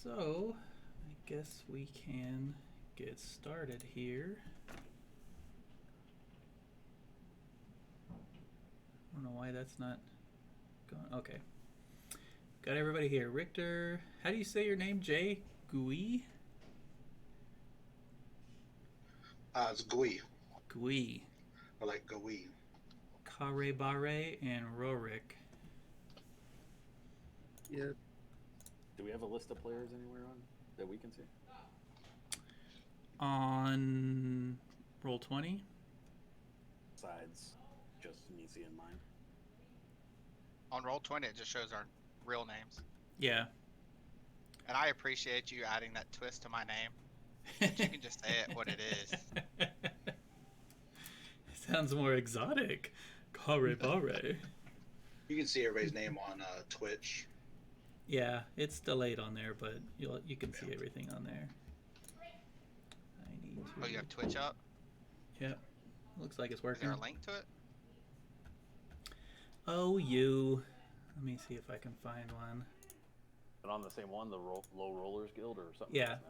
So, I guess we can get started here. I don't know why that's not going. Okay. Got everybody here. Richter, how do you say your name? Jay Gui? It's Gui, Gui. or like Gui. Karebare and Rorik. Yeah. Do we have a list of players anywhere on that we can see? On roll 20. Besides just me seeing mine. On Roll20, it just shows our real names. Yeah. And I appreciate you adding that twist to my name. But you can just say it what it is. It sounds more exotic. Karebare. You can see everybody's name on Twitch. Yeah, it's delayed on there, but you can see everything on there. I need to. Oh, you have Twitch up? Yep. Looks like it's Is working. there a link to it? Oh, you. Let me see if I can find one. But on the same one, the Low Rollers Guild or something Yeah. else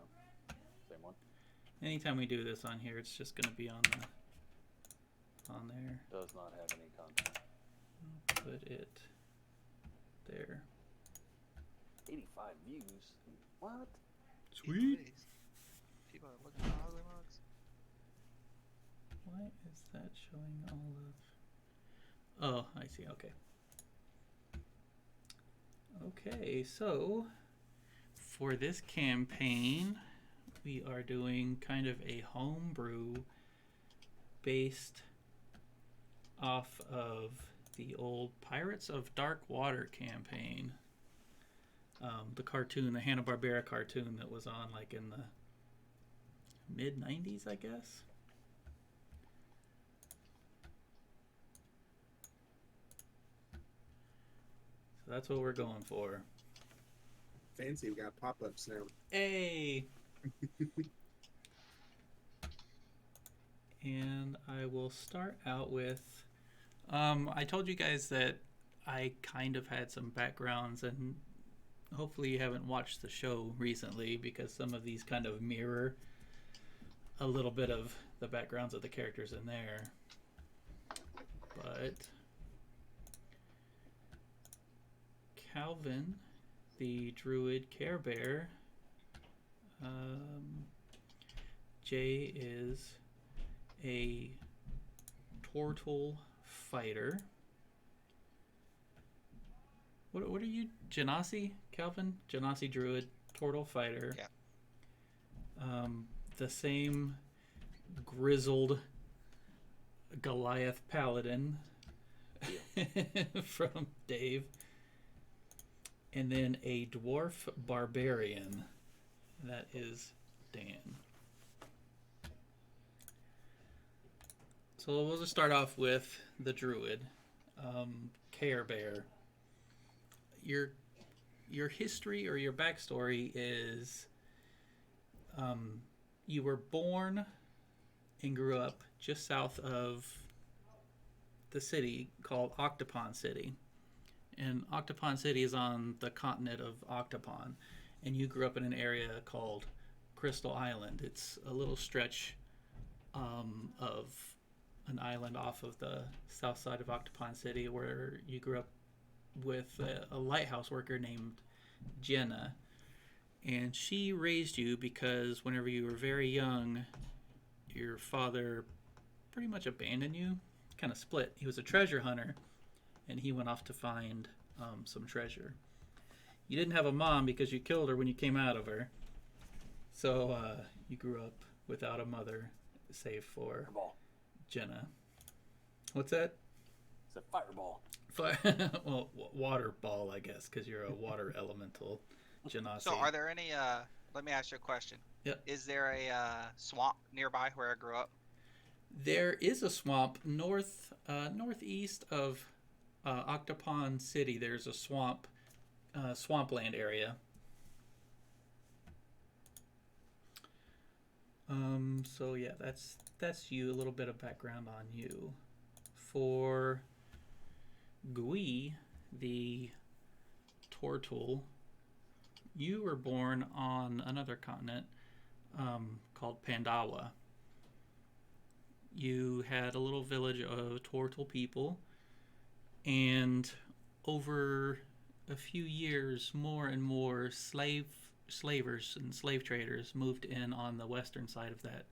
now? Same one? Anytime we do this on here, it's just going to be on there. Does not have any content. Put it there. 85 views? What? Sweet. Please. People are looking at ugly mugs. Why is that showing all of... Oh, I see. Okay. Okay, so for this campaign, we are doing kind of a homebrew based off of the old Pirates of Dark Water campaign. The cartoon, the Hanna-Barbera cartoon that was on like in the mid-90s, I guess. So that's what we're going for. Fancy, we got pop-ups now. Hey! And I will start out with I told you guys that I kind of had some backgrounds, and hopefully you haven't watched the show recently because some of these kind of mirror a little bit of the backgrounds of the characters in there. But Calvin, the druid Care Bear, Jay is a turtle fighter. What are you, Genasi, Calvin? Genasi druid, turtle fighter. Yeah. The same grizzled Goliath paladin from Dave. And then a dwarf barbarian. That is Dan. So we'll just start off with the druid, Care Bear. Your history or your backstory is you were born and grew up just south of the city called Octopon City. And Octopon City is on the continent of Octopon. And you grew up in an area called Crystal Island. It's a little stretch of an island off of the south side of Octopon City where you grew up with a lighthouse worker named Jenna. And she raised you because whenever you were very young, your father pretty much abandoned you, kind of split. He was a treasure hunter, and he went off to find some treasure. You didn't have a mom because you killed her when you came out of her. So you grew up without a mother, save for Fireball. Jenna. What's that? It's a fireball. Well, water ball, I guess, because you're a water elemental, Genasi. So are there any, let me ask you a question. Yep. Is there a swamp nearby where I grew up? There is a swamp northeast of Octopon City. There's a swamp, swampland area. So yeah, that's you. A little bit of background on you. For Gui, the turtle, You were born on another continent called Pandawa. You had a little village of Tortle people, and over a few years, more and more slavers and slave traders moved in on the western side of that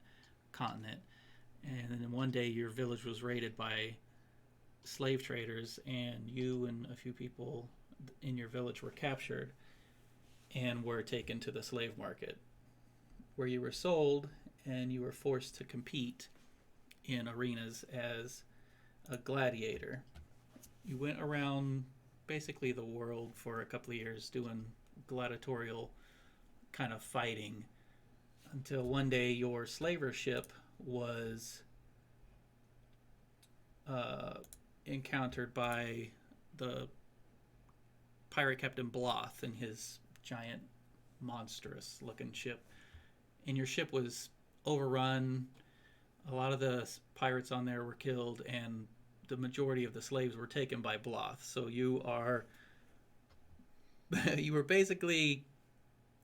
continent. And then one day, your village was raided by slave traders, and you and a few people in your village were captured and were taken to the slave market, where you were sold and you were forced to compete in arenas as a gladiator. You went around basically the world for a couple of years doing gladiatorial kind of fighting until one day your slaver ship was encountered by the pirate Captain Bloth and his giant, monstrous looking ship. And your ship was overrun. A lot of the pirates on there were killed, and the majority of the slaves were taken by Bloth. So you are you were basically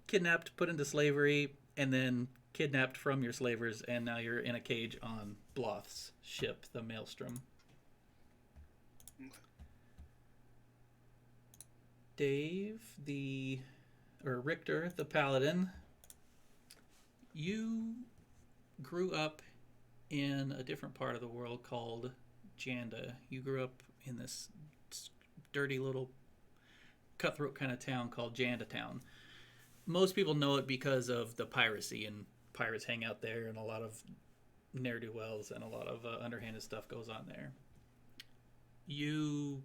kidnapped, put into slavery, and then kidnapped from your slavers, and now you're in a cage on Bloth's ship, the Maelstrom. Dave, Richter, the paladin, you grew up in a different part of the world called Janda. You grew up in this dirty little cutthroat kind of town called Janda Town. Most people know it because of the piracy, and pirates hang out there, and a lot of ne'er-do-wells and a lot of underhanded stuff goes on there. You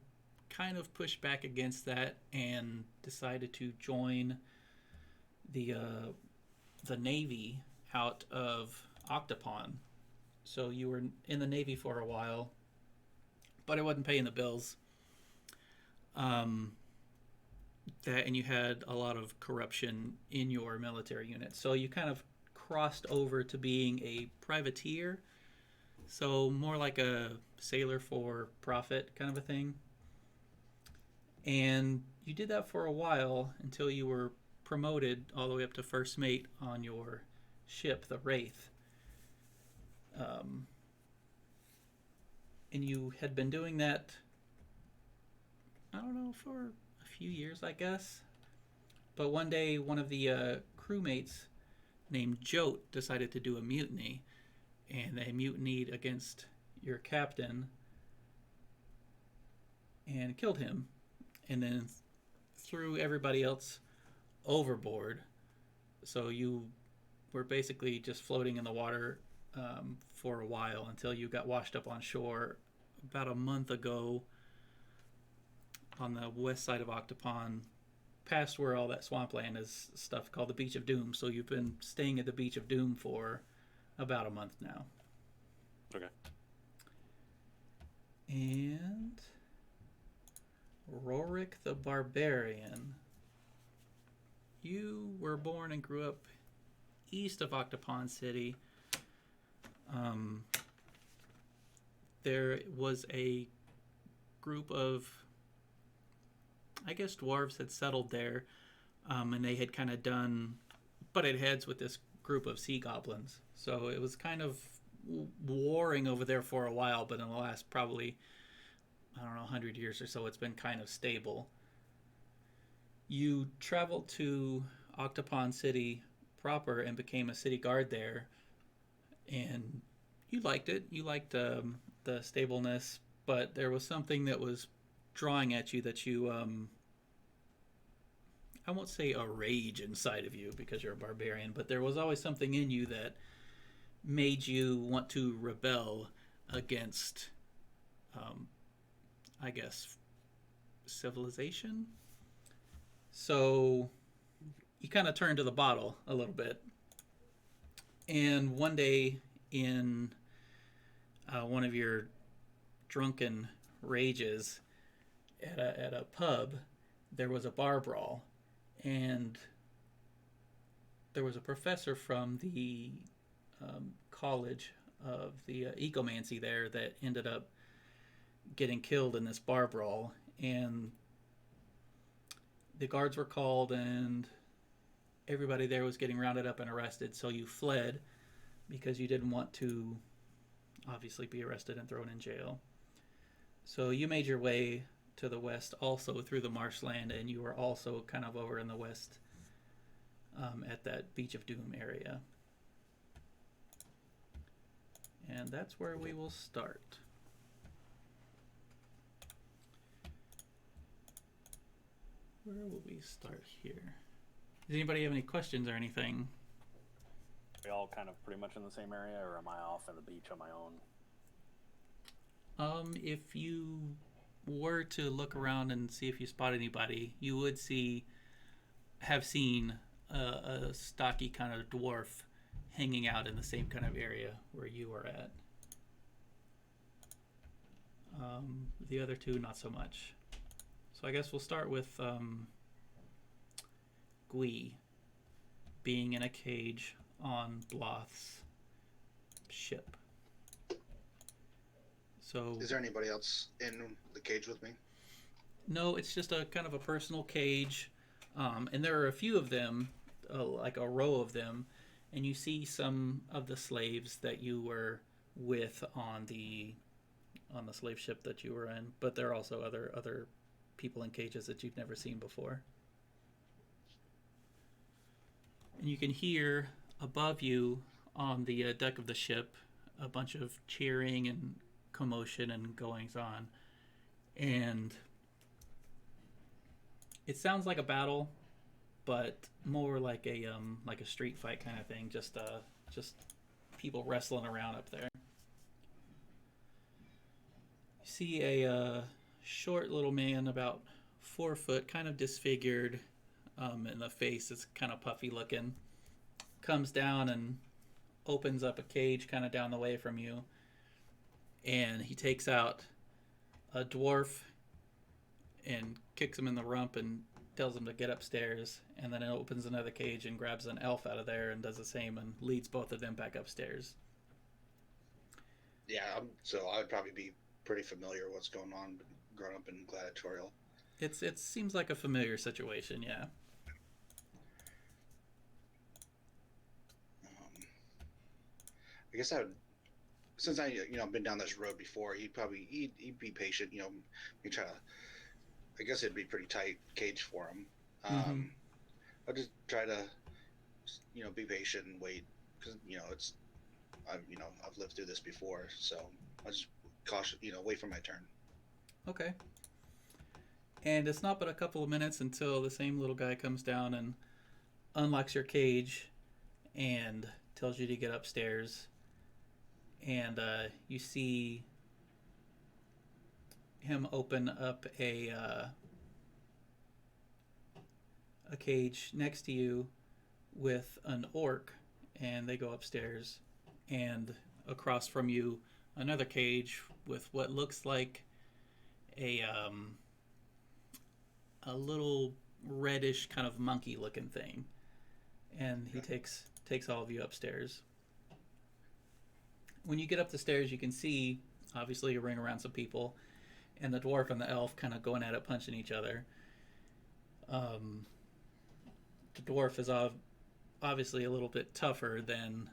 kind of pushed back against that and decided to join the Navy out of Octopon. So you were in the Navy for a while, but it wasn't paying the bills. And you had a lot of corruption in your military unit. So you kind of crossed over to being a privateer. So more like a sailor for profit kind of a thing. And you did that for a while until you were promoted all the way up to first mate on your ship, the Wraith. And you had been doing that, I don't know, for a few years, I guess. But one day, one of the crewmates named Jote decided to do a mutiny, and they mutinied against your captain and killed him, and then threw everybody else overboard. So you were basically just floating in the water for a while until you got washed up on shore about a month ago on the west side of Octopon, past where all that swampland is, stuff called the Beach of Doom. So you've been staying at the Beach of Doom for about a month now. Okay. And Rorik the Barbarian. You were born and grew up east of Octopon City. There was a group of, I guess, dwarves had settled there, and they had kind of butted heads with this group of sea goblins. So it was kind of warring over there for a while, but in the last probably, I don't know, 100 years or so, it's been kind of stable. You traveled to Octopon City proper and became a city guard there, and you liked it. You liked the stableness, but there was something that was drawing at you that you, I won't say a rage inside of you because you're a barbarian, but there was always something in you that made you want to rebel against, I guess, civilization. So you kind of turned to the bottle a little bit. And one day in one of your drunken rages at a pub, there was a bar brawl. And there was a professor from the college of the ecomancy there that ended up getting killed in this bar brawl. And the guards were called, and everybody there was getting rounded up and arrested, so you fled because you didn't want to obviously be arrested and thrown in jail. So you made your way to the west also through the marshland, and you were also kind of over in the west at that Beach of Doom area. And that's where we will start. Where will we start here? Does anybody have any questions or anything? We all kind of pretty much in the same area, or am I off at the beach on my own? If you were to look around and see if you spot anybody, you would have seen a stocky kind of dwarf hanging out in the same kind of area where you were at. The other two, not so much. So I guess we'll start with Gui being in a cage on Bloth's ship. So Is there anybody else in the cage with me? no, it's just a kind of a personal cage, and there are a few of them, like a row of them, and you see some of the slaves that you were with on the slave ship that you were in, but there are also other people in cages that you've never seen before. And you can hear above you on the deck of the ship a bunch of cheering and commotion and goings on, and it sounds like a battle, but more like a street fight kind of thing. Just people wrestling around up there. You see a short little man, about 4 foot, kind of disfigured, and the face is kind of puffy looking. Comes down and opens up a cage kind of down the way from you, and he takes out a dwarf and kicks him in the rump and tells him to get upstairs, and then it opens another cage and grabs an elf out of there and does the same and leads both of them back upstairs. Yeah, so I'd probably be pretty familiar with what's going on, growing up in Gladiatorial. It seems like a familiar situation, yeah. I guess I would, since I been down this road before, he'd be patient. You try to. I guess it'd be pretty tight cage for him. I'll just try to, be patient and wait, because I've lived through this before, so I'll just wait for my turn. Okay. And it's not but a couple of minutes until the same little guy comes down and unlocks your cage and tells you to get upstairs. And you see him open up a cage next to you with an orc, and they go upstairs. And across from you, another cage with what looks like a little reddish kind of monkey looking thing, and he takes all of you upstairs. When you get up the stairs, you can see obviously a ring around some people, and the dwarf and the elf kind of going at it, punching each other. The dwarf is obviously a little bit tougher than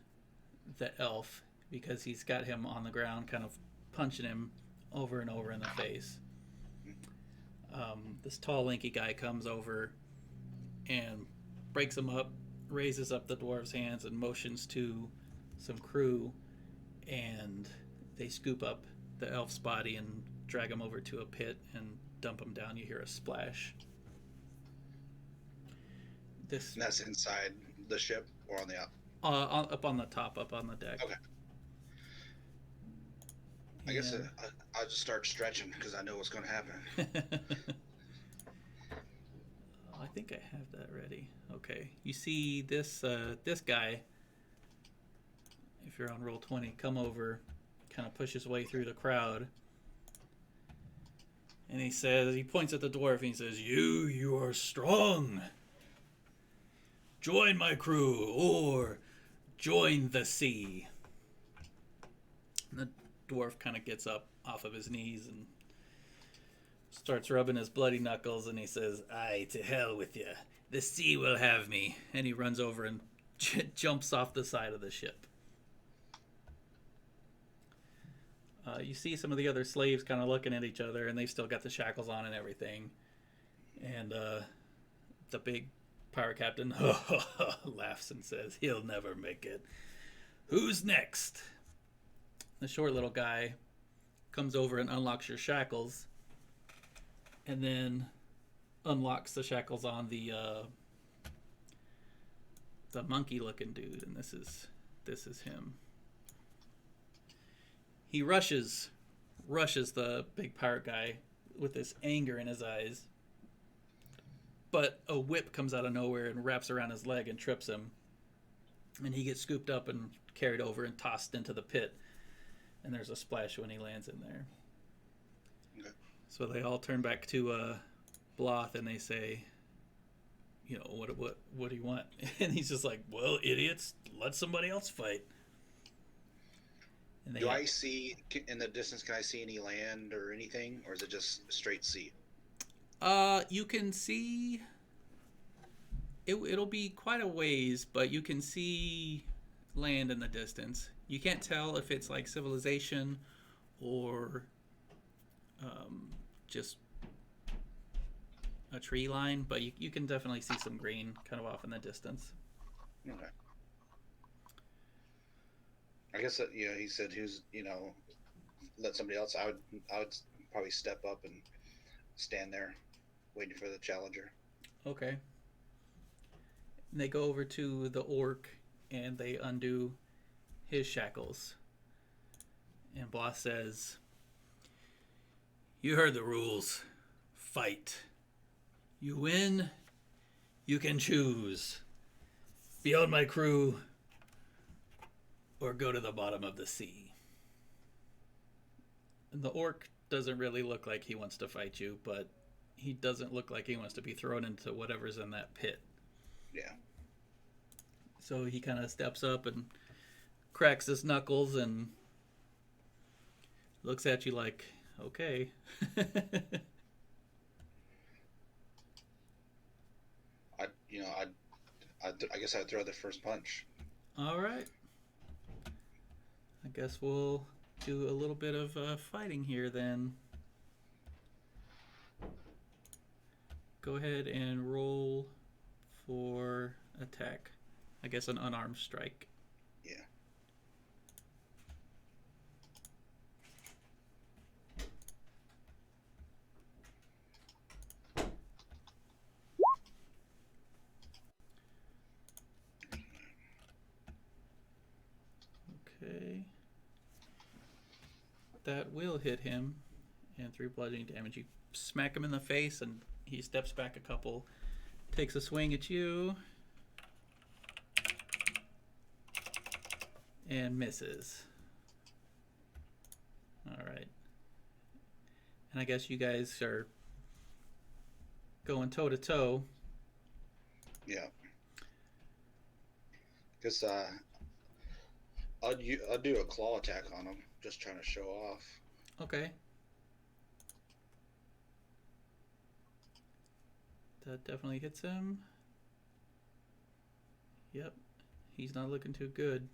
the elf, because he's got him on the ground kind of punching him over and over in the face. This tall, lanky guy comes over and breaks him up, raises up the dwarf's hands, and motions to some crew, and they scoop up the elf's body and drag him over to a pit and dump him down. You hear a splash. And that's inside the ship or on the out? Up on the top, up on the deck. Okay. I guess I'll just start stretching because I know what's going to happen. I think I have that ready. Okay. You see this guy, if you're on Roll20, come over, kind of push his way through the crowd. And he points at the dwarf and he says, You are strong. Join my crew, or join the sea. And the dwarf kind of gets up off of his knees and starts rubbing his bloody knuckles, and he says, Aye, to hell with you. The sea will have me. And he runs over and jumps off the side of the ship. You see some of the other slaves kind of looking at each other, and they've still got the shackles on and everything. And the big pirate captain laughs and says, "He'll never make it. Who's next?" The short little guy comes over and unlocks your shackles, and then unlocks the shackles on the monkey-looking dude, and this is him. He rushes the big pirate guy with this anger in his eyes, but a whip comes out of nowhere and wraps around his leg and trips him, and he gets scooped up and carried over and tossed into the pit, and there's a splash when he lands in there. Okay. So they all turn back to Bloth and they say, you know, what do you want? And he's just like, well, idiots, let somebody else fight. And Do I see in the distance? Can I see any land or anything, or is it just straight sea? You can see it'll be quite a ways, but you can see land in the distance. You can't tell if it's like civilization or just a tree line, but you can definitely see some green kind of off in the distance. Okay. I guess that, you know, he said who's, you know, let somebody else. I would probably step up and stand there waiting for the challenger. Okay. And they go over to the orc and they undo his shackles. And Bloth says, "You heard the rules. Fight. You win, you can choose. Be on my crew or go to the bottom of the sea." And the orc doesn't really look like he wants to fight you, but he doesn't look like he wants to be thrown into whatever's in that pit. Yeah. So he kind of steps up and cracks his knuckles and looks at you like, okay. I guess I'd throw the first punch. All right. I guess we'll do a little bit of fighting here then. Go ahead and roll for attack. I guess an unarmed strike. Yeah. Okay. That will hit him. And 3 bludgeoning damage. You smack him in the face and he steps back a couple. Takes a swing at you. And misses. Alright. And I guess you guys are going toe to toe. Yeah. Guess I'll do a claw attack on him, just trying to show off. Okay. That definitely hits him. Yep. He's not looking too good.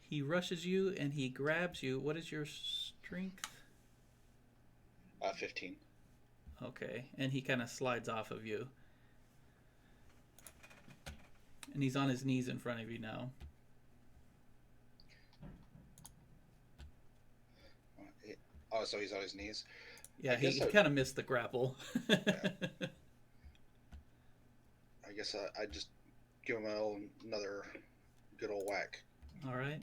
He rushes you and he grabs you. What is your strength? 15. Okay. And he kind of slides off of you. And he's on his knees in front of you now. Oh, so he's on his knees. Yeah, I he guess kind of missed the grapple. I guess I just give him another good old whack. All right.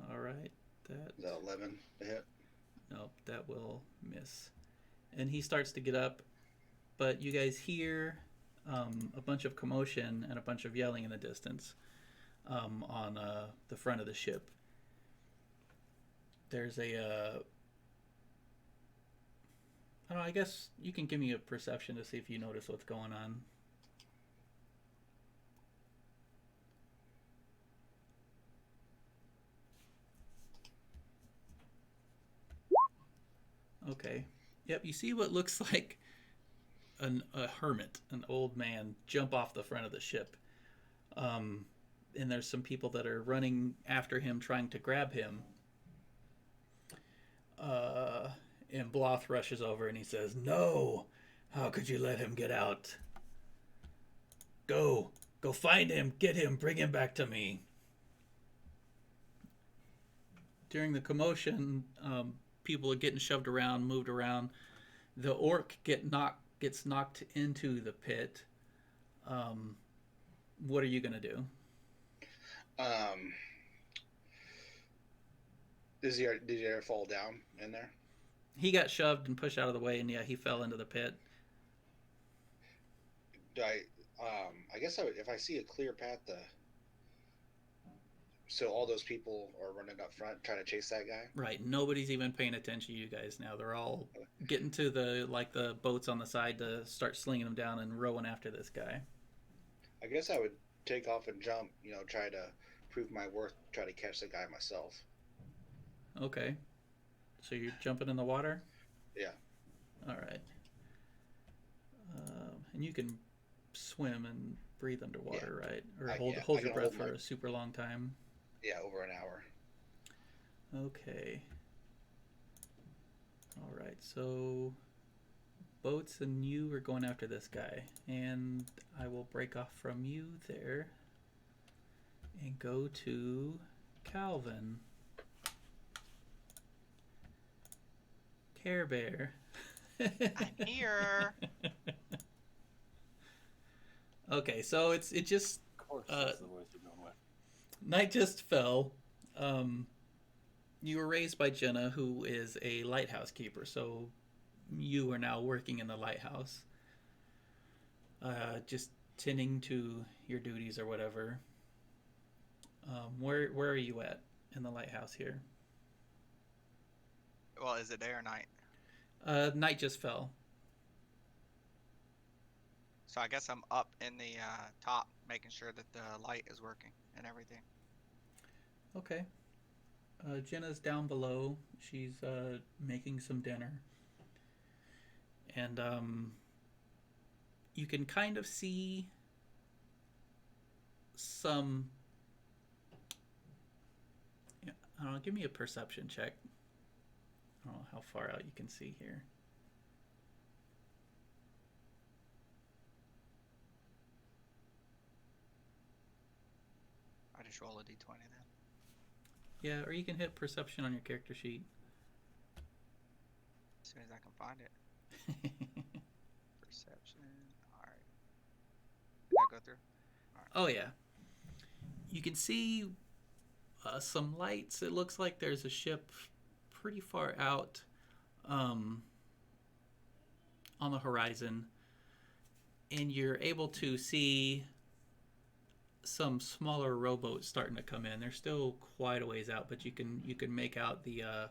All right. Is that 11 to hit? Nope, that will miss. And he starts to get up, but you guys hear a bunch of commotion and a bunch of yelling in the distance on the front of the ship. There's a... I don't know, I guess you can give me a perception to see if you notice what's going on. Okay. Yep. You see what looks like a hermit, an old man, jump off the front of the ship. And there's some people that are running after him, trying to grab him. And Bloth rushes over and he says, "No! How could you let him get out? Go! Go find him, get him, bring him back to me." During the commotion, people are getting shoved around, moved around. The orc gets knocked into the pit. What are you gonna do? Did he ever fall down in there? He got shoved and pushed out of the way, and yeah, he fell into the pit. Do I guess if I see a clear path, so all those people are running up front trying to chase that guy. Right, nobody's even paying attention to you guys now. They're all getting to the boats on the side to start slinging them down and rowing after this guy. I guess I would take off and jump. Try to prove my worth. Try to catch the guy myself. Okay, so you're jumping in the water. Yeah. All right. And you can swim and breathe underwater, right? Or hold your breath for a super long time. Yeah, over an hour. Okay. All right, so boats and you are going after this guy, and I will break off from you there and go to Calvin. Care Bear. I'm here. Okay, so it just Of course, that's the voice you're going with. night just fell. You were raised by Jenna, who is a lighthouse keeper, so you are now working in the lighthouse, just tending to your duties or whatever. Where are you at in the lighthouse here? Well, is it day or night? Night just fell. So I guess I'm up in the top, making sure that the light is working and everything. Okay. Jenna's down below. She's making some dinner. And you can kind of see some... Yeah, I don't know, give me a perception check. I don't know how far out you can see here. I just roll a d20 then. Yeah, or you can hit perception on your character sheet. As soon as I can find it. Perception. Alright. Did I go through? Oh, yeah. You can see some lights. It looks like there's a ship pretty far out on the horizon. And you're able to see some smaller rowboats starting to come in. They're still quite a ways out, but you can make out the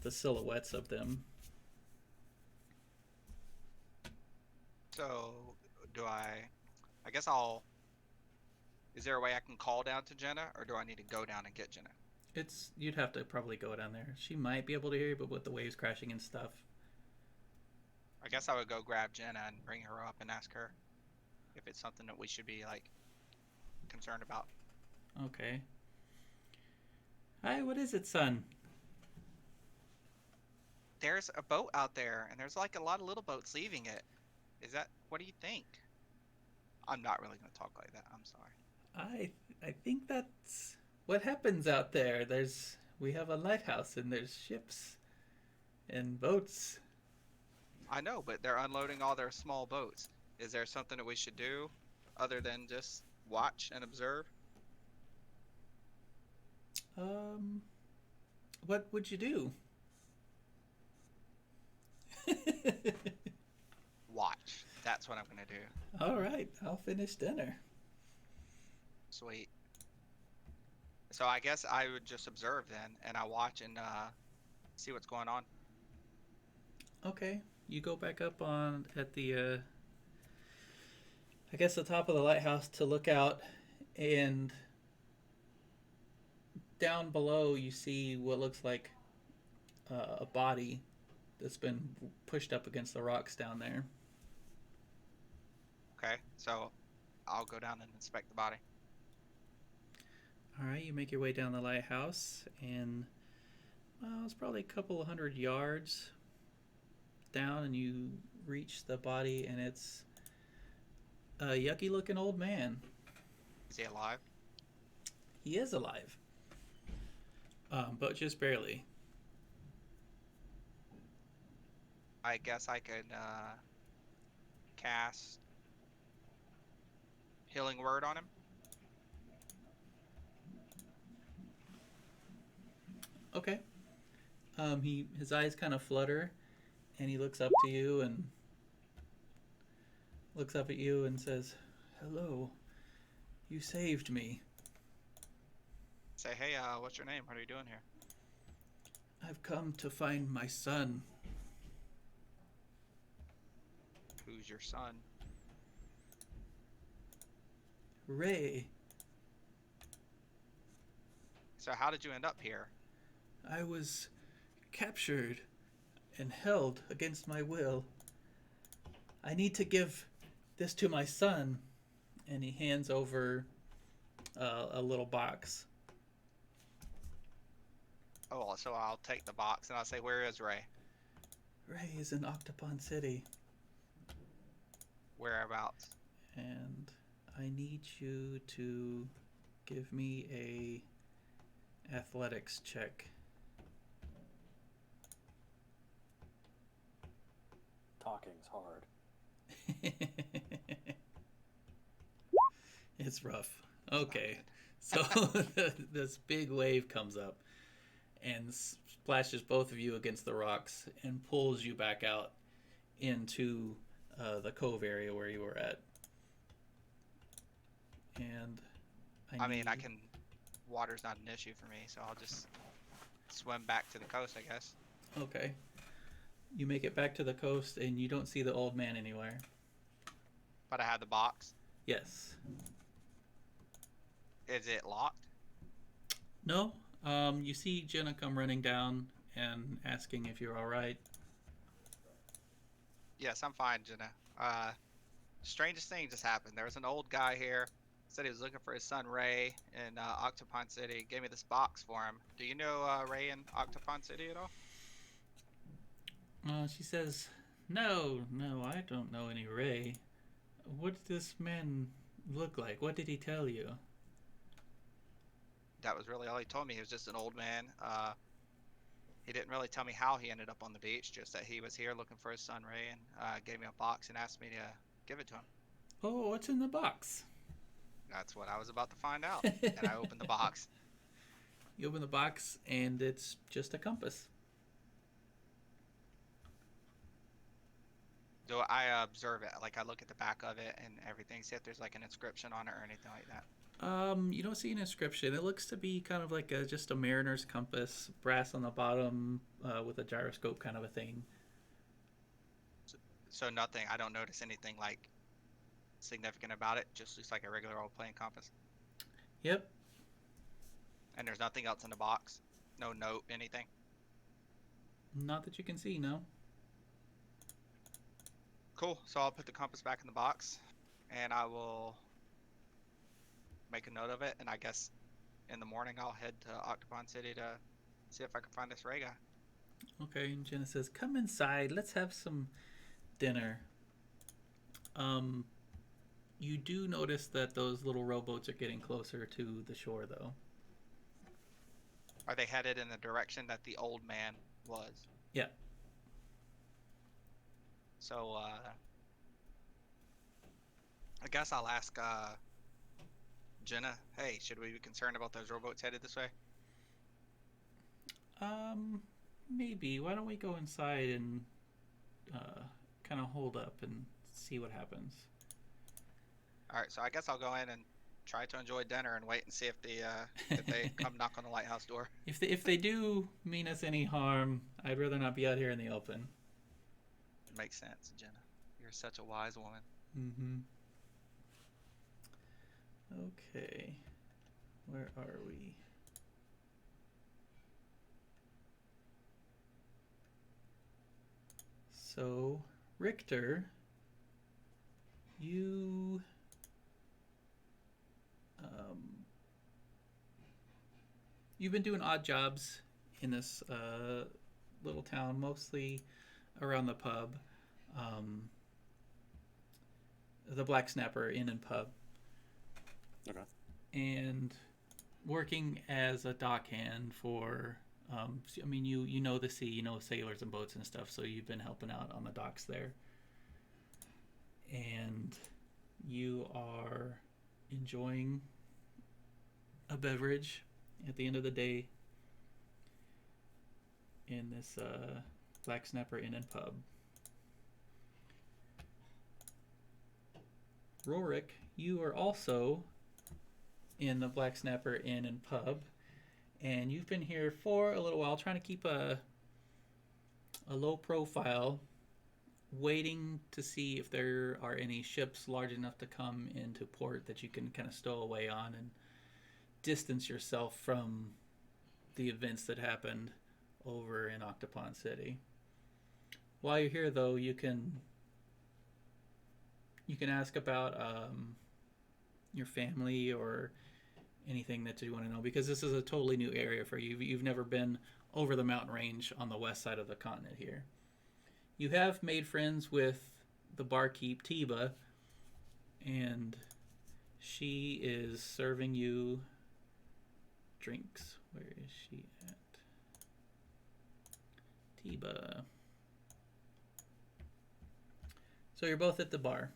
silhouettes of them. So, I guess is there a way I can call down to Jenna, or do I need to go down and get Jenna? You'd have to probably go down there. She might be able to hear you, but with the waves crashing and stuff. I guess I would go grab Jenna and bring her up and ask her if it's something that we should be, concerned about. Okay. Hi, what is it, son? There's a boat out there, and there's, a lot of little boats leaving it. What do you think? I'm not really going to talk like that. I'm sorry. I think that's what happens out there. We have a lighthouse and there's ships and boats. I know, but they're unloading all their small boats. Is there something that we should do other than just watch and observe? What would you do? Watch. That's what I'm going to do. All right, I'll finish dinner. Sweet. So I guess I would just observe then, and I watch and see what's going on. Okay, you go back up at the I guess the top of the lighthouse to look out, and down below you see what looks like a body that's been pushed up against the rocks down there. Okay, so I'll go down and inspect the body. All right, you make your way down the lighthouse, and well, it's probably a couple of 100 yards down, and you reach the body, and it's a yucky-looking old man. Is he alive? He is alive, but just barely. I guess I could cast Healing Word on him. Okay. His eyes kind of flutter, and he looks up to you and looks up at you and says, "Hello, you saved me. Say, hey, what's your name? What are you doing here? I've come to find my son." Who's your son? Ray. So how did you end up here? I was captured and held against my will. I need to give this to my son. And he hands over a little box. Oh, so I'll take the box and I'll say, where is Ray? Ray is in Octopon City, Whereabouts? and I need you to give me a athletics check. Talking's hard. It's rough. Okay. So this big wave comes up and splashes both of you against the rocks and pulls you back out into the cove area where you were at. And I mean, I can. Water's not an issue for me, so I'll just swim back to the coast, I guess. Okay. You make it back to the coast and you don't see the old man anywhere. But I have the box. Yes. Is it locked? No. You see Jenna come running down and asking if you're all right. Yes, I'm fine, Jenna. Strangest thing just happened. There was an old guy here. Said he was looking for his son Ray in Octopon City. Gave me this box for him. Do you know Ray in Octopon City at all? She says, No, I don't know any Ray. What did this man look like? What did he tell you? That was really all he told me. He was just an old man. He didn't really tell me how he ended up on the beach, just that he was here looking for his son Ray and gave me a box and asked me to give it to him. Oh, what's in the box? That's what I was about to find out. And I opened the box. You open the box and it's just a compass. Do I observe it? Like I look at the back of it and everything, see if there's like an inscription on it or anything like that. You don't see an inscription. It looks to be kind of like just a mariner's compass, brass on the bottom, with a gyroscope kind of a thing. So nothing. I don't notice anything like significant about it. Just looks like a regular old plain compass. Yep. And there's nothing else in the box. No note, anything. Not that you can see, no. Cool. So I'll put the compass back in the box, and I will make a note of it. And I guess in the morning I'll head to Octopon City to see if I can find this Ray guy. Okay, and Jenna says, "Come inside. Let's have some dinner." You do notice that those little rowboats are getting closer to the shore, though. Are they headed in the direction that the old man was? Yeah. So, I guess I'll ask, Jenna, hey, should we be concerned about those rowboats headed this way? Maybe. Why don't we go inside and kind of hold up and see what happens? Alright, so I guess I'll go in and try to enjoy dinner and wait and see if if they come knock on the lighthouse door. If they do mean us any harm, I'd rather not be out here in the open. It makes sense, Jenna. You're such a wise woman. Okay. Where are we? So, Richter, you you've been doing odd jobs in this little town, mostly around the pub, um, the Black Snapper Inn and Pub, Okay. and working as a dockhand for. I mean, you know the sea, you know sailors and boats and stuff, so you've been helping out on the docks there, and you are enjoying a beverage at the end of the day in this Black Snapper Inn and Pub. Rorik, you are also in the Black Snapper Inn and Pub, and you've been here for a little while, trying to keep a low profile, waiting to see if there are any ships large enough to come into port that you can kind of stow away on and distance yourself from the events that happened over in Octopon City. While you're here, though, you can ask about your family or anything that you want to know, because this is a totally new area for you. You've never been over the mountain range on the west side of the continent here. You have made friends with the barkeep, Tiba, and she is serving you drinks. Where is she at? Tiba. So you're both at the bar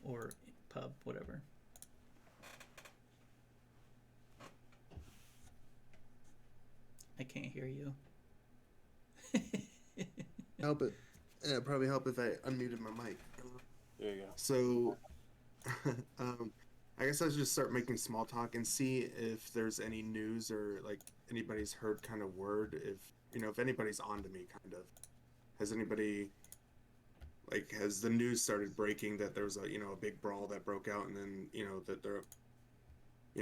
or pub, whatever. I can't hear you. Help it. Yeah, it'd probably help if I unmuted my mic. There you go. So, I guess I should just start making small talk and see if there's any news or like anybody's heard kind of word, if anybody's on to me kind of. Has anybody, like, has the news started breaking that there was a big brawl that broke out, and then that there,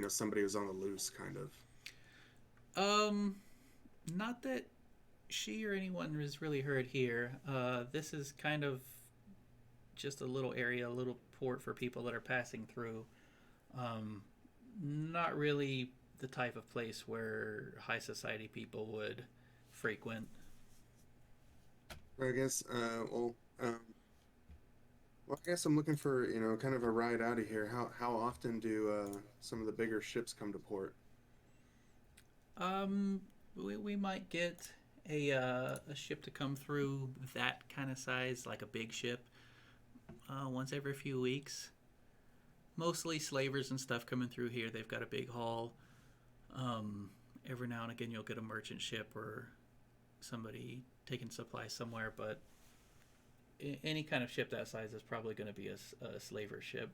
somebody was on the loose kind of. Not that she or anyone has really heard here. This is kind of just a little area, a little port for people that are passing through. Not really the type of place where high society people would frequent. I guess, I guess I'm looking for, kind of a ride out of here. How often do some of the bigger ships come to port? We might get a ship to come through that kind of size, like a big ship, once every few weeks. Mostly slavers and stuff coming through here. They've got a big haul. Every now and again, you'll get a merchant ship or somebody taking supplies somewhere, but any kind of ship that size is probably going to be a slaver ship.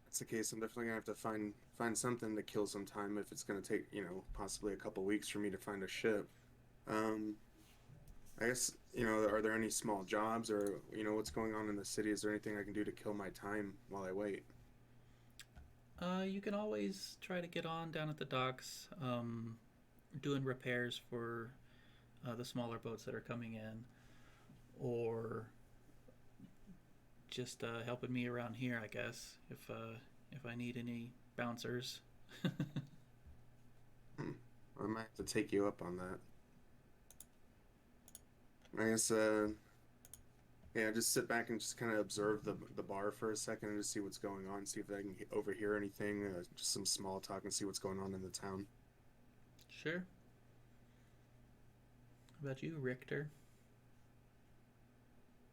That's the case. I'm definitely gonna have to find something to kill some time if it's gonna take possibly a couple weeks for me to find a ship. I guess are there any small jobs or what's going on in the city? Is there anything I can do to kill my time while I wait? You can always try to get on down at the docks, doing repairs for the smaller boats that are coming in, or just helping me around here, I guess, if I need any bouncers. I might have to take you up on that. I guess, yeah, just sit back and just kind of observe the bar for a second and just see what's going on, see if I can overhear anything, just some small talk, and see what's going on in the town. Sure. How about you, Richter?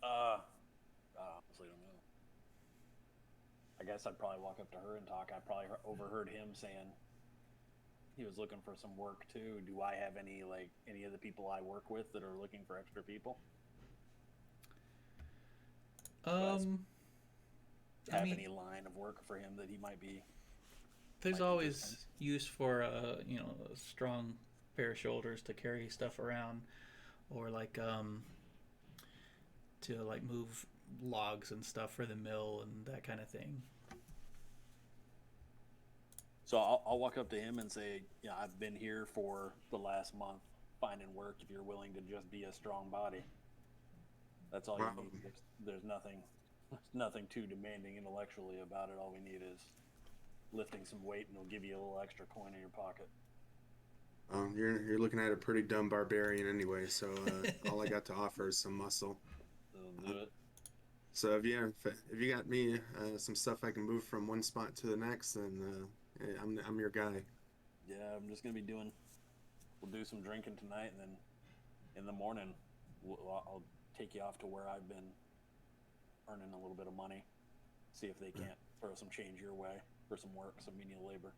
I honestly don't know. I guess I'd probably walk up to her and talk. I probably overheard him saying he was looking for some work too. Do I have any of the people I work with that are looking for extra people? I Have mean, any line of work for him that he might be? there's might be always interesting? use for a strong pair of shoulders to carry stuff around, or to move logs and stuff for the mill and that kind of thing. So I'll walk up to him and say, yeah, I've been here for the last month. finding work if you're willing to just be a strong body. That's all Wow. you need. There's nothing too demanding intellectually about it. All we need is lifting some weight, and it'll give you a little extra coin in your pocket. You're looking at a pretty dumb barbarian anyway, so all I got to offer is some muscle. So do it. So if you got me some stuff I can move from one spot to the next, then I'm your guy. Yeah, I'm just gonna be doing. We'll do some drinking tonight, and then in the morning, I'll take you off to where I've been earning a little bit of money. See if they can't throw some change your way for some work, some menial labor.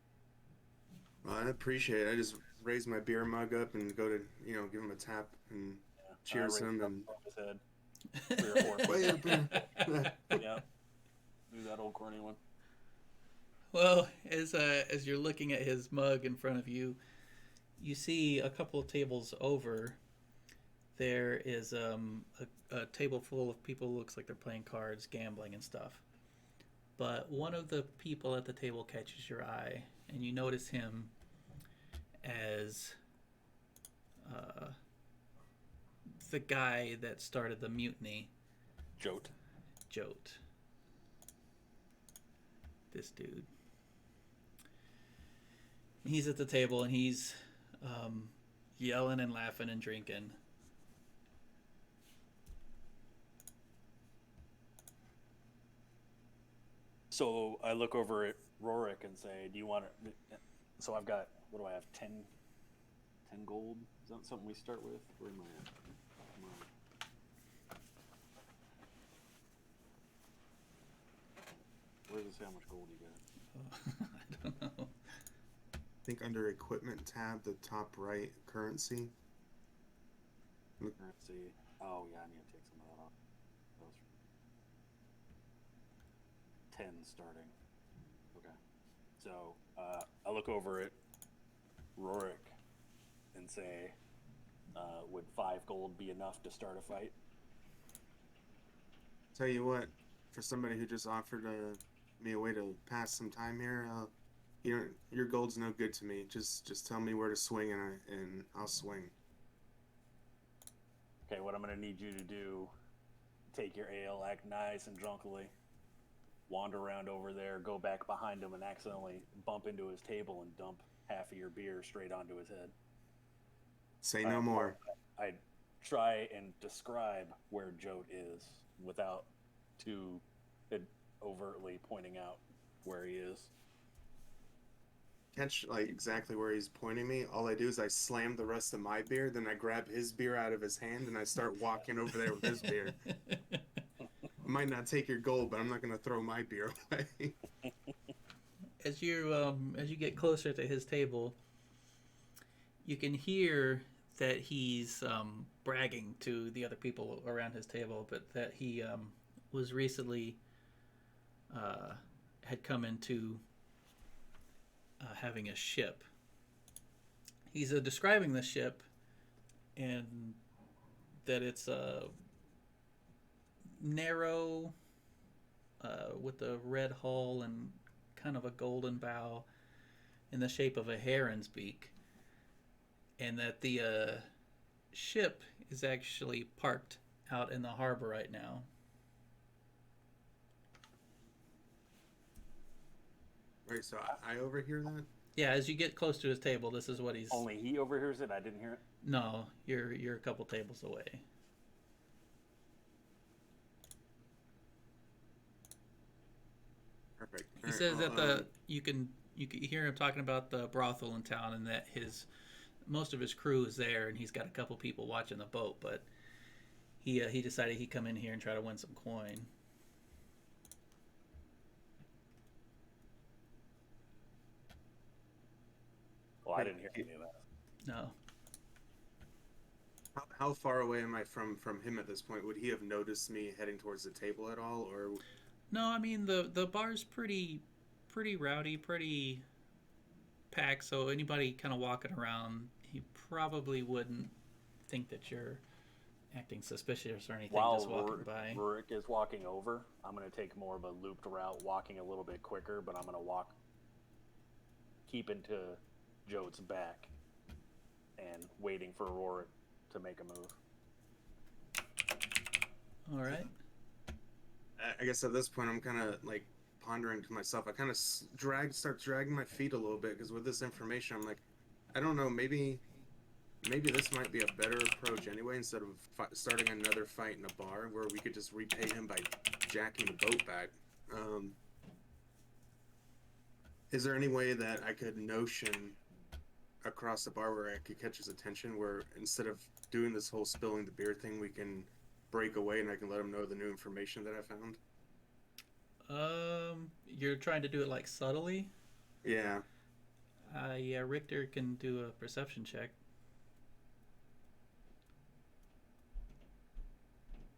Well, I appreciate it. I just raise my beer mug up and go to give him a tap and Yeah. cheers I him raised and. up his head 3 or 4 Way foot. up in- Yeah, do that old corny one. Well, as you're looking at his mug in front of you, you see a couple of tables over. There is a table full of people. Looks like they're playing cards, gambling, and stuff. But one of the people at the table catches your eye, and you notice him as the guy that started the mutiny, Jote. Jote. This dude. He's at the table and he's yelling and laughing and drinking. So I look over at Rorik and say, "Do you want to?" So I've got, what do I have? 10 gold. Is that something we start with? Where am I at? Come on. Where does it say how much gold you got? I don't know. I think under equipment tab, the top right, currency. Currency. Oh yeah, I need to take some of that off. That was 10 starting. Okay. So I look over at Rorik and say, would 5 gold be enough to start a fight? Tell you what, for somebody who just offered me a way to pass some time here, your gold's no good to me. Just tell me where to swing and I'll swing. Okay, what I'm going to need you to do, take your ale, act nice and drunkily, wander around over there, go back behind him and accidentally bump into his table and dump half of your beer straight onto his head. Say no more. I try and describe where Jote is without too overtly pointing out where he is. Catch like exactly where he's pointing me. All I do is I slam the rest of my beer, then I grab his beer out of his hand and I start walking over there with his beer. I might not take your gold, but I'm not gonna throw my beer away. As you get closer to his table, you can hear that he's bragging to the other people around his table, but that he was recently had come into having a ship. He's describing the ship, and that it's narrow, with a red hull and kind of a golden bow in the shape of a heron's beak, and that the ship is actually parked out in the harbor right now. Right, so I overhear that? Yeah, as you get close to his table, this is what he's. Only he overhears it? I didn't hear it? No, you're a couple tables away. Perfect. He All right, says well, that you can hear him talking about the brothel in town, and that most of his crew is there, and he's got a couple people watching the boat. But he decided he'd come in here and try to win some coin. Well, I didn't hear any of that. No, how far away am I from him at this point? Would he have noticed me heading towards the table at all, or no. I mean the bar's pretty rowdy, pretty packed. So anybody kind of walking around, he probably wouldn't think that you're acting suspicious or anything. While just walking by. Rurik is walking over, I'm going to take more of a looped route, walking a little bit quicker, but I'm going to keep into Jote's back and waiting for Aurora to make a move. All right. I guess at this point I'm kind of like pondering to myself. I kind of start dragging my feet a little bit because with this information, I'm like, I don't know, maybe this might be a better approach anyway. Instead of starting another fight in a bar, where we could just repay him by jacking the boat back. Is there any way that I could notion across the bar where I could catch his attention, where instead of doing this whole spilling the beer thing, we can break away and I can let him know the new information that I found? You're trying to do it like subtly. Yeah. Yeah, Richter can do a perception check.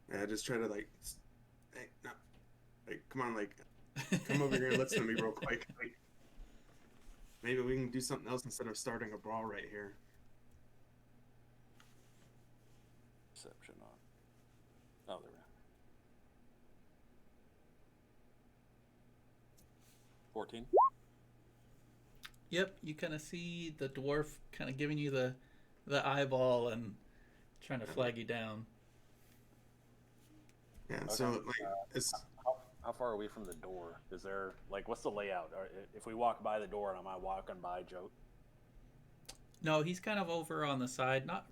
Yeah, just try to like, hey, no, like, come on, like, come over here and listen to me real quick. Like, maybe we can do something else instead of starting a brawl right here. Perception on. Oh, there we go. 14. Yep, you kind of see the dwarf kind of giving you the eyeball and trying to flag you down. Yeah, Okay. so like, it's How far are we from the door? Is there, like, what's the layout? If we walk by the door, am I walking by Joe? No, he's kind of over on the side, not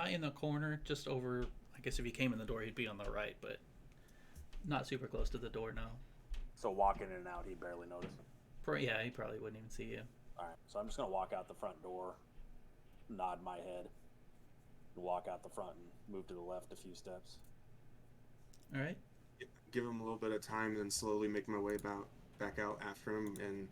in the corner, just over. I guess if he came in the door, he'd be on the right, but not super close to the door. No. So walking in and out, he'd barely notice. Yeah, he probably wouldn't even see you. All right, so I'm just gonna walk out the front door, nod my head, and walk out the front and move to the left a few steps. All right. give him a little bit of time, then slowly make my way back out after him, and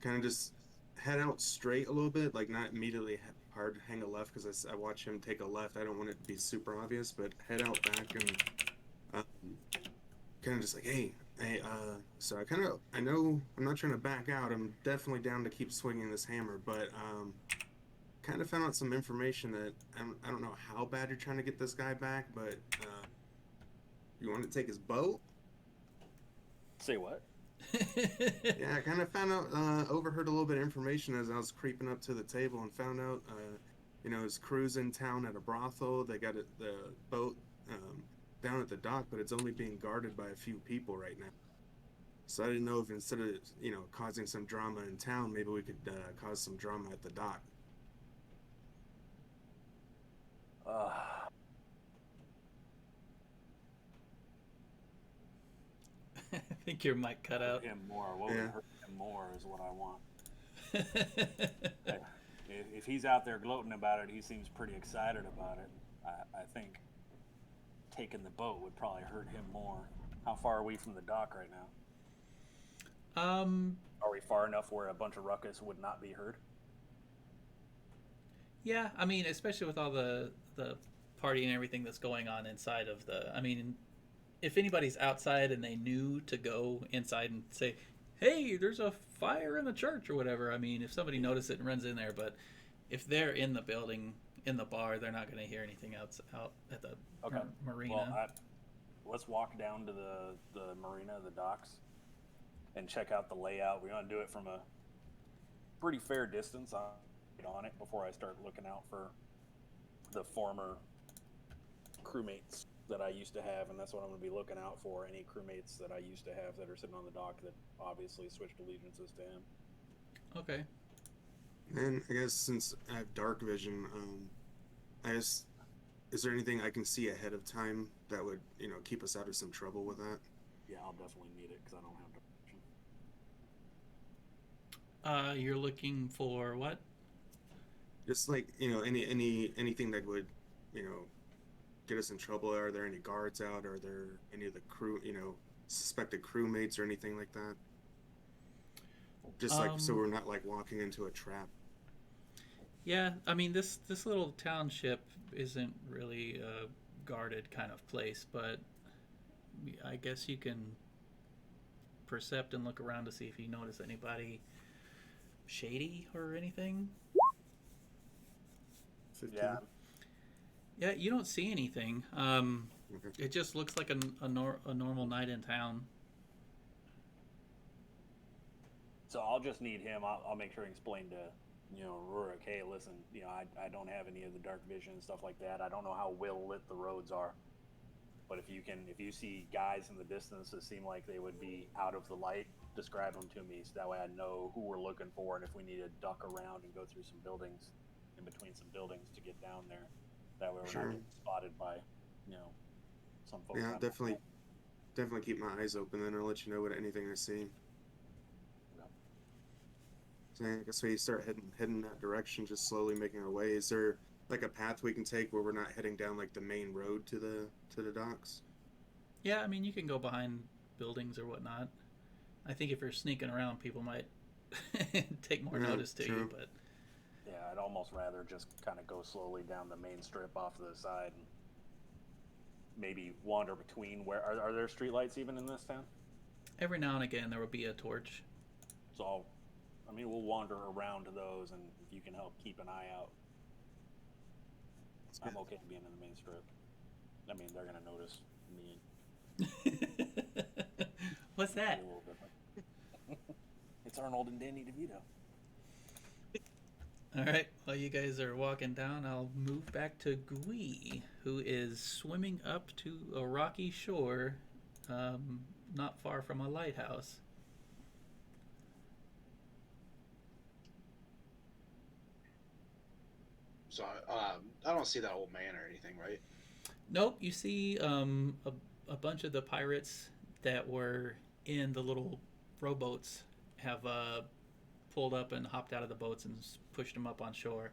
kind of just head out straight a little bit, like not immediately hard hang a left, because I watch him take a left. I don't want it to be super obvious, but head out back and kind of just like, hey, so I know I'm not trying to back out. I'm definitely down to keep swinging this hammer, but kind of found out some information that I don't know how bad you're trying to get this guy back, but you want to take his boat? Say what? Yeah, I kind of found out, overheard a little bit of information as I was creeping up to the table, and found out, his crew's in town at a brothel. They got the boat down at the dock, but it's only being guarded by a few people right now. So I didn't know if instead of, causing some drama in town, maybe we could cause some drama at the dock. I think your mic cut out. Him more. What would hurt him more is what I want. If he's out there gloating about it, he seems pretty excited about it. I think taking the boat would probably hurt him more. How far are we from the dock right now? Are we far enough where a bunch of ruckus would not be heard? Yeah, I mean, especially with all the party and everything that's going on inside of if anybody's outside and they knew to go inside and say, hey, there's a fire in the church or whatever, I mean, if somebody noticed it and runs in there, but if they're in the building, in the bar, they're not going to hear anything out at the marina. Well, let's walk down to the marina, the docks, and check out the layout. We're going to do it from a pretty fair distance on it before I start looking out for the former crewmates that I used to have, and that's what I'm going to be looking out for, any crewmates that I used to have that are sitting on the dock that obviously switched allegiances to him. Okay. And I guess since I have dark vision, is there anything I can see ahead of time that would, keep us out of some trouble with that? Yeah, I'll definitely need it because I don't have dark vision. You're looking for what? Just like, anything that would, get us in trouble. Are there any guards out? Are there any of the crew, suspected crewmates or anything like that? Just so we're not like walking into a trap. Yeah, I mean, this little township isn't really a guarded kind of place, but I guess you can percept and look around to see if you notice anybody shady or anything. 15? Yeah, you don't see anything. Okay. It just looks like a normal night in town. So I'll just need him. I'll make sure to explain to you know, Rurik, hey, listen, you know, I don't have any of the dark vision and stuff like that. I don't know how well lit the roads are, but if you see guys in the distance that seem like they would be out of the light, describe them to me so that way I know who we're looking for and if we need to duck around and go through some buildings, in between some buildings to get down there. That way we're Sure. not getting spotted by, you know, some folks. Yeah, out definitely. there. Definitely keep my eyes open, then I'll let you know what anything I see. Yeah. So I guess we start heading that direction, just slowly making our way. Is there like a path we can take where we're not heading down like the main road to the docks? Yeah, I mean, you can go behind buildings or whatnot. I think if you're sneaking around, people might take more Yeah, notice to you. true. But Yeah, I'd almost rather just kind of go slowly down the main strip off to the side and maybe wander between where are there streetlights even in this town? every now and again, there will be a torch. So I mean we'll wander around to those and if you can help keep an eye out. That's I'm good. okay being in the main strip. I mean they're gonna notice me What's a that? little bit. It's Arnold and Danny DeVito. All right. While you guys are walking down, I'll move back to Gui, who is swimming up to a rocky shore, not far from a lighthouse. So I don't see that old man or anything, right? Nope. You see a bunch of the pirates that were in the little rowboats have pulled up and hopped out of the boats and pushed them up on shore,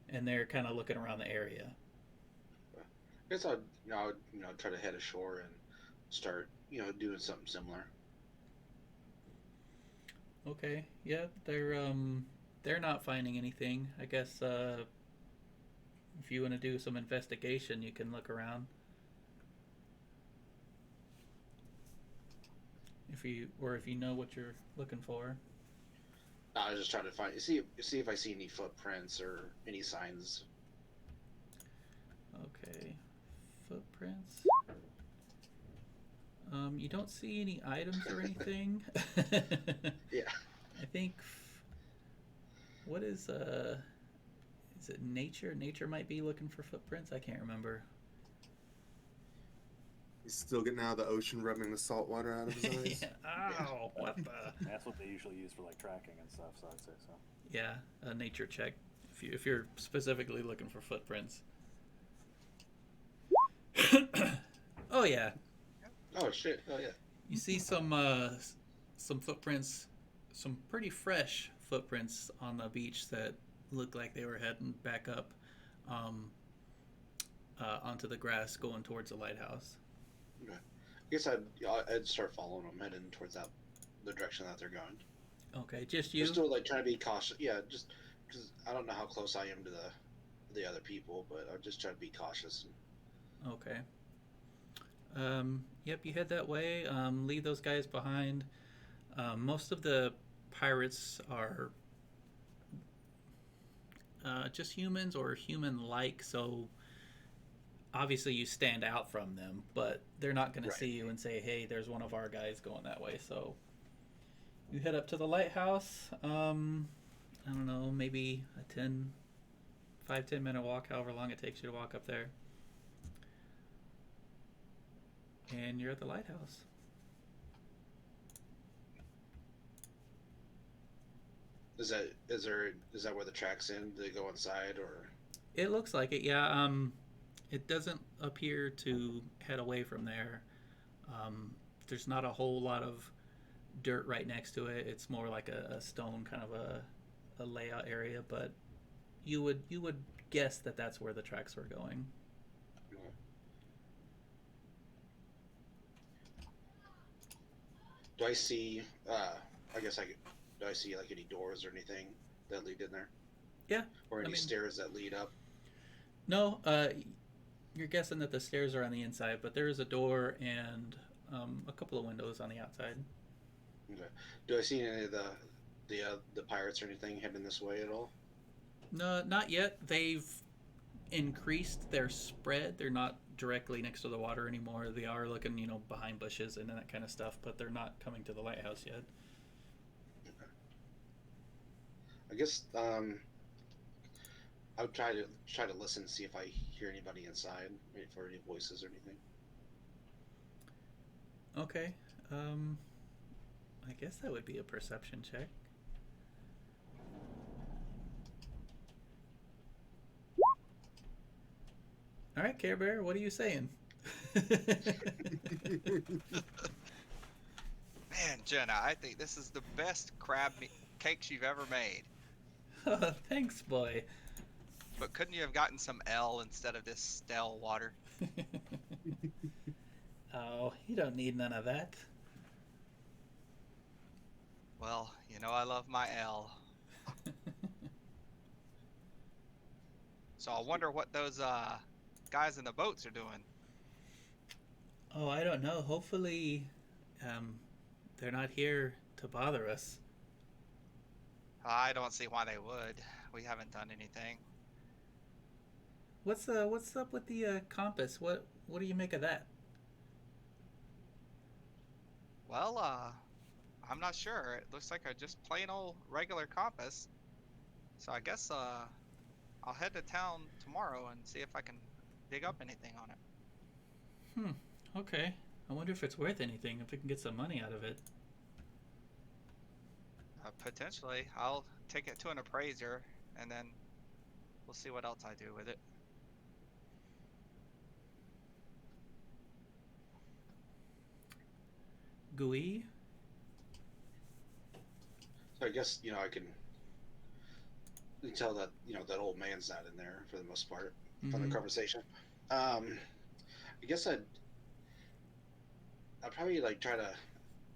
and they're kind of looking around the area. I guess I'd try to head ashore and start doing something similar. Okay. Yeah, they're not finding anything. I guess if you want to do some investigation, you can look around. If you know what you're looking for. I was just trying to see if I see any footprints or any signs. Okay. Footprints. You don't see any items or anything. Yeah. I think. What is it nature? Nature might be looking for footprints. I can't remember. He's still getting out of the ocean, rubbing the salt water out of his eyes. Yeah. Ow! What the? That's what they usually use for like tracking and stuff, so I'd say so. Yeah, a nature check. If you're specifically looking for footprints. Oh yeah, Oh shit! Oh yeah. you see some footprints, some pretty fresh footprints on the beach that look like they were heading back up onto the grass, going towards the lighthouse. Okay. I guess I'd start following them, heading towards the direction that they're going. Okay, just you. Just still like trying to be cautious. Yeah, just because I don't know how close I am to the other people, but I just try to be cautious. Okay. Yep, you head that way. Leave those guys behind. Most of the pirates are just humans or human-like, so obviously you stand out from them, but they're not going Right. to see you and say, hey, there's one of our guys going that way. So you head up to the lighthouse. I don't know, maybe a 5-10 minute walk, however long it takes you to walk up there. And you're at the lighthouse. Is that where the tracks end? Do they go inside or? It looks like it, yeah. It doesn't appear to head away from there. There's not a whole lot of dirt right next to it. It's more like a stone kind of a layout area, but you would guess that that's where the tracks were going. Do I see? Do I see like any doors or anything that lead in there? Yeah, Or any mean- stairs that lead up? No, you're guessing that the stairs are on the inside, but there is a door and a couple of windows on the outside. Okay. Do I see any of the pirates or anything heading this way at all? No, not yet. They've increased their spread. They're not directly next to the water anymore. They are looking, behind bushes and that kind of stuff, but they're not coming to the lighthouse yet. I guess I would try to listen and see if I hear anybody inside, maybe for any voices or anything. Okay. I guess that would be a perception check. All right, Care Bear, what are you saying? Man, Jenna, I think this is the best cakes you've ever made. Oh, thanks, boy. But couldn't you have gotten some L instead of this stale water? Oh, you don't need none of that. Well, you know I love my L. So I wonder what those guys in the boats are doing. Oh, I don't know. Hopefully, they're not here to bother us. I don't see why they would. We haven't done anything. What's up with the compass? What do you make of that? Well, I'm not sure. It looks like a just plain old regular compass. So I guess I'll head to town tomorrow and see if I can dig up anything on it. Okay. I wonder if it's worth anything. If we can get some money out of it. Potentially, I'll take it to an appraiser, and then we'll see what else I do with it. Gui? So I guess I can tell that that old man's not in there for the most part from the Mhm. conversation. I guess I'd probably like try to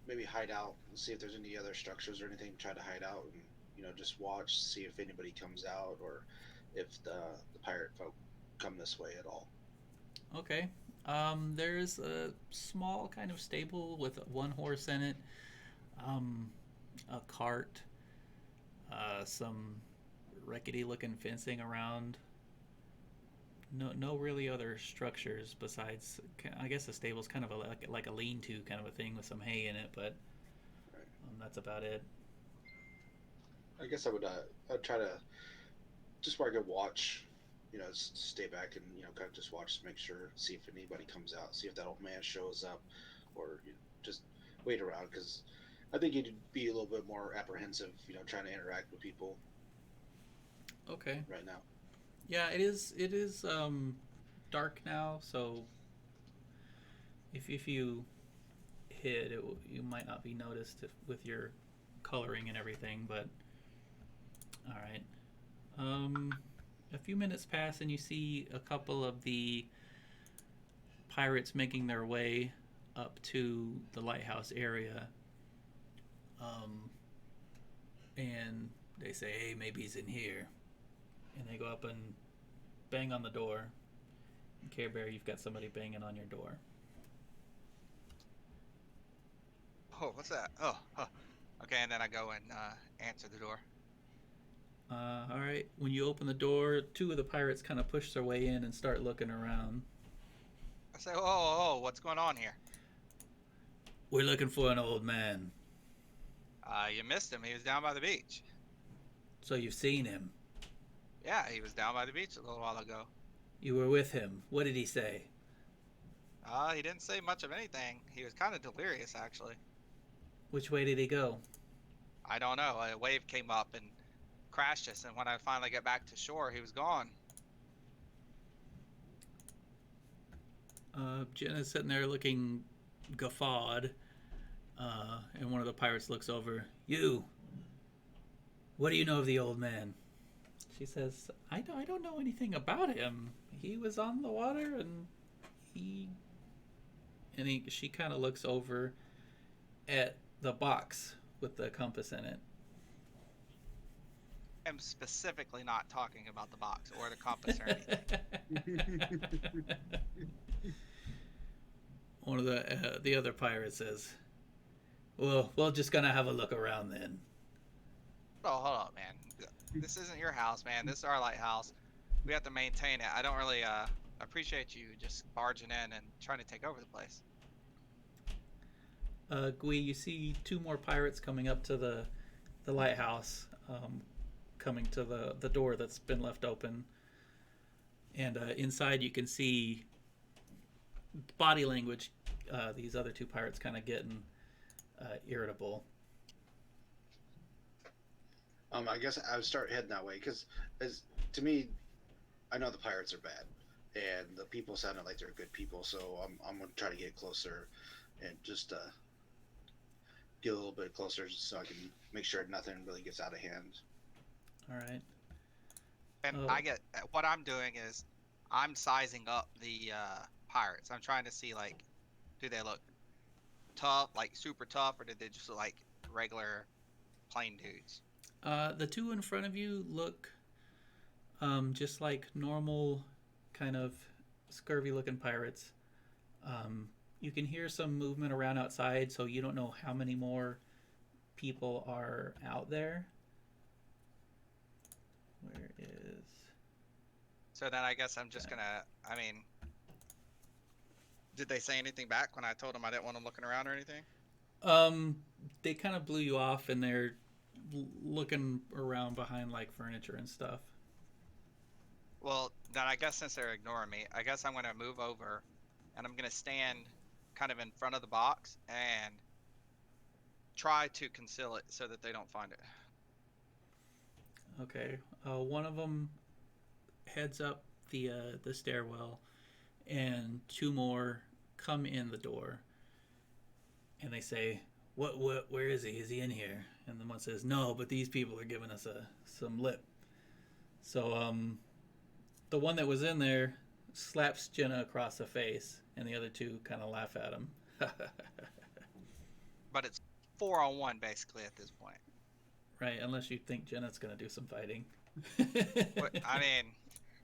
maybe hide out and see if there's any other structures or anything. Try to hide out and just watch, see if anybody comes out or if the pirate folk come this way at all. Okay. There's a small kind of stable with one horse in it, a cart, some rickety-looking fencing around. No really other structures besides. I guess the stable's kind of like a lean-to kind of a thing with some hay in it, but Right. that's about it. I guess I'd try to just where I could watch, stay back and kind of just watch to make sure, see if anybody comes out, see if that old man shows up, or just wait around because I think he'd be a little bit more apprehensive, trying to interact with people Okay. right now. Yeah, it is dark now, so if you hid, you might not be noticed with your coloring and everything. But all right. A few minutes pass, and you see a couple of the pirates making their way up to the lighthouse area. And they say, "Hey, maybe he's in here." And they go up and bang on the door. And Care Bear, you've got somebody banging on your door. Oh, what's that? Oh, huh. Okay, and then I go and answer the door. All right. When you open the door, two of the pirates kind of push their way in and start looking around. I say, oh, what's going on here? We're looking for an old man. You missed him. He was down by the beach. So you've seen him. Yeah, he was down by the beach a little while ago. You were with him. What did he say? He didn't say much of anything. He was kind of delirious, actually. Which way did he go? I don't know. A wave came up and crashed us, and when I finally got back to shore, he was gone. Jenna's sitting there looking guffawed. And one of the pirates looks over. You. What do you know of the old man? She says, I don't know anything about him. He was on the water and she kind of looks over at the box with the compass in it. I'm specifically not talking about the box or the compass or anything. One of the other pirates says, "Well, we're just gonna have a look around then." Oh, hold on, man. This isn't your house, man. This is our lighthouse. We have to maintain it. I don't really appreciate you just barging in and trying to take over the place. Gui, you see two more pirates coming up to the lighthouse. coming to the door that's been left open. And inside you can see body language. These other two pirates kind of getting irritable. I guess I would start heading that way because, as to me, I know the pirates are bad, and the people sounded like they're good people. So I'm gonna try to get closer, and just get a little bit closer so I can make sure nothing really gets out of hand. All right. And Oh. what I'm doing is I'm sizing up the pirates. I'm trying to see, like, do they look tough, like super tough, or did they just look like regular plain dudes? The two in front of you look just like normal, kind of scurvy-looking pirates. You can hear some movement around outside, so you don't know how many more people are out there. Where is... So then I guess I'm just gonna. I mean, did they say anything back when I told them I didn't want them looking around or anything? They kind of blew you off, and they're looking around behind like furniture and stuff. Well, then I guess since they're ignoring me, I guess I'm gonna move over, and I'm gonna stand kind of in front of the box and try to conceal it so that they don't find it. Okay. One of them heads up the stairwell, and two more come in the door, and they say, "What? Where is he? Is he in here?" And the one says, "No, but these people are giving us some lip." So the one that was in there slaps Jenna across the face, and the other two kind of laugh at him. But it's 4-on-1 basically at this point. Right, unless you think Jenna's gonna do some fighting. But, I mean,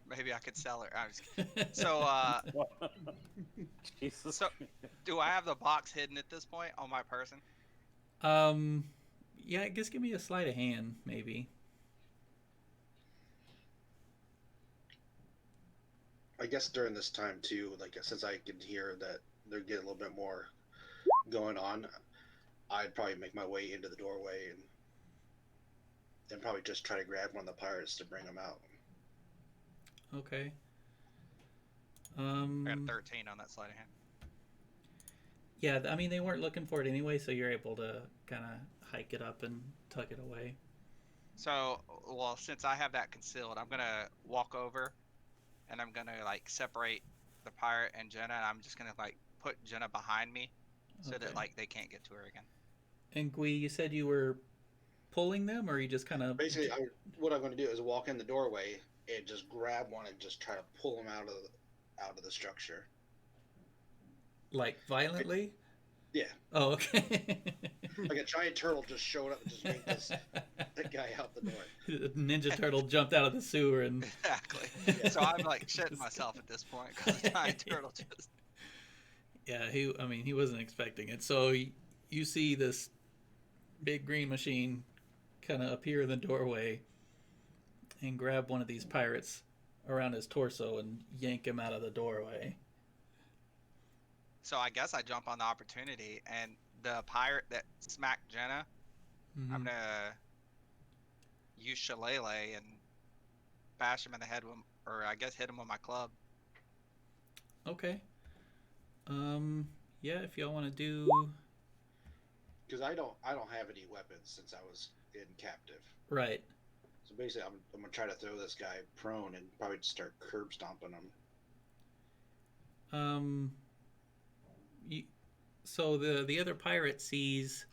maybe I could sell her. I'm just kidding. So, Jesus. so do I have the box hidden at this point on my person? Yeah, I guess give me a sleight of hand, maybe. I guess during this time too, like since I can hear that they're getting a little bit more going on, I'd probably make my way into the doorway and probably just try to grab one of the pirates to bring them out. Okay. I got a 13 on that sleight of hand. Yeah, I mean, they weren't looking for it anyway, so you're able to kind of hike it up and tuck it away. So, well, since I have that concealed, I'm gonna walk over, and I'm gonna like separate the pirate and Jenna, and I'm just gonna like put Jenna behind me, so Okay. that like they can't get to her again. And Gui, you said you were pulling them, or you just kind of Basically, what I'm going to do is walk in the doorway and just grab one and just try to pull them out of the structure. like violently? Yeah, Oh, okay. like a giant turtle just showed up and just yanked that guy out the door. Ninja Turtle jumped out of the sewer and Exactly. So I'm like shitting myself at this point because the giant turtle just. yeah, he wasn't expecting it. So you see this big green machine kind of appear in the doorway and grab one of these pirates around his torso and yank him out of the doorway. So I guess I jump on the opportunity, and the pirate that smacked Jenna, Mhm. I'm gonna use Shillelagh and bash him in the head with, or I guess hit him with my club. Okay. Yeah, if y'all want to do Because I don't have any weapons since I was in captive. right. So basically, I'm gonna try to throw this guy prone and probably just start curb stomping him. So the other pirate sees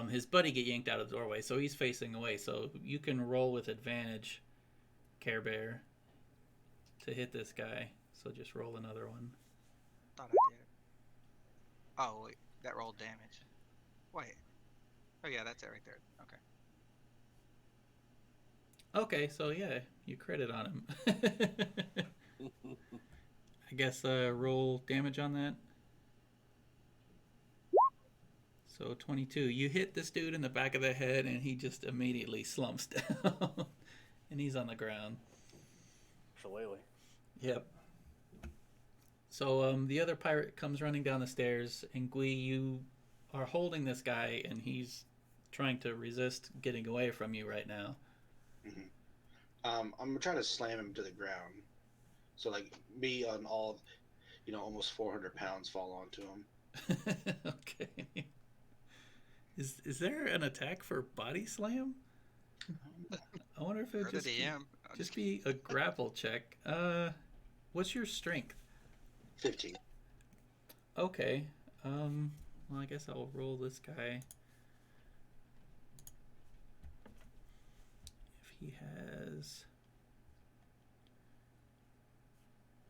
his buddy get yanked out of the doorway, so he's facing away. So you can roll with advantage, Care Bear, to hit this guy. So just roll another one. Thought I did. Oh wait, that rolled damage. Wait. Oh yeah, that's it right there. Okay. Okay, so yeah, you credit on him. I guess roll damage on that. So 22. You hit this dude in the back of the head, and he just immediately slumps down, and he's on the ground. Shillelagh. Yep. So the other pirate comes running down the stairs, and Gui, you are holding this guy, and he's trying to resist getting away from you right now. I'm gonna try to slam him to the ground. So like me on all, almost 400 pounds fall onto him. Okay. Is there an attack for body slam? I wonder if it You're the just be, DM. just be a grapple check. What's your strength? 15. Okay. Well, I guess I'll roll this guy. If he has...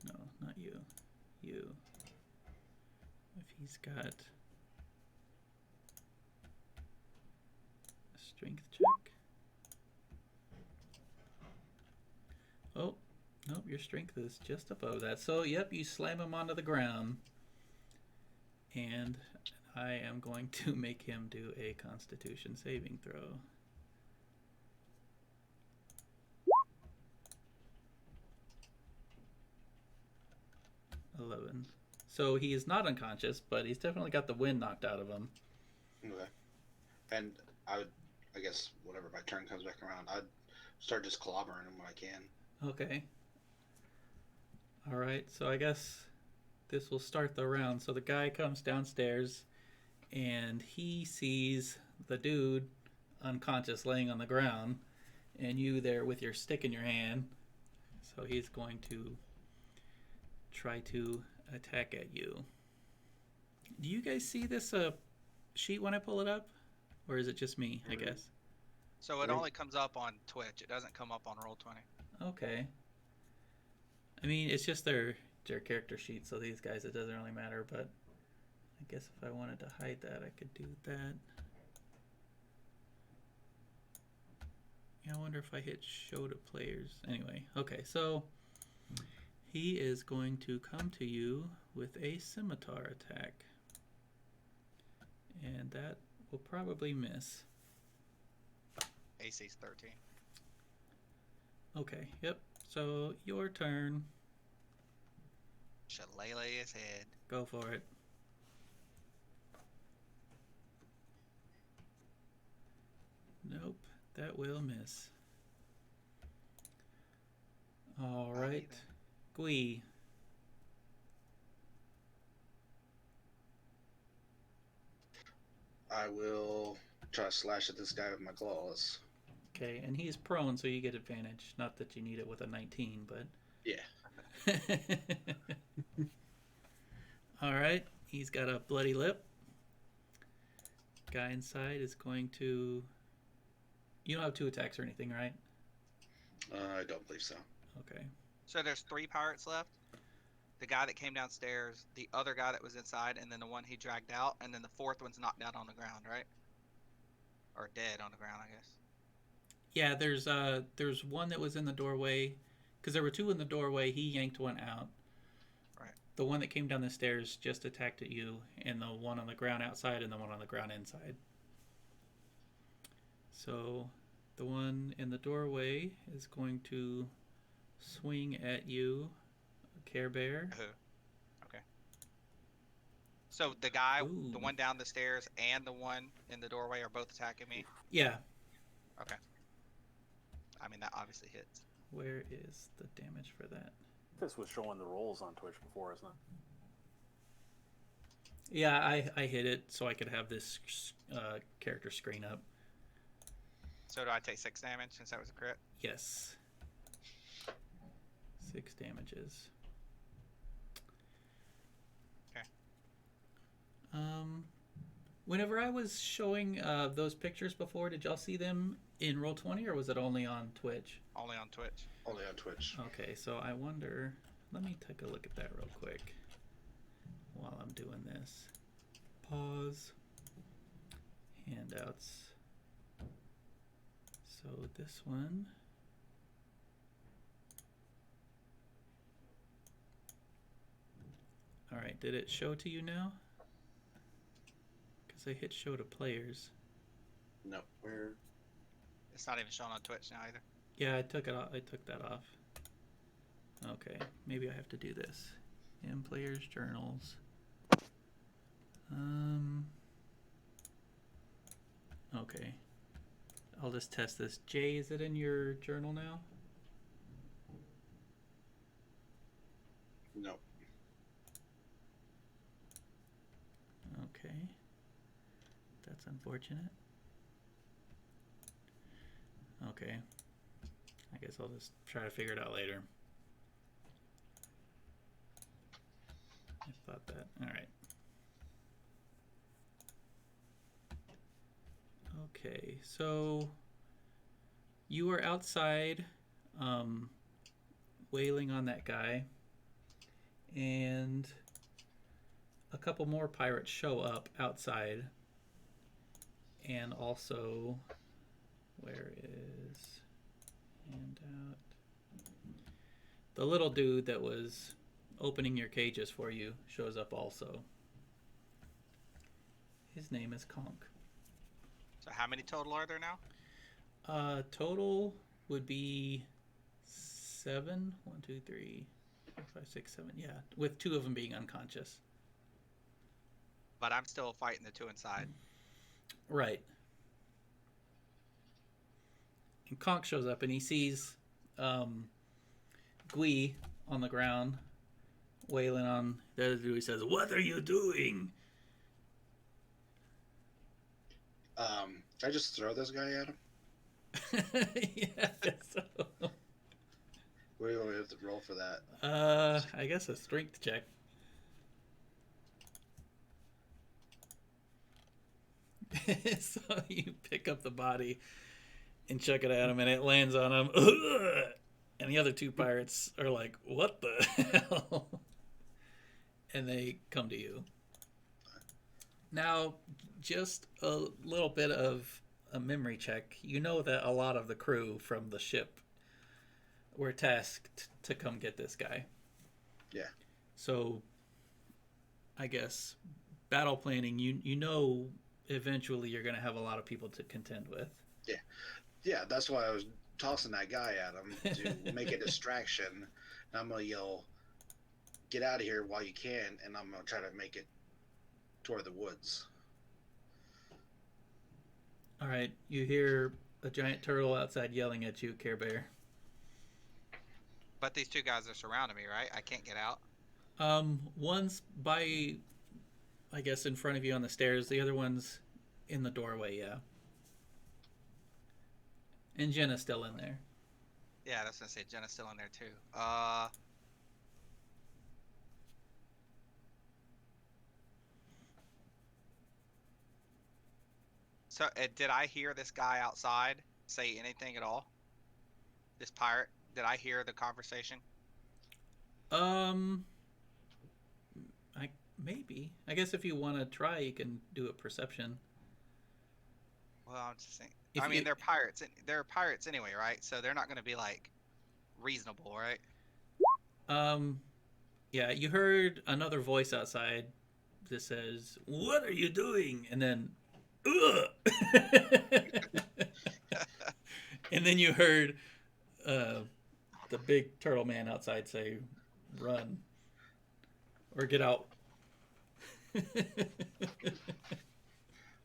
No, not you. You. If he's got... a strength check. Oh, nope, your strength is just above that. So, yep, you slam him onto the ground. And I am going to make him do a Constitution saving throw. $11. So he is not unconscious, but he's definitely got the wind knocked out of him. Okay. And I guess, whenever my turn comes back around, I'd start just clobbering him when I can. Okay. All right. So I guess this will start the round. So the guy comes downstairs and he sees the dude unconscious laying on the ground and you there with your stick in your hand. So he's going to try to attack at you. Do you guys see this sheet when I pull it up? Or is it just me, I guess? So it only comes up on Twitch. It doesn't come up on Roll20. Okay. I mean, it's just their character sheet, so these guys, it doesn't really matter, but I guess if I wanted to hide that, I could do that. Yeah, I wonder if I hit show to players. Anyway, okay, so he is going to come to you with a scimitar attack. And that will probably miss. AC's 13. Okay, yep. So your turn. Shillelagh his head. Go for it. Nope, that will miss. All Not right, either. Gui. I will try to slash at this guy with my claws. Okay, and he's prone, so you get advantage. Not that you need it with a 19, but. Yeah. All right, he's got a bloody lip. Guy inside is going to. You don't have 2 attacks or anything, right? I don't believe so. Okay. So there's 3 pirates left. The guy that came downstairs, the other guy that was inside, and then the one he dragged out, and then the 4th one's knocked out on the ground, right? Or dead on the ground, I guess. Yeah, there's one that was in the doorway, because there were 2 in the doorway. He yanked one out. Right. The one that came down the stairs just attacked at you, and the one on the ground outside, and the one on the ground inside. So, the one in the doorway is going to swing at you, Care Bear. Who? Okay. So the guy, Ooh. the one down the stairs, and the one in the doorway are both attacking me. Yeah. Okay. I mean, that obviously hits. Where is the damage for that? This was showing the rolls on Twitch before, isn't it? Yeah, I hit it so I could have this character screen up. So do I take 6 damage since that was a crit? Yes. 6 damages. Okay. Whenever I was showing those pictures before, did y'all see them in Roll20 or was it only on Twitch? Only on Twitch. Only on Twitch. Okay, so I wonder. Let me take a look at that real quick while I'm doing this. Pause. Handouts. So this one. All right, did it show to you now? Because I hit show to players. No. Where? It's not even shown on Twitch now either. Yeah, I took it off. I took that off. Okay, maybe I have to do this. In players journals. Okay. I'll just test this. Jay, is it in your journal now? No. Okay. That's unfortunate. Okay. I guess I'll just try to figure it out later. I thought that. Alright. Okay, so you were outside wailing on that guy, and a couple more pirates show up outside, and also, where is handout? The little dude that was opening your cages for you shows up also. His name is Conk. So how many total are there now? Total would be 7. 1, 2, 3, 4, 5, 6, 7. Yeah, with 2 of them being unconscious. But I'm still fighting the 2 inside. Right. And Conk shows up and he sees Gui on the ground wailing on the other dude. He says, "What are you doing?" Can I just throw this guy at him? Yeah, I guess so. What do we have to roll for that? I guess a strength check. So you pick up the body and chuck it at him, and it lands on him. And the other 2 pirates are like, "What the hell?" And they come to you. Now, just a little bit of a memory check. You know that a lot of the crew from the ship were tasked to come get this guy. Yeah. So, I guess battle planning. You know, eventually you're going to have a lot of people to contend with. Yeah, that's why I was tossing that guy at him to make a distraction. And I'm gonna yell, "Get out of here while you can!" And I'm gonna try to make it toward the woods. All right, you hear a giant turtle outside yelling at you, Care Bear. But these 2 guys are surrounding me, right? I can't get out. One's by, I guess, in front of you on the stairs. The other one's in the doorway. Yeah. And Jenna's still in there. Yeah, that's gonna say Jenna's still in there too. So did I hear this guy outside say anything at all? This pirate? Did I hear the conversation? Maybe. I guess if you want to try, you can do a perception. Well, I'm just saying. If I mean, you- they're pirates. They're pirates anyway, right? So they're not gonna be like reasonable, right? Yeah, you heard another voice outside that says, "What are you doing?" And then, "Ugh!" And then you heard the big turtle man outside say, "Run." Or get out.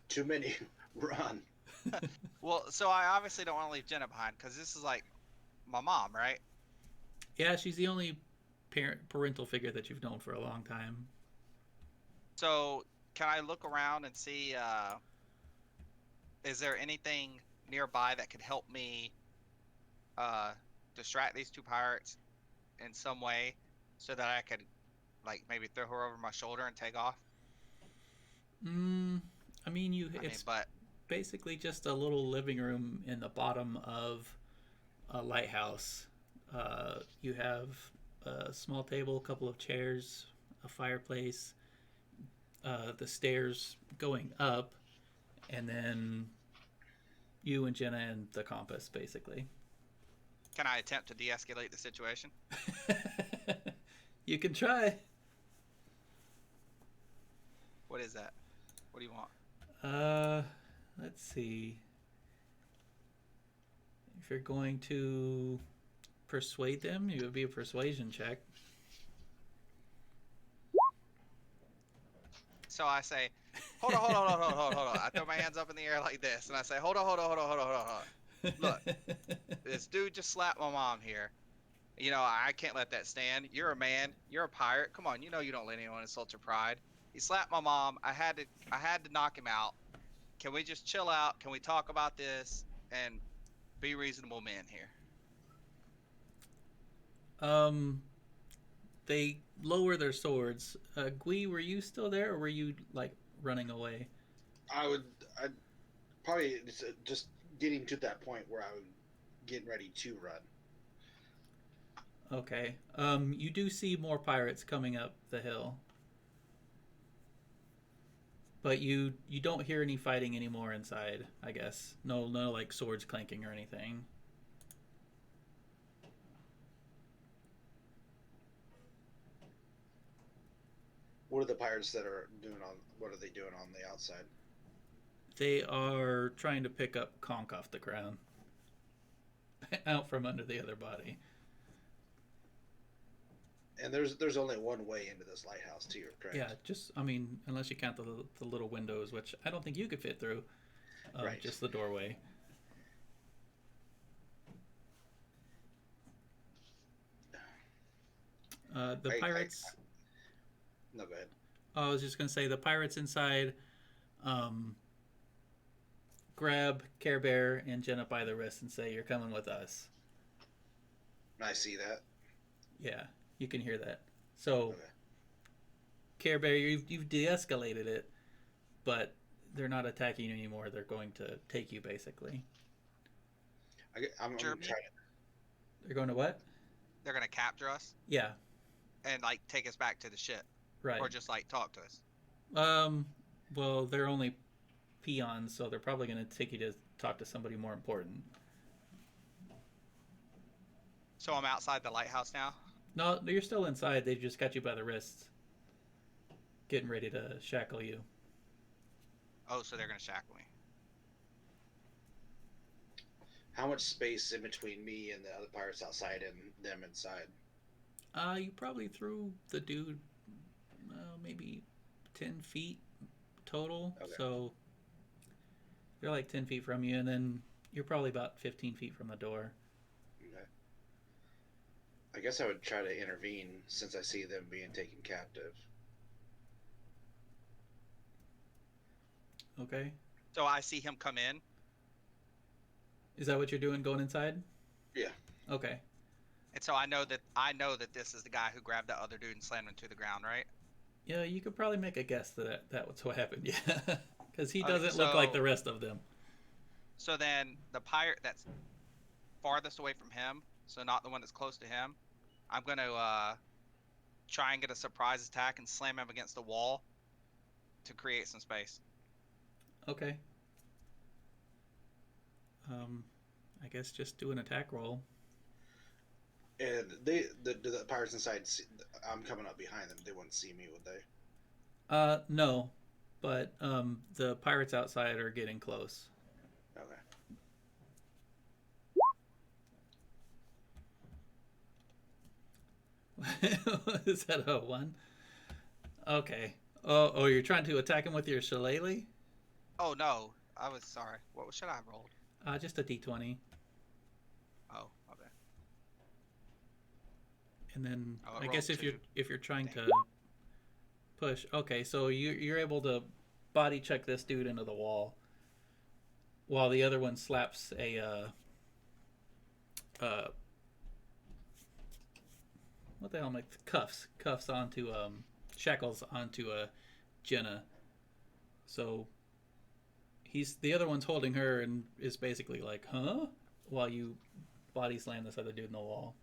Too many. Run. Well, so I obviously don't want to leave Jenna behind because this is like my mom, right? Yeah, she's the only parental figure that you've known for a long time. So can I look around and see? Is there anything nearby that could help me distract these 2 pirates in some way, so that I could like maybe throw her over my shoulder and take off? I mean, it's but basically just a little living room in the bottom of a lighthouse. You have a small table, a couple of chairs, a fireplace, the stairs going up, and then you and Jenna and the compass, basically. can I attempt to de-escalate the situation? You can try. What is that? What do you want? Let's see. If you're going to persuade them, it would be a persuasion check. So I say, hold on, hold on, hold on, hold on, hold on. I throw my hands up in the air like this, and I say, hold on, hold on, hold on, hold on, hold on, hold on. Look, this dude just slapped my mom here. You know, I can't let that stand. You're a man. You're a pirate. Come on, you know you don't let anyone insult your pride. He slapped my mom. I had to knock him out. Can we just chill out? Can we talk about this and be reasonable men here? They lower their swords. Gui, were you still there, or were you like running away? I'd probably just getting to that point where I was getting ready to run. Okay. You do see more pirates coming up the hill, but you don't hear any fighting anymore inside. I guess no like swords clanking or anything. What are the pirates that are doing on? What are they doing on the outside? They are trying to pick up Conk off the ground, out from under the other body. And there's only one way into this lighthouse too, correct? Yeah, just I mean, unless you count the little windows, which I don't think you could fit through. Right. Just the doorway. The pirates. No, go ahead. I was just gonna say the pirates inside grab Care Bear and Jenna by the wrist and say, "You're coming with us." I see that. Yeah, you can hear that. So, Okay. Care Bear, you've de-escalated it, but they're not attacking you anymore. They're going to take you basically. I'm Germany? trying to. They're going to what? They're gonna capture us Yeah, and like take us back to the ship, right. or just like talk to us. Well, they're only peons, so they're probably going to take you to talk to somebody more important. So I'm outside the lighthouse now. No, you're still inside. They just got you by the wrists, getting ready to shackle you. Oh, so they're gonna shackle me. How much space in between me and the other pirates outside and them inside? You probably threw the dude maybe 10 feet total. Okay. So they're like 10 feet from you, and then you're probably about 15 feet from the door. Okay. I guess I would try to intervene since I see them being taken captive. Okay. So I see him come in. Is that what you're doing, going inside? Yeah. Okay. And so I know that this is the guy who grabbed that other dude and slammed him to the ground, right? Yeah, you could probably make a guess that was what happened. Yeah, because he Okay, doesn't look like so- the rest of them. So then the pirate that's farthest away from him, so not the one that's close to him, I'm gonna try and get a surprise attack and slam him against the wall to create some space. Okay. I guess just do an attack roll. And the pirates inside. I'm coming up behind them. They wouldn't see me, would they? No, but the pirates outside are getting close. Okay. Is that a one? Okay. Oh, you're trying to attack him with your shillelagh? Oh no, I was sorry. What should I have rolled? Just a d20, Oh, okay. and then Oh, I I guess rolled if you're trying Dang. to push. Okay, so you're able to body check this dude into the wall, while the other one slaps a what the hell am I cuffs onto shackles onto Jenna. So the other one's holding her and is basically like, huh? While you body slam this other dude in the wall.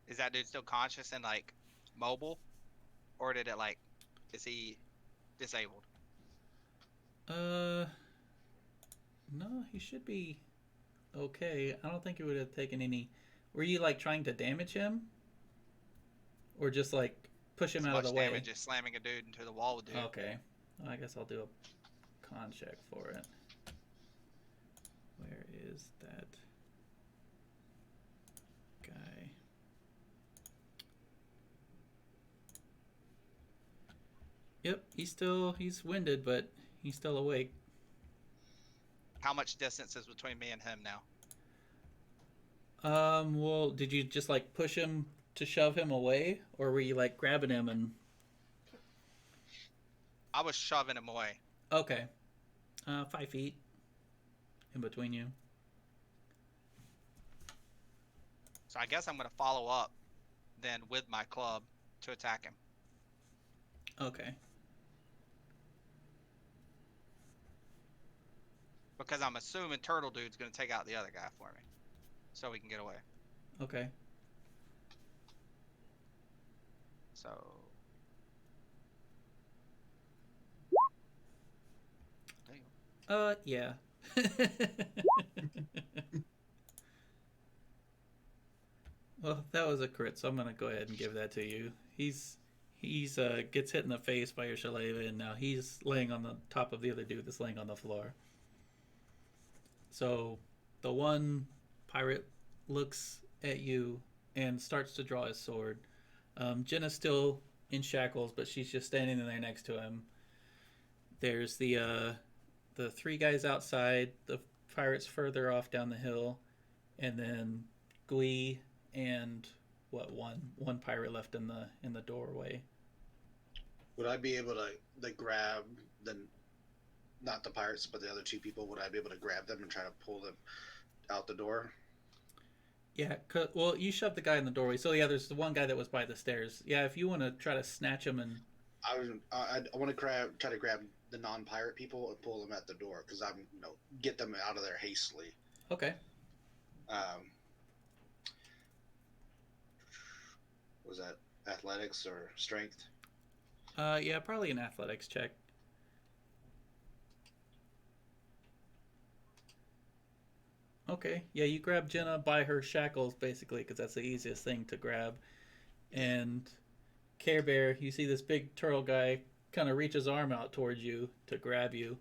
Is that dude still conscious and like mobile, or did it like? Is he disabled? No, he should be okay. I don't think it would have taken any. Were you like trying to damage him, or just like push him As out of much the way? damage as slamming a dude into the wall would do. Okay, well, I guess I'll do a con check for it. Where is that guy? Yep, he's winded, but he's still awake. How much distance is between me and him now? Well, did you just like push him to shove him away, or were you like grabbing him and? I was shoving him away. Okay, 5 feet in between you. So I guess I'm gonna follow up then with my club to attack him. Okay. Because I'm assuming Turtle Dude's gonna take out the other guy for me. So we can get away. Okay. So Yeah. Well, that was a crit, so I'm gonna go ahead and give that to you. He's gets hit in the face by your shillelagh, and now he's laying on the top of the other dude that's laying on the floor. So the one pirate looks at you and starts to draw his sword. Jenna's still in shackles, but she's just standing there next to him. There's the three guys outside, the pirates further off down the hill, and then Gui and one pirate left in the doorway. Would I be able to grab the, not the pirates, but the other two people? Would I be able to grab them and try to pull them out the door? Yeah, well, you shoved the guy in the doorway. So yeah, there's the one guy that was by the stairs. Yeah, if you want to try to snatch him and I want to try to grab the non-pirate people and pull them at the door because I'm get them out of there hastily. okay. Was that athletics or strength? Yeah, probably an athletics check. Okay, yeah, you grab Jenna by her shackles basically because that's the easiest thing to grab. And Care Bear, you see this big turtle guy kind of reach his arm out towards you to grab you,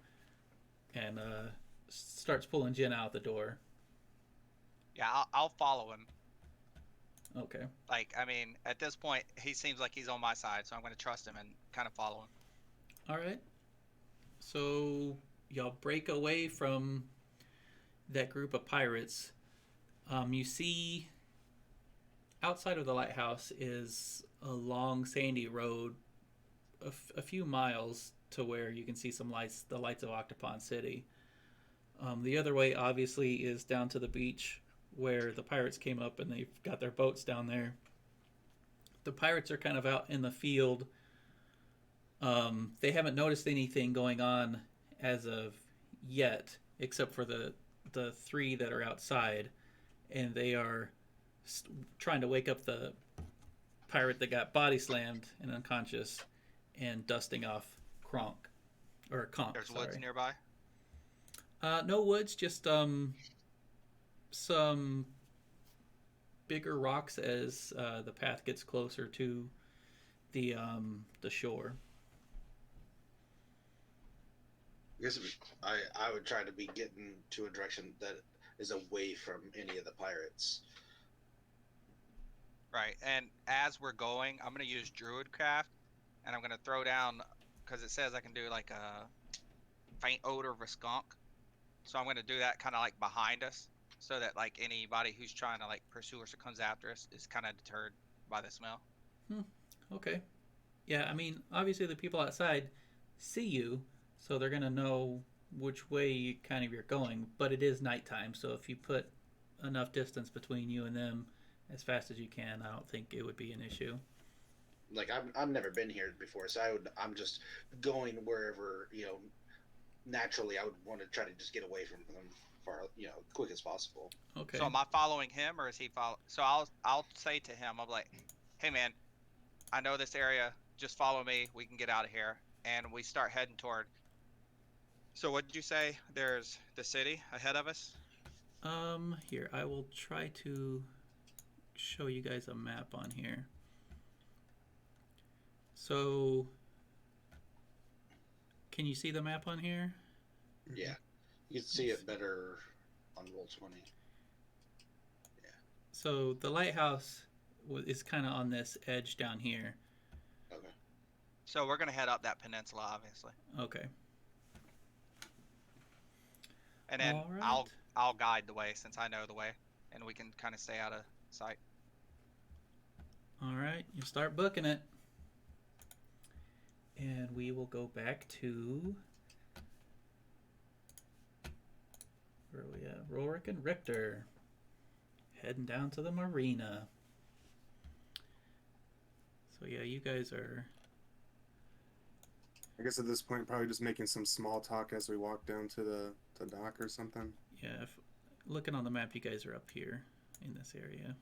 and starts pulling Jenna out the door. yeah, I'll follow him. Okay. Like, I mean, at this point, he seems like he's on my side, so I'm gonna trust him and kind of follow him. All right. So y'all break away from that group of pirates. You see outside of the lighthouse is a long sandy road, a few miles to where you can see some lights, the lights of Octopon City. The other way, obviously, is down to the beach where the pirates came up and they've got their boats down there. The pirates are kind of out in the field. They haven't noticed anything going on as of yet, except for the three that are outside, and they are trying to wake up the pirate that got body slammed and unconscious, and dusting off Conk. There's woods nearby. No woods, just some bigger rocks as the path gets closer to the shore. I guess I would try to be getting to a direction that is away from any of the pirates. Right, and as we're going, I'm gonna use Druidcraft, and I'm gonna throw down because it says I can do like a faint odor of a skunk. So I'm gonna do that kind of like behind us, so that like anybody who's trying to like pursue us or comes after us is kind of deterred by the smell. Okay. Yeah, I mean, obviously the people outside see you, so they're gonna know which way you kind of you're going. But it is nighttime, so if you put enough distance between you and them as fast as you can, I don't think it would be an issue. Like I've never been here before, so I'm just going wherever naturally I would want to try to just get away from them far quick as possible. Okay. So am I following him or is he follow? So I'll say to him, I'm like, hey man, I know this area. Just follow me. We can get out of here. And we start heading toward. So what did you say? There's the city ahead of us. Here, I will try to show you guys a map on here. So, can you see the map on here? Yeah, you can see it better on Roll20. So the lighthouse is kind of on this edge down here. Okay. So we're gonna head up that peninsula, obviously, Okay. and then All right. I'll guide the way since I know the way, and we can kind of stay out of sight. All right. You start booking it. And we will go back to where are we at? Rorik and Richter. Heading down to the marina. So yeah, you guys are I guess at this point, probably just making some small talk as we walk down to the dock or something. if looking on the map, you guys are up here in this area.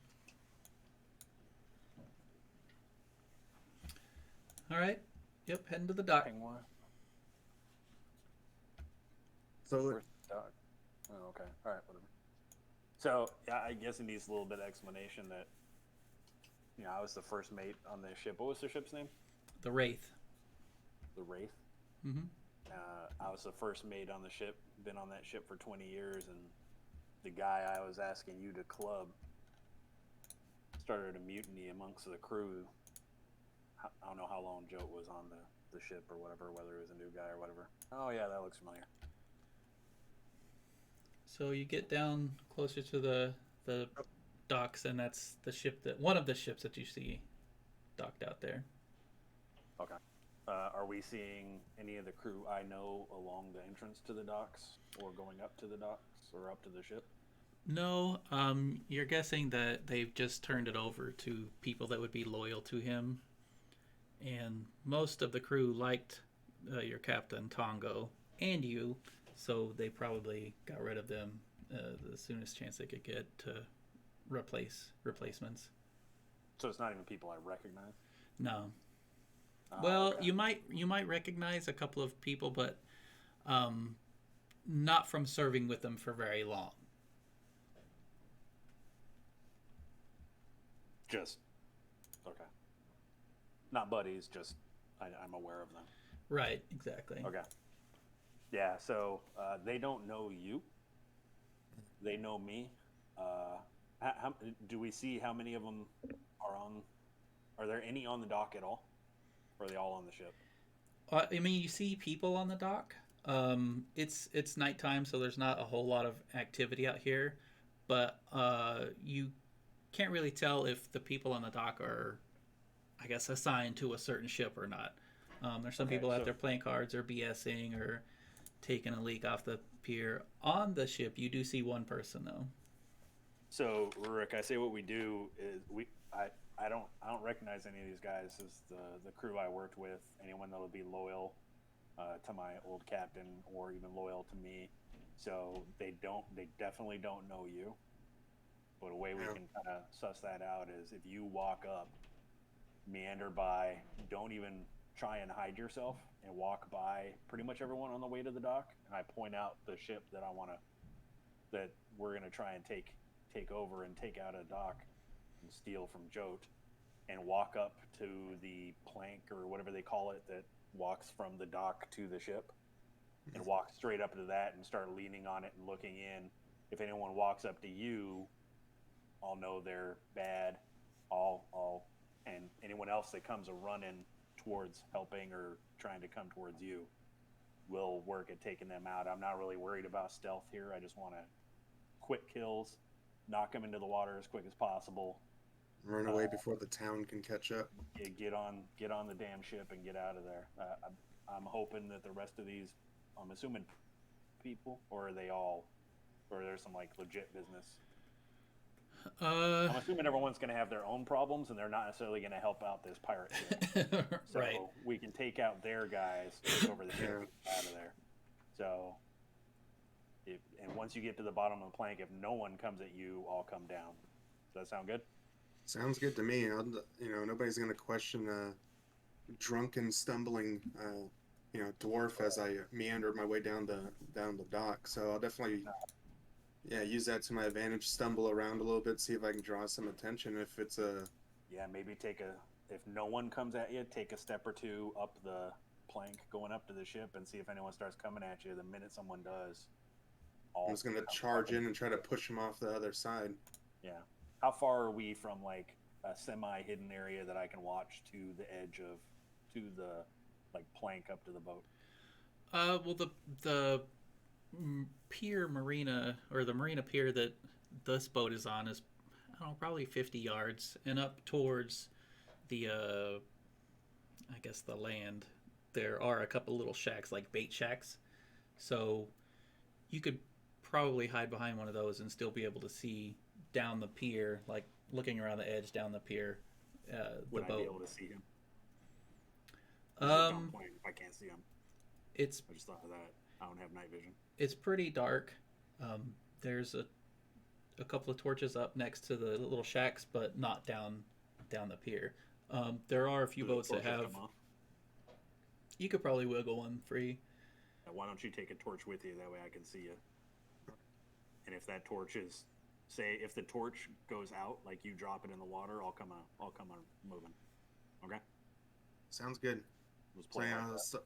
All right. Yep, heading to the dock. Ping one. So Where's the dog? Oh, okay. All right, whatever. So, yeah, I guess it needs a little bit of explanation that, you know, I was the first mate on the ship. What was the ship's name? The Wraith. The Wraith. Mm-hmm. I was the first mate on the ship. Been on that ship for 20 years, and the guy I was asking you to club started a mutiny amongst the crew. I don't know how long Joe was on the ship or whatever, whether it was a new guy or whatever. Oh, yeah, that looks familiar. So you get down closer to the docks, and that's the ship that one of the ships that you see docked out there. Okay. Are we seeing any of the crew I know along the entrance to the docks or going up to the docks or up to the ship? No, you're guessing that they've just turned it over to people that would be loyal to him, and most of the crew liked your captain Tongo and you, so they probably got rid of them the soonest chance they could get to replacements. So it's not even people I recognize? No. Oh, Well, okay. you might recognize a couple of people, but not from serving with them for very long. Just, okay. Not buddies, just I'm aware of them. Right, exactly. Okay. Yeah, so they don't know you. They know me. How, do we see how many of them are on? Are there any on the dock at all? Or are they all on the ship? I mean, you see people on the dock. It's nighttime, so there's not a whole lot of activity out here, but you can't really tell if the people on the dock are, I guess, assigned to a certain ship or not. There's some Okay, people out so- there playing cards or BSing or taking a leak off the pier. On the ship, you do see one person though. So, Rurik, I say what we do is I don't recognize any of these guys as the crew I worked with. Anyone that would be loyal to my old captain or even loyal to me. So they definitely don't know you. But a way we can kind of suss that out is if you walk up, meander by, don't even try and hide yourself, and walk by pretty much everyone on the way to the dock, and I point out the ship that that we're gonna try and take over and take out a dock and steal from Jote, and walk up to the plank or whatever they call it that walks from the dock to the ship, and walk straight up to that and start leaning on it and looking in. If anyone walks up to you, I'll know they're bad. And anyone else that comes a running towards helping or trying to come towards you will work at taking them out. I'm not really worried about stealth here. I just want to quick kills, knock them into the water as quick as possible. Run away before the town can catch up. Get on the damn ship and get out of there. I'm hoping that the rest of these, I'm assuming people, or are they all, or there's some like legit business. I'm assuming everyone's going to have their own problems, and they're not necessarily going to help out this pirate ship. So Right. we can take out their guys, take over the ship, get out of there. So, and once you get to the bottom of the plank, if no one comes at you, I'll come down. Does that sound good? Sounds good to me. Nobody's gonna question a drunken, stumbling, dwarf as I meander my way down the dock. So I'll definitely, use that to my advantage. Stumble around a little bit, see if I can draw some attention. If it's a Yeah, maybe if no one comes at you, take a step or two up the plank going up to the ship and see if anyone starts coming at you. The minute someone does, I'm just gonna charge in and try to push him off the other side. Yeah. How far are we from like a semi-hidden area that I can watch to the edge of, to the like plank up to the boat? Well, the pier marina, or the marina pier that this boat is on, is, I don't know, probably 50 yards, and up towards the I guess the land, there are a couple little shacks, like bait shacks. So you could probably hide behind one of those and still be able to see down the pier, like looking around the edge down the pier, the Would I boat. be able to see him? Is it dumb Um, point if I can't see him? it's I just thought of that. I don't have night vision. it's pretty dark. There's a couple of torches up next to the little shacks, but not down the pier. There are a few Do the boats that torches have. come off? You could probably wiggle one free. Now, why don't you take a torch with you? That way I can see you. And if that torch is, say, if the torch goes out, like you drop it in the water, I'll come on moving. Okay. Sounds good. Let's So play yeah, like that.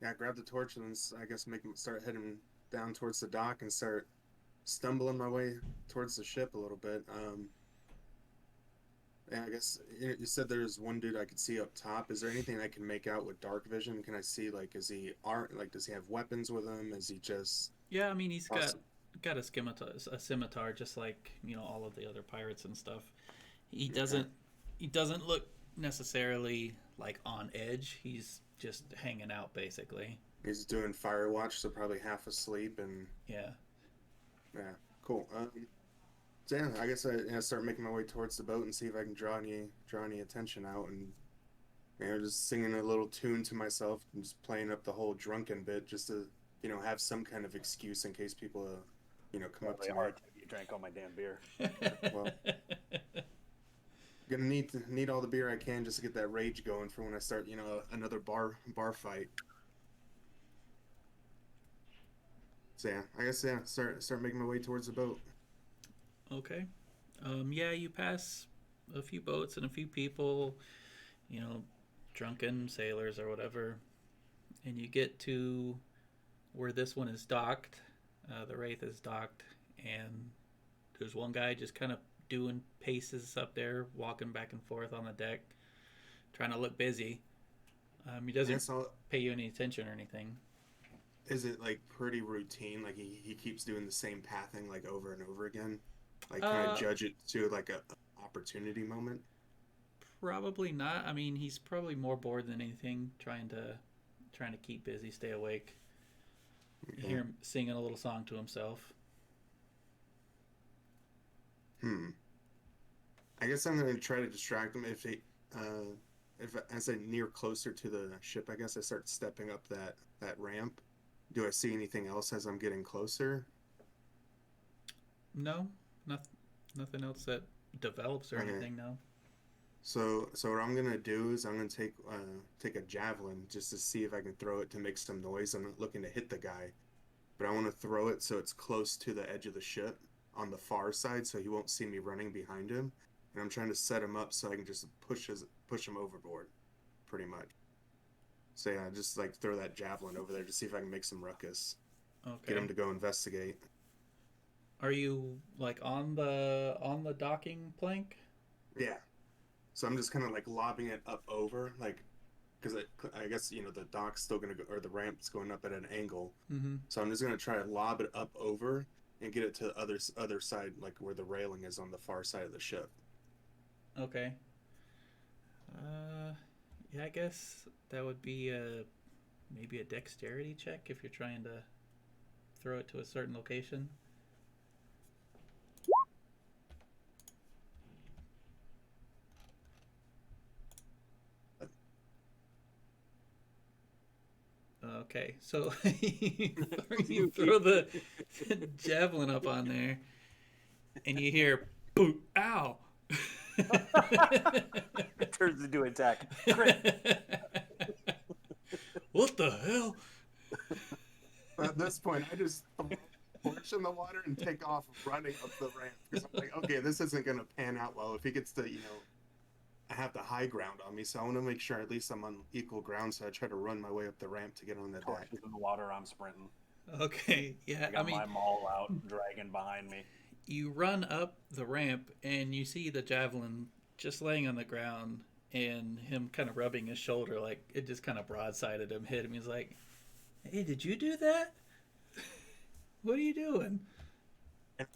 yeah, grab the torch and then I guess start heading down towards the dock and start stumbling my way towards the ship a little bit. Yeah, I guess you said there's one dude I could see up top. Is there anything I can make out with dark vision? Can I see, like, is he like, does he have weapons with him? Is he just Yeah, I mean, he's Awesome. got a scimitar, just like, you know, all of the other pirates and stuff. He doesn't look necessarily like on edge. He's just hanging out, basically. he's doing fire watch, so probably half asleep and Yeah. yeah, cool. So yeah, I guess I start making my way towards the boat and see if I can draw any attention out, and just singing a little tune to myself and just playing up the whole drunken bit just to have some kind of excuse in case people come up Probably to me. hard to- you drank all my damn beer. Well, gonna need all the beer I can just to get that rage going for when I start another bar fight. So yeah, I guess start making my way towards the boat. Okay. Yeah, you pass a few boats and a few people, you know, drunken sailors or whatever, and you get to where this one is docked. The Wraith is docked, and there's one guy just kind of doing paces up there, walking back and forth on the deck, trying to look busy. He doesn't Guess pay you any attention or anything. is it like pretty routine? Like he keeps doing the same pathing like over and over again? Like can I Uh, judge it to like a opportunity moment? Probably not. I mean, he's probably more bored than anything, trying to keep busy, stay awake. You hear him singing a little song to himself. I guess I'm gonna try to distract him if as I near closer to the ship. I guess I start stepping up that ramp. Do I see anything else as I'm getting closer? No, nothing else that develops or Okay. anything. No. So what I'm gonna do is I'm gonna take a javelin just to see if I can throw it to make some noise. I'm not looking to hit the guy, but I want to throw it so it's close to the edge of the ship on the far side, so he won't see me running behind him. And I'm trying to set him up so I can just push him overboard, pretty much. So yeah, just like throw that javelin over there to see if I can make some ruckus, Okay. get him to go investigate. Are you like on the docking plank? Yeah. So I'm just kind of like lobbing it up over, like, because I guess the dock's still gonna go, or the ramp's going up at an angle. Mm-hmm. So I'm just gonna try to lob it up over and get it to the other side, like where the railing is on the far side of the ship. Okay. Yeah, I guess that would be maybe a dexterity check if you're trying to throw it to a certain location. Okay, so you throw the javelin up on there, and you hear "boop, ow!" It turns into attack. Crit. What the hell? At this point, I just torch in the water and take off running up the ramp because I'm like, okay, this isn't gonna pan out well. If he gets to, I have the high ground on me, so I want to make sure at least I'm on equal ground. So I try to run my way up the ramp to get on the deck. Torches in the water. I'm sprinting. Okay, yeah, I got I mean, my maul out, dragging behind me. you run up the ramp and you see the javelin just laying on the ground, and him kind of rubbing his shoulder, like it just kind of broadsided him, hit him. He's like, "Hey, did you do that? What are you doing?" And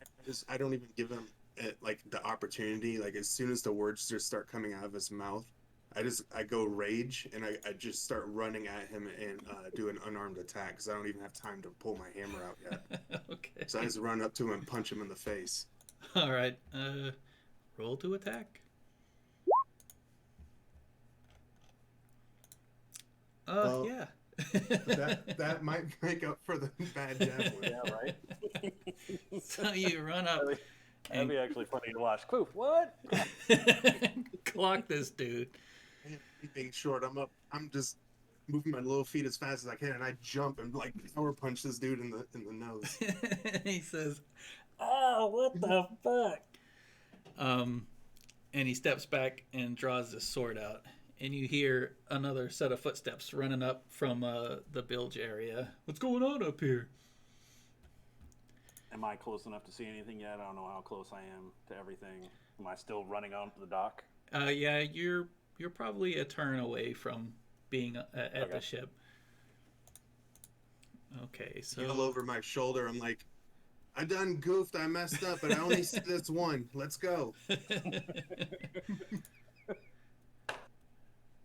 I don't even give him like the opportunity. Like as soon as the words just start coming out of his mouth, I go rage and I just start running at him and do an unarmed attack because I don't even have time to pull my hammer out yet. Okay. So I just run up to him and punch him in the face. All right. Roll to attack. Well, Yeah. That might make up for the bad javelin. Yeah, right. So you run up That'd be actually funny to watch. Poof, what? and clock this dude. Me being short, I'm just moving my little feet as fast as I can, and I jump and like power punch this dude in the nose. He says, "Oh, what the fuck?" And he steps back and draws his sword out, and you hear another set of footsteps running up from the bilge area. What's going on up here? Am I close enough to see anything yet? I don't know how close I am to everything. Am I still running onto the dock? Yeah, you're probably a turn away from being at the Okay. ship. Okay, Yell so over my shoulder. I'm like, I done goofed. I messed up, but I only see this one. Let's go.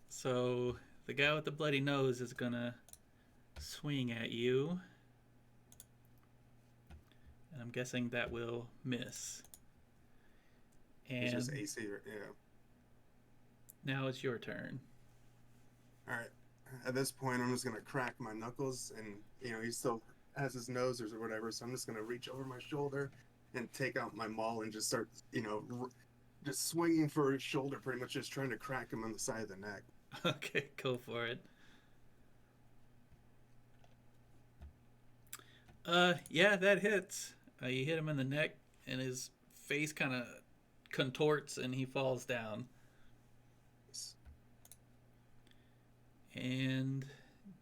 so the guy with the bloody nose is gonna swing at you, and I'm guessing that will miss. It's just And AC. Yeah. now it's your turn. All right. At this point, I'm just gonna crack my knuckles, and he still has his nose or whatever. So I'm just gonna reach over my shoulder and take out my maul and just start, just swinging for his shoulder, pretty much just trying to crack him on the side of the neck. Okay, go for it. Yeah, that hits. You hit him in the neck, and his face kind of contorts, and he falls down. And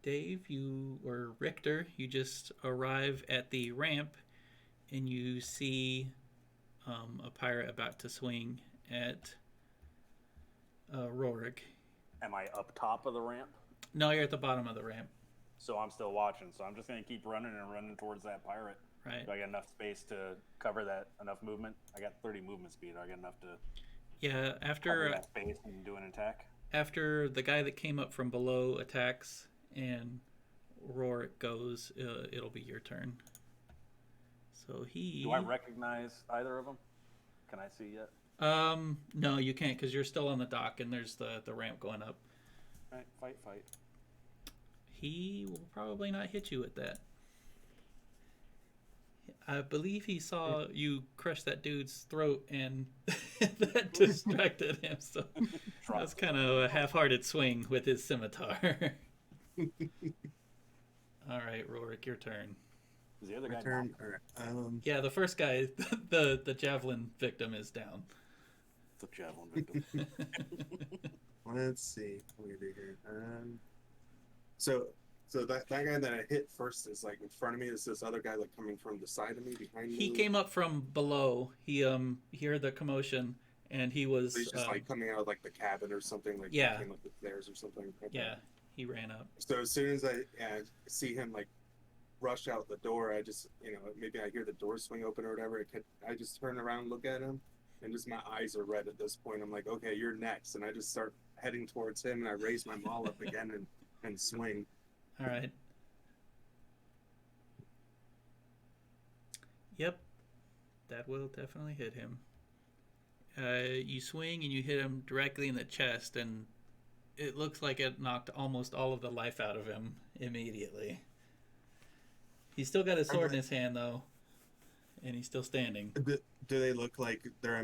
Dave, or Richter, you just arrive at the ramp, and you see a pirate about to swing at Rorik. Am I up top of the ramp? No, you're at the bottom of the ramp, So I'm still watching. So I'm just going to keep running and running towards that pirate. right? Do I get enough space to cover that, enough movement? I got 30 movement speed. Do I get enough to Yeah, cover after that space and do an attack? after the guy that came up from below attacks and Rorik goes, it'll be your turn. So he. Do I recognize either of them? Can I see yet? No, you can't because you're still on the dock and there's the ramp going up. All right, fight. He will probably not hit you with that. I believe he saw you crush that dude's throat and that distracted him. So that's kind of a half-hearted swing with his scimitar. All right, Rorik, your turn. Is the other My guy turn. knocked? All right. Yeah, the first guy, the javelin victim, is down. The javelin victim. Let's see what we do here. So that guy that I hit first is like in front of me. Is this other guy like coming from the side of me, behind me? He came up from below. He heard the commotion, and he was So he's just like coming out of like the cabin or something. Like Yeah. he came up the stairs or something. Okay. yeah, he ran up. So as soon as I see him like rush out the door, I just maybe I hear the door swing open or whatever. I just turn around, look at him, and just my eyes are red at this point. I'm like, okay, you're next, and I just start heading towards him, and I raise my maul up again and swing. All right. Yep, that will definitely hit him. You swing and you hit him directly in the chest, and it looks like it knocked almost all of the life out of him immediately. He's still got his sword in his hand though, and he's still standing. Do they look like they're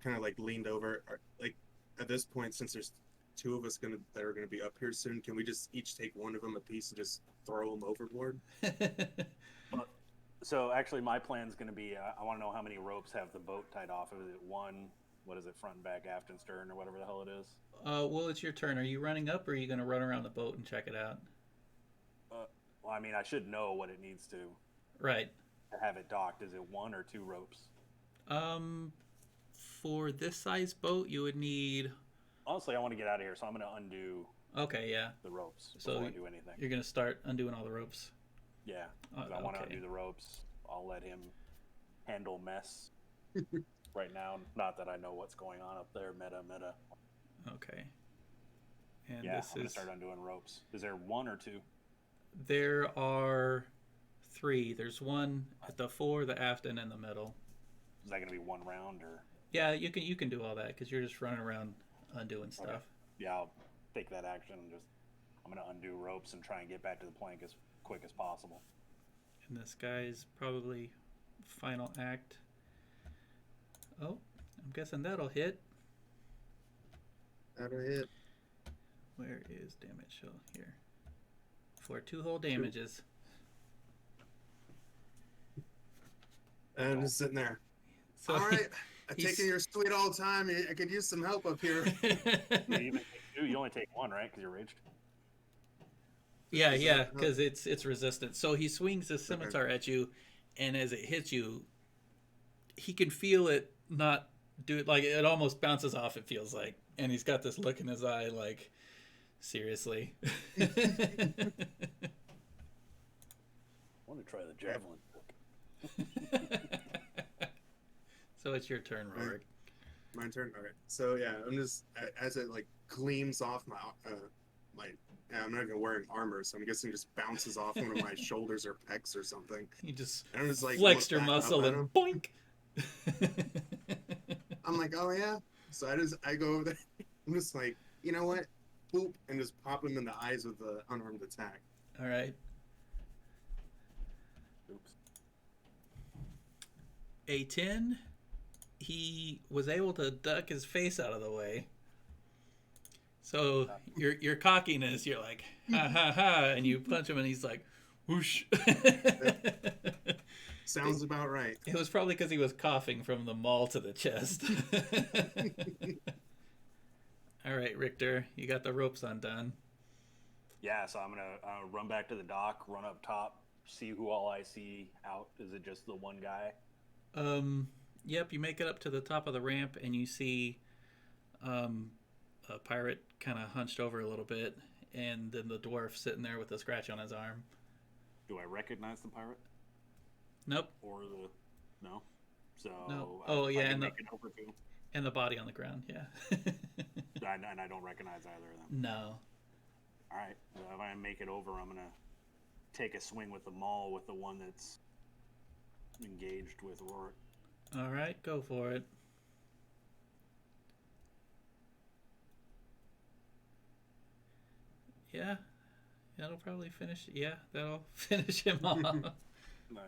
kind of like leaned over? Like at this point, since there's two of us that are gonna be up here soon, can we just each take one of them a piece and just throw them overboard? So actually, my plan's going to be I want to know how many ropes have the boat tied off. Is it one? What is it? Front and back, aft and stern, or whatever the hell it is. Well, it's your turn. Are you running up, or are you going to run around the boat and check it out? Well, I mean, I should know what it needs to Right. have it docked. Is it one or two ropes? For this size boat, you would need honestly, I want to get out of here, so I'm going to undo Okay, yeah. the ropes So before I do anything. You're gonna start undoing all the ropes. Yeah, 'cause I want to Okay. undo the ropes. I'll let him handle mess right now. Not that I know what's going on up there. Meta. Okay. And Yeah, this I'm gonna is. start undoing ropes. Is there one or two? There are 3. There's one at the fore, the aft, and in the middle. Is that gonna be one round or? Yeah, you can do all that because you're just running around undoing stuff. Okay. Yeah, I'll take that action and I'm gonna undo ropes and try and get back to the plank as quick as possible. And this guy's probably final act. Oh, I'm guessing that'll hit. That'll hit. Where is damage? Oh, here. For 2 whole damages. And I'm just sitting there. So All right, I'm he's- taking your sweet old time. I could use some help up here. You only take one, right? Because you're raged. Yeah, Is yeah, that- because it's resistant. So he swings his scimitar at you, and as it hits you, he can feel it not do it. Like it almost bounces off. It feels like, and he's got this look in his eye, like seriously. I want to try the javelin. So it's your turn, Rorik. My turn. Okay. So yeah, I'm just as it like gleams off my yeah, I'm not even wearing armor, so I'm guessing it just bounces off one of my shoulders or pecs or something. You just And I'm just like flexed look your back up muscle at and him. boink. I'm like, oh yeah. So I go over there. I'm just like, you know what? Boop, and just pop him in the eyes with the unarmed attack. All right. Oops. A 10, he was able to duck his face out of the way. So your cockiness, you're like, ha ha ha, and you punch him and he's like, whoosh. Sounds about right. It was probably because he was coughing from the maul to the chest. All right, Richter, you got the ropes undone. Yeah, so I'm gonna run back to the dock, run up top, see who all I see out. Is it just the one guy? Yep, you make it up to the top of the ramp and you see a pirate kind of hunched over a little bit, and then the dwarf sitting there with a scratch on his arm. Do I recognize the pirate Nope, or the no? So No. I- Oh, I yeah, can and make it over to. and the body on the ground. Yeah. And I don't recognize either of them. No. All right, well, if I make it over, I'm gonna take a swing with the maul with the one that's engaged with Rorik. All right, go for it. Yeah, that'll probably finish. Yeah, that'll finish him off. Nice.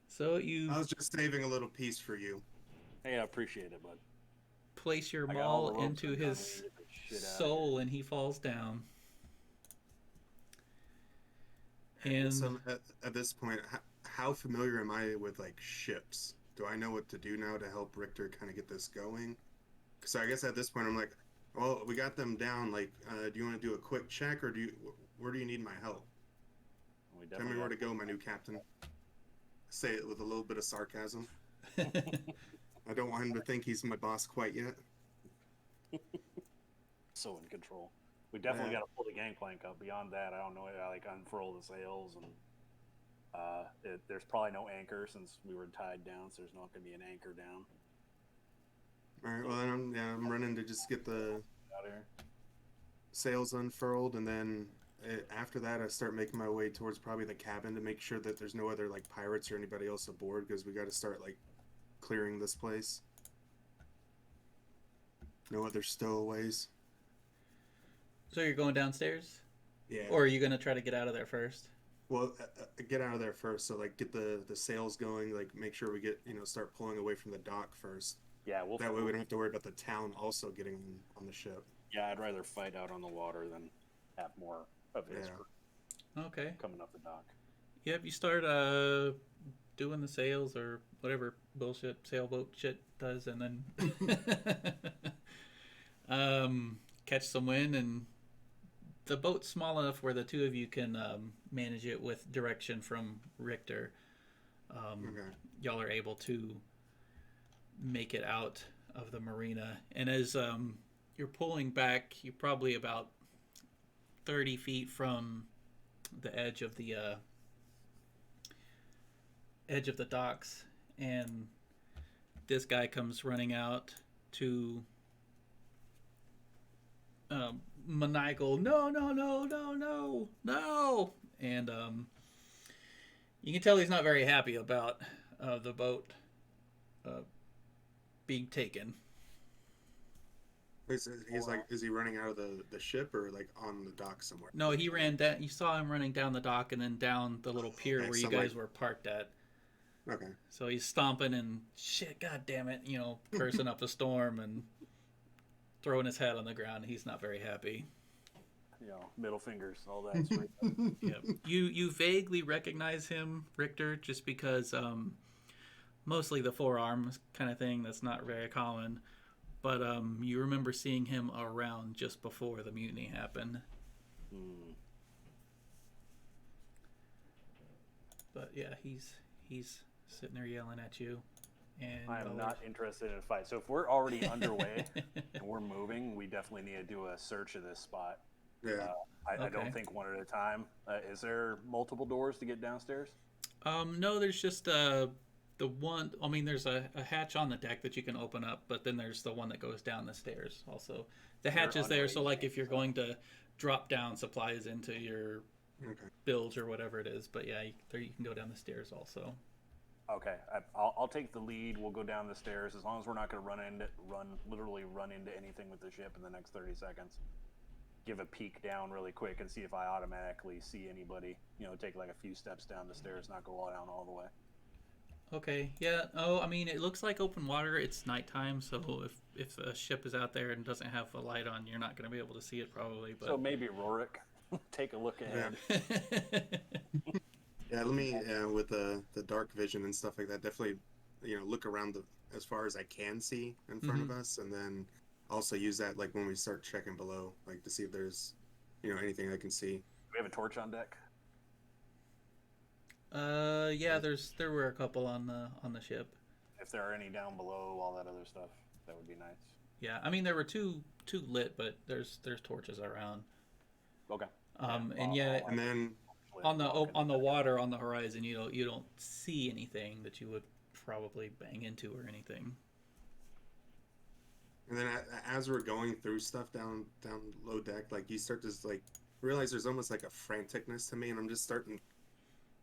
So you I was just saving a little piece for you. Hey, I appreciate it, bud. place your I got all maul the ropes into undone, his we need to get the shit out of soul, and he falls down. And So at this point, how familiar am I with like ships? Do I know what to do now to help Richter kind of get this going? So I guess at this point I'm like, well, we got them down. Like, do you want to do a quick check, or where do you need my help? We Tell me definitely where to got- go, my new captain. Say it with a little bit of sarcasm. I don't want him to think he's my boss quite yet. So in control. We definitely Yeah. got to pull the gangplank up. Beyond that, I don't know. I like unfurl the sails, and there's probably no anchor since we were tied down. So there's not going to be an anchor down All right. Well, then I'm running to just get the out here. sails unfurled, and then after that I start making my way towards probably the cabin to make sure that there's no other like pirates or anybody else aboard, because we got to start like clearing this place. No other stowaways. so you're going downstairs, Yeah. or are you gonna try to get out of there first? Well, get out of there first. So like get the sails going. Like make sure we get start pulling away from the dock first. Yeah, we'll. That way we don't have to worry about the town also getting on the ship. Yeah, I'd rather fight out on the water than have more of his Yeah. crew Okay. coming up the dock. Yep. You start doing the sails or whatever bullshit sailboat shit does, and then catch some wind, and the boat's small enough where the two of you can manage it with direction from Richter. Okay. Y'all are able to make it out of the marina, and as you're pulling back. You're probably about 30 feet from the edge of the docks, and this guy comes running out to maniacal, no, no, no, no, no, no, and you can tell he's not very happy about the boat being taken. He's like, is he running out of the ship or like on the dock somewhere? No, he ran down. You saw him running down the dock and then down the little pier Okay, where you so, guys like- were parked at. Okay. So he's stomping and shit, god damn it, cursing up a storm and throwing his head on the ground. He's not very happy. Middle fingers, all that. Straight up. Yep. You vaguely recognize him, Richter, just because mostly the forearms kind of thing. That's not very common, but you remember seeing him around just before the mutiny happened. Hmm. But yeah, he's sitting there yelling at you. And I am I'll not interested in a fight. So if we're already underway and we're moving, we definitely need to do a search of this spot. Yeah. I Okay. don't think one at a time. Is there multiple doors to get downstairs? No, there's just the one. I mean, there's a hatch on the deck that you can open up, but then there's the one that goes down the stairs. Also, the hatch is there, so like if you're going to drop down supplies into your Okay. bilge or whatever it is, but yeah, you can go down the stairs also. Okay, I'll take the lead. We'll go down the stairs as long as we're not going to literally run into anything with the ship in the next 30 seconds. Give a peek down really quick and see if I automatically see anybody. Take like a few steps down the stairs, not go down all the way. Okay, yeah. Oh, I mean, it looks like open water. It's nighttime, so if a ship is out there and doesn't have a light on, you're not going to be able to see it probably. But So maybe Rorik, take a look ahead. Yeah. Let me with the dark vision and stuff like that. Definitely, look around as far as I can see in front of us, and then also use that like when we start checking below, like to see if there's, anything I can see. Do we have a torch on deck? yeah. There were a couple on the ship. If there are any down below, all that other stuff, that would be nice. Yeah, I mean there were two lit, but there's torches around. Okay. And yeah, And then on the water on the horizon, you don't see anything that you would probably bang into or anything. And then as we're going through stuff down low deck, like you start to like realize there's almost like a franticness to me, and I'm just starting,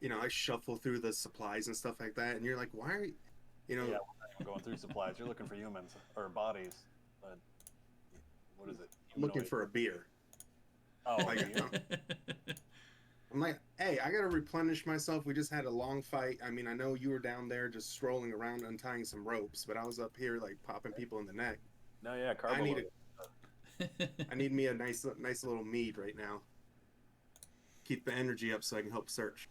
I shuffle through the supplies and stuff like that, and you're like, why are you, Yeah, we're not even going through supplies. You're looking for humans or bodies. But what is it? I'm looking Humanoid. for a beer. Oh, like, I'm like, hey, I gotta replenish myself. We just had a long fight. I mean, I know you were down there just strolling around untying some ropes, but I was up here like popping people in the neck. no, yeah, I need carbo. I need me a nice little mead right now. Keep the energy up so I can help search.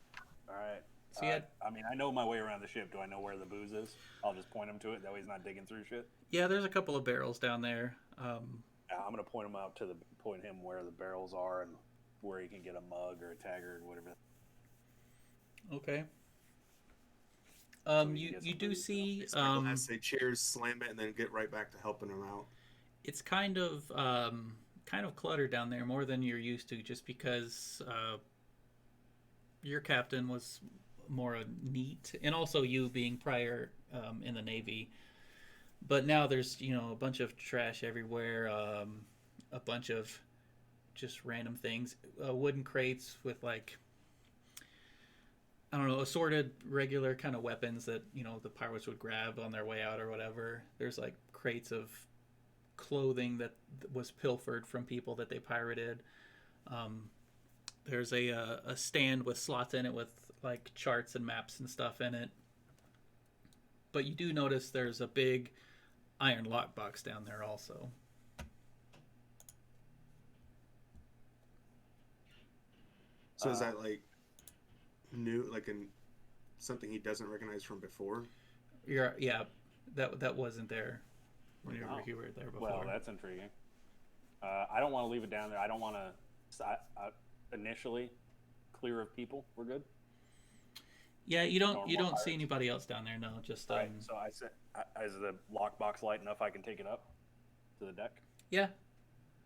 All right. So yeah, I mean, I know my way around the ship. Do I know where the booze is? I'll just point him to it. That way he's not digging through shit. yeah. There's a couple of barrels down there. Yeah, I'm gonna point him where the barrels are and where he can get a mug or a taggart or whatever. Okay. So we You can get you some do booze see I say cheers, slam it, and then get right back to helping them out. it's kind of cluttered down there more than you're used to, just because your captain was more neat, and also you being prior in the Navy. But now there's a bunch of trash everywhere, a bunch of just random things, wooden crates with like I don't know, assorted regular kind of weapons that the pirates would grab on their way out or whatever. There's like crates of clothing that was pilfered from people that they pirated. There's a stand with slots in it with like charts and maps and stuff in it. But you do notice there's a big iron lockbox down there also. So is that like new, like something he doesn't recognize from before? Yeah, that wasn't there whenever Oh. you were there before. Well, that's intriguing. I don't want to leave it down there. I don't want to initially clear of people. We're good. Yeah, you don't Normal see pirates. anybody else down there. No, just So I said, is the lockbox light enough? I can take it up to the deck. yeah,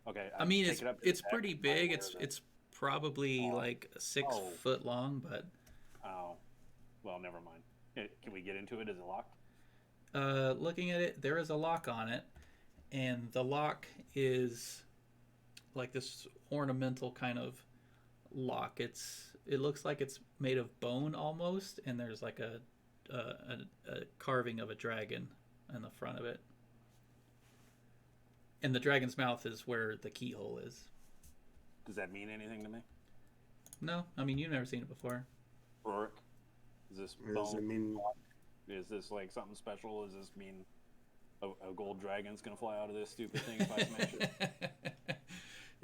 Okay. I mean, take it's it up to the it's deck pretty and find big. where It's probably Oh. like 6 foot long, but Oh, well, never mind. Can we get into it? Is it locked? looking at it, there is a lock on it, and the lock is like this ornamental kind of lock. It looks like it's made of bone almost, and there's like a carving of a dragon in the front of it. And the dragon's mouth is where the keyhole is. Does that mean anything to me? No, I mean you've never seen it before. Rorik? Is this Does it bone? mean Is this like something special? Does this mean a gold dragon's gonna fly out of this stupid thing if I smash it? yeah,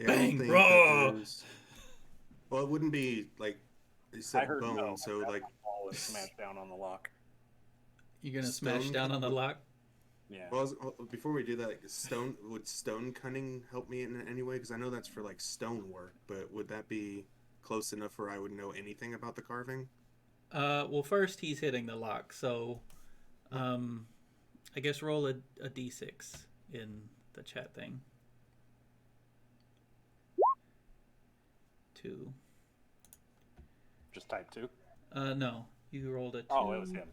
I don't Bang, think bro! that there's- Well, it wouldn't be like you I said heard bone, no. so I'd like fall and smash down on the lock. You're gonna smash Stone down on the could- lock. Yeah. well, before we do that, like, would stone cutting help me in any way? Because I know that's for like stone work, but would that be close enough where I would know anything about the carving? Well, first he's hitting the lock, so I guess roll a d6 in the chat thing. 2. Just type 2. No, you rolled a 2. Oh, it was him.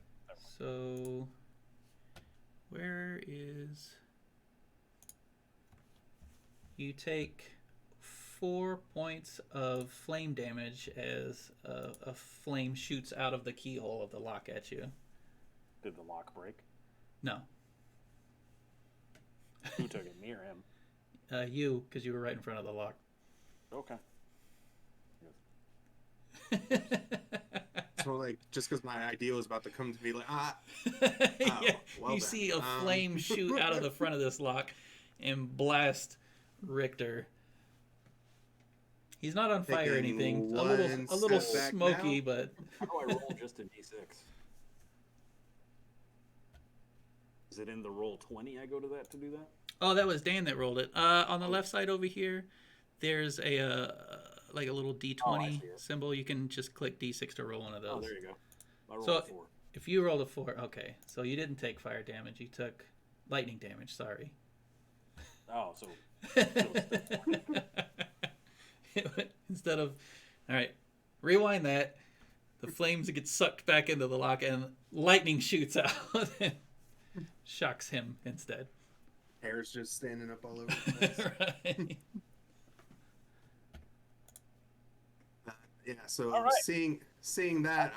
So, where is... You take 4 points of flame damage as a flame shoots out of the keyhole of the lock at you. Did the lock break? No. Who took it? Me or him? You, because you were right in front of the lock. Okay. So like, just because my idea was about to come to me, like Yeah, well you then. see a flame shoot out of the front of this lock and blast Richter. He's not on fire or Taking anything. A one little step back smoky, now. but How do I roll just a d6? Is it in the roll 20 I go to that to do that? oh, that was Dan that rolled it. On the left side over here, there's a like a little D20 Oh, I see it. symbol. You can just click D6 to roll one of those. Oh, there you go. I rolled So- a 4. If you rolled a 4, okay, so you didn't take fire damage. You took lightning damage. Sorry. Oh, so Instead of, all right, rewind that. The flames get sucked back into the lock, and lightning shoots out and shocks him instead. hair's just standing up all over the place. Right. Yeah, so All right. seeing that,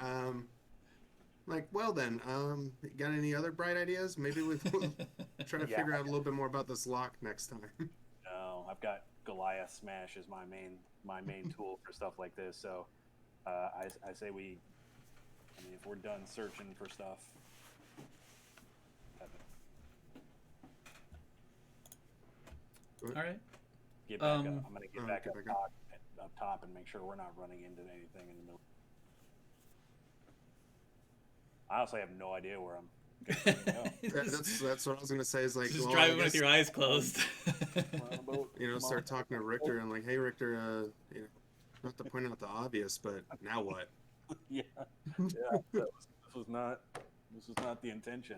like, well then, got any other bright ideas? Maybe we'll try to Yeah. figure out a little bit more about this lock next time. no, I've got Goliath Smash as my main tool for stuff like this. So I say we. I mean, if we're done searching for stuff, All right. get back up. Um, I'm gonna get oh, back get up back top and make sure we're not running into anything in the middle. I honestly have no idea where I'm going to go. Yeah, that's what I was gonna say. Is like, Just well, driving I with guess, your eyes closed. start talking to Richter and like, hey Richter, not to point out the obvious, but now what? yeah, this was not the intention.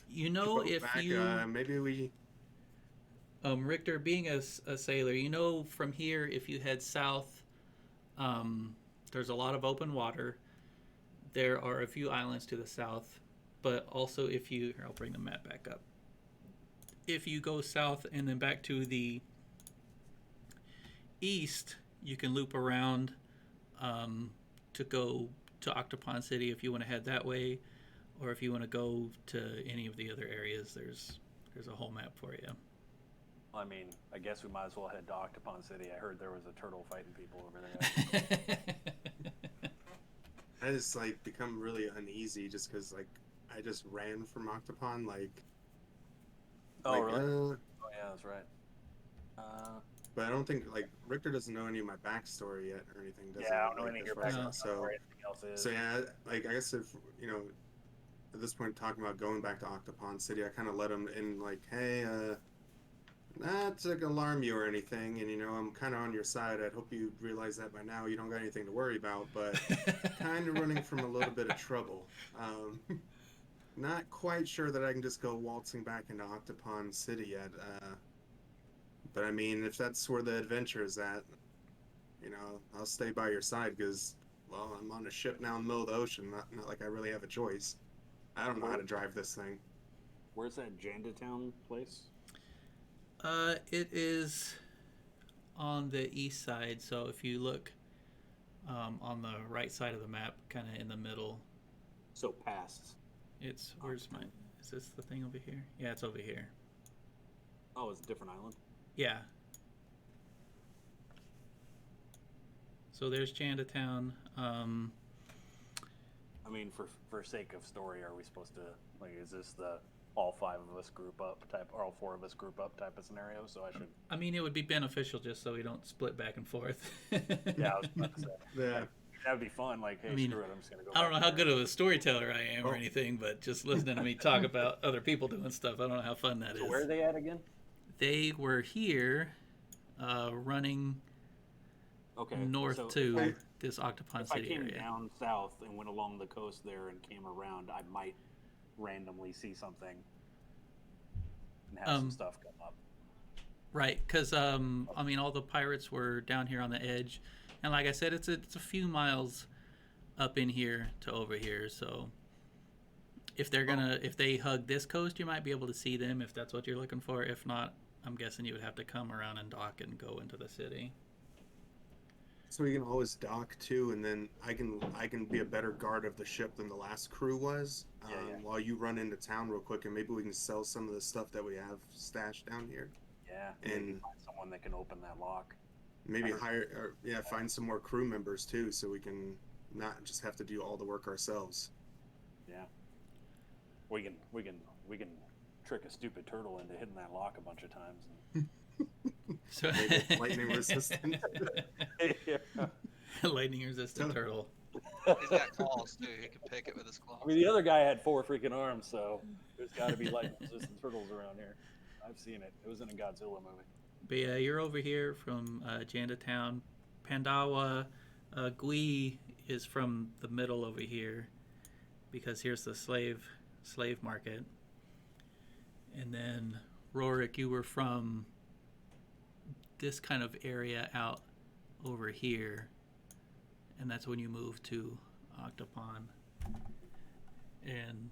You know, Go if back, you maybe we. Richter, being a sailor, you know from here if you head south, there's a lot of open water. There are a few islands to the south, but also if you here, I'll bring the map back up. If you go south and then back to the east, you can loop around to go to Octopon City if you want to head that way, or if you want to go to any of the other areas. There's a whole map for you. I mean, I guess we might as well head to Octopon City. I heard there was a turtle fighting people over there. I just like become really uneasy just because like I just ran from Octopon like. Oh, like, really? Oh, yeah, that's right. But I don't think like Richter doesn't know any of my backstory yet or anything. Does Yeah, I he? don't know any of your as far as background that, or anything else is. So yeah, like I guess if at this point talking about going back to Octopon City, I kind of let him in like, hey, not to alarm you or anything, and I'm kind of on your side. I'd hope you realize that by now. You don't got anything to worry about, but kind of running from a little bit of trouble. not quite sure that I can just go waltzing back into Octopon City yet. But I mean, if that's where the adventure is at, I'll stay by your side because, well, I'm on a ship now in the middle of the ocean. Not like I really have a choice. I don't know how to drive this thing. Where's that Jandatown place? It is on the east side. So if you look on the right side of the map, kind of in the middle, So past. it's where's my? Is this the thing over here? Yeah, it's over here. Oh, it's a different island. Yeah. So there's Jandatown. I mean, for sake of story, are we supposed to is this the all 5 of us group up type, or all 4 of us group up type of scenario? So I should. I mean, it would be beneficial just so we don't split back and forth. Yeah, I was about to say. Yeah. That'd be fun. Like, hey, I mean, screw it, I'm just gonna go. I don't know back how there. good of a storyteller I am or Oh. anything, but just listening to me talk about other people doing stuff, I don't know how fun that is. So where are they at again? They were here, running Okay. north so to if this Octopon I City came area. down south and went along the coast there and came around, I might randomly see something and have some stuff come up. Right, because I mean, all the pirates were down here on the edge, and like I said, it's a few miles up in here to over here. So if they hug this coast, you might be able to see them if that's what you're looking for. If not, I'm guessing you would have to come around and dock and go into the city. So we can always dock too, and then I can be a better guard of the ship than the last crew was. Yeah. While you run into town real quick, and maybe we can sell some of the stuff that we have stashed down here. Yeah. Maybe And find someone that can open that lock. maybe find some more crew members too, so we can not just have to do all the work ourselves. Yeah. We can trick a stupid turtle into hitting that lock a bunch of times. So Make it lightning resistant. Yeah. lightning resistant turtle. He's got claws too. He can pick it with his claws. I mean, the other guy had 4 freaking arms, so there's got to be lightning resistant turtles around here. I've seen it. It was in a Godzilla movie. But yeah, you're over here from Jandatown. Pandawa, Gui is from the middle over here, because here's the slave market. And then Rorik, you were from this kind of area out over here, and that's when you moved to Octopon. And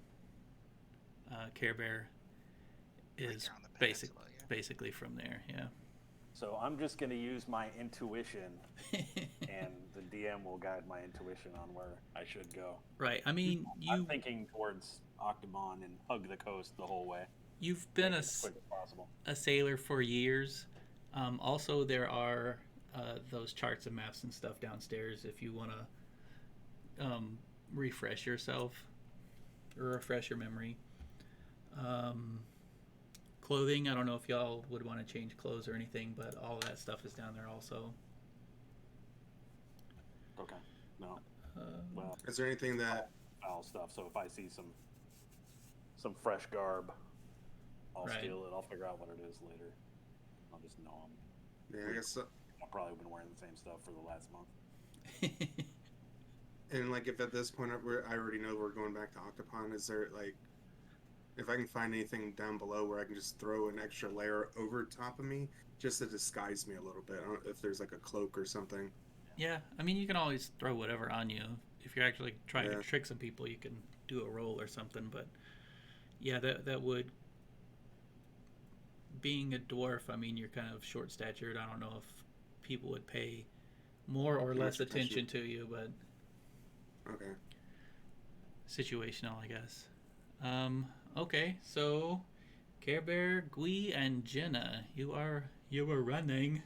Care Bear Right is there on the peninsula, yeah. basically from there, yeah. So I'm just going to use my intuition, and the DM will guide my intuition on where I should go. Right. I mean, I'm thinking towards Octobon and hug the coast the whole way. you've been Make it as quick as possible. a sailor for years. Also, there are those charts and maps and stuff downstairs if you want to refresh yourself or refresh your memory. Clothing, I don't know if y'all would want to change clothes or anything, but all of that stuff is down there also. Okay. No. Well, Is there anything that foul stuff. So if I see some fresh garb, I'll Right. steal it. I'll figure out what it is later. I'll just know I guess I've probably been wearing the same stuff for the last month. and like if at this point I already know we're going back to Octopon, is there like if I can find anything down below where I can just throw an extra layer over top of me just to disguise me a little bit? I don't know if there's like a cloak or something. Yeah, I mean, you can always throw whatever on you. If you're actually trying Yeah. to trick some people, you can do a roll or something. But yeah, that would. Being a dwarf, I mean, you're kind of short statured. I don't know if people would pay more or less Much attention. attention to you, but Okay. situational, I guess. Okay, so Care Bear, Gui, and Jenna, you were running.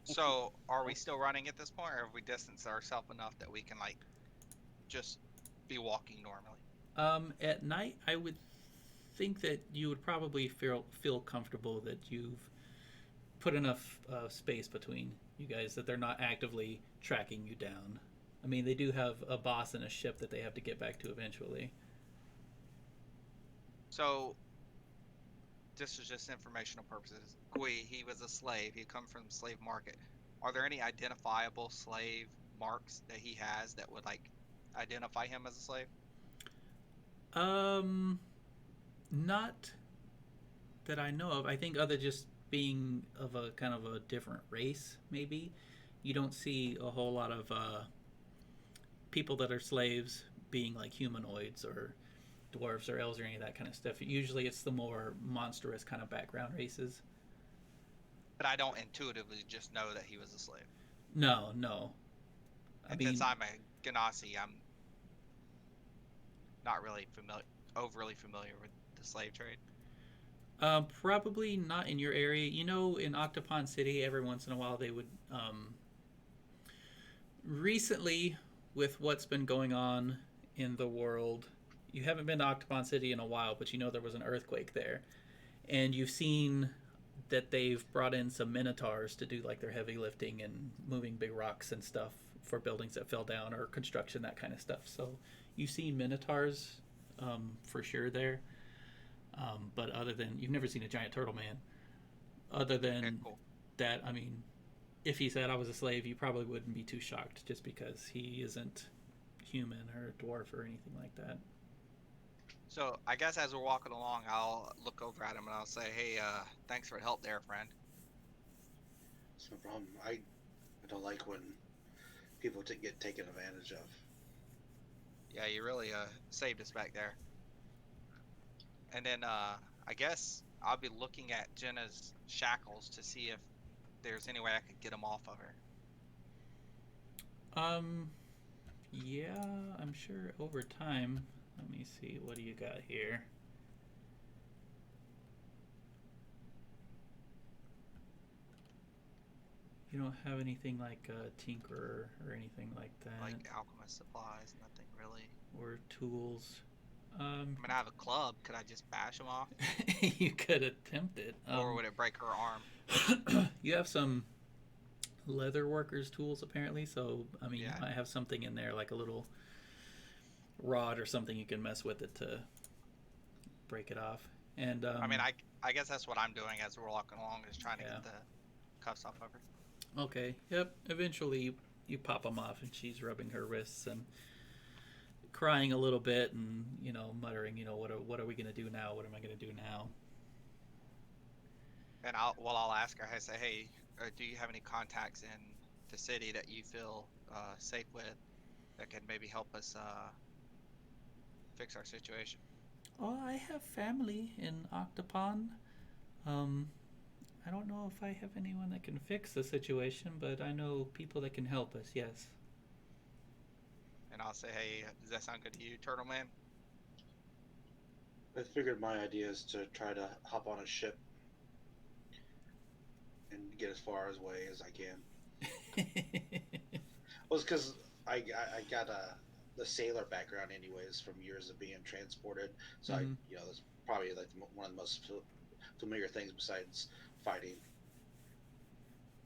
So, are we still running at this point, or have we distanced ourselves enough that we can like just be walking normally? At night, I would think that you would probably feel comfortable that you've put enough space between you guys that they're not actively tracking you down. I mean, they do have a boss and a ship that they have to get back to eventually. So, this is just informational purposes. Gui, he was a slave. He come from the slave market. Are there any identifiable slave marks that he has that would like identify him as a slave? Not that I know of. I think other just being of a kind of a different race, maybe you don't see a whole lot of people that are slaves being like humanoids or dwarves or elves or any of that kind of stuff. Usually, it's the more monstrous kind of background races. But I don't intuitively just know that he was a slave. No, no. I And mean, since I'm a Ganassi, I'm not really overly familiar with the slave trade. probably not in your area. You know, in Octopon City, every once in a while they would. Recently, with what's been going on in the world, you haven't been to Octopon City in a while, but you know there was an earthquake there, and you've seen that they've brought in some minotaurs to do like their heavy lifting and moving big rocks and stuff for buildings that fell down or construction, that kind of stuff. So you've seen minotaurs for sure there. But other than, you've never seen a giant turtle man. Other than Okay, cool. that, I mean, if he said I was a slave, you probably wouldn't be too shocked just because he isn't human or dwarf or anything like that. So I guess as we're walking along, I'll look over at him and I'll say, "Hey, thanks for the help there, friend." It's no problem. I don't like when people get taken advantage of. Yeah, you really saved us back there. And then I guess I'll be looking at Jenna's shackles to see if there's any way I could get them off of her. Yeah, I'm sure over time. Let me see. What do you got here? You don't have anything like a tinkerer or anything like that, Like alchemist supplies, nothing really. or tools. I mean, I have a club. Could I just bash them off, You could attempt it. or would it break her arm? You have some leather workers tools apparently, so I mean, Yeah. you might have something in there like a little rod or something you can mess with it to break it off. And I mean, I guess that's what I'm doing as we're walking along, is trying to Yeah. get the cuffs off of her. okay, yep. Eventually, you pop them off, and she's rubbing her wrists and crying a little bit, and muttering, what are we gonna do now? What am I gonna do now? And I'll ask her. I say, "Hey, do you have any contacts in the city that you feel safe with that can maybe help us fix our situation?" Oh, I have family in Octopon. I don't know if I have anyone that can fix the situation, but I know people that can help us. Yes. And I'll say, "Hey, does that sound good to you, Turtle Man?" I figured my idea is to try to hop on a ship and get as far away as I can. Well, it's because I got the sailor background anyways from years of being transported, so Mhm. that's probably like one of the most familiar things besides fighting.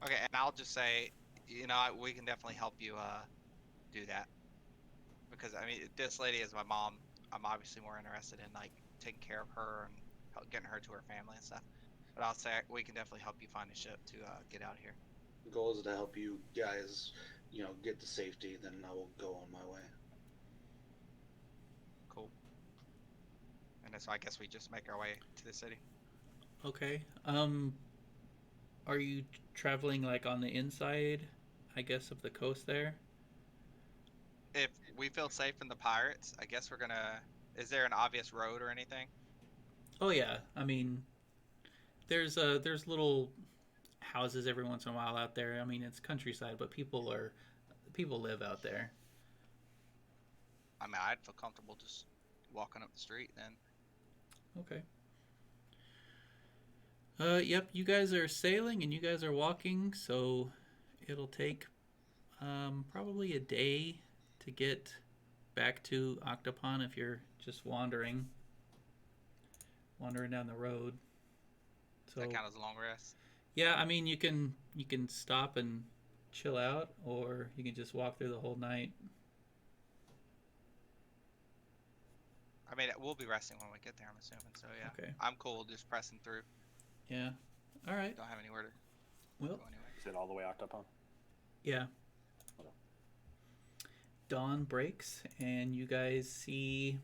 Okay, and I'll just say, we can definitely help you do that, because I mean, this lady is my mom. I'm obviously more interested in like taking care of her and getting her to her family and stuff. But I'll say we can definitely help you find a ship to get out of here. The goal is to help you guys, get to safety. Then I will go on my way. Cool. And then, so I guess we just make our way to the city. Okay. Are you traveling like on the inside, I guess, of the coast there? If we feel safe from the pirates, I guess we're gonna. Is there an obvious road or anything? Oh yeah. I mean, there's little houses every once in a while out there. I mean, it's countryside, but people live out there. I mean, I'd feel comfortable just walking up the street then. Okay. Yep, you guys are sailing and you guys are walking, so it'll take probably a day to get back to Octopon if you're just wandering down the road. So That count as a long rest. yeah, I mean, you can stop and chill out, or you can just walk through the whole night. I mean, we'll be resting when we get there, I'm assuming. So yeah, Okay. I'm cool just pressing through. Yeah. All right. Don't have anywhere to Well, go anyway. Is it all the way Octopon? yeah. Dawn breaks, and you guys see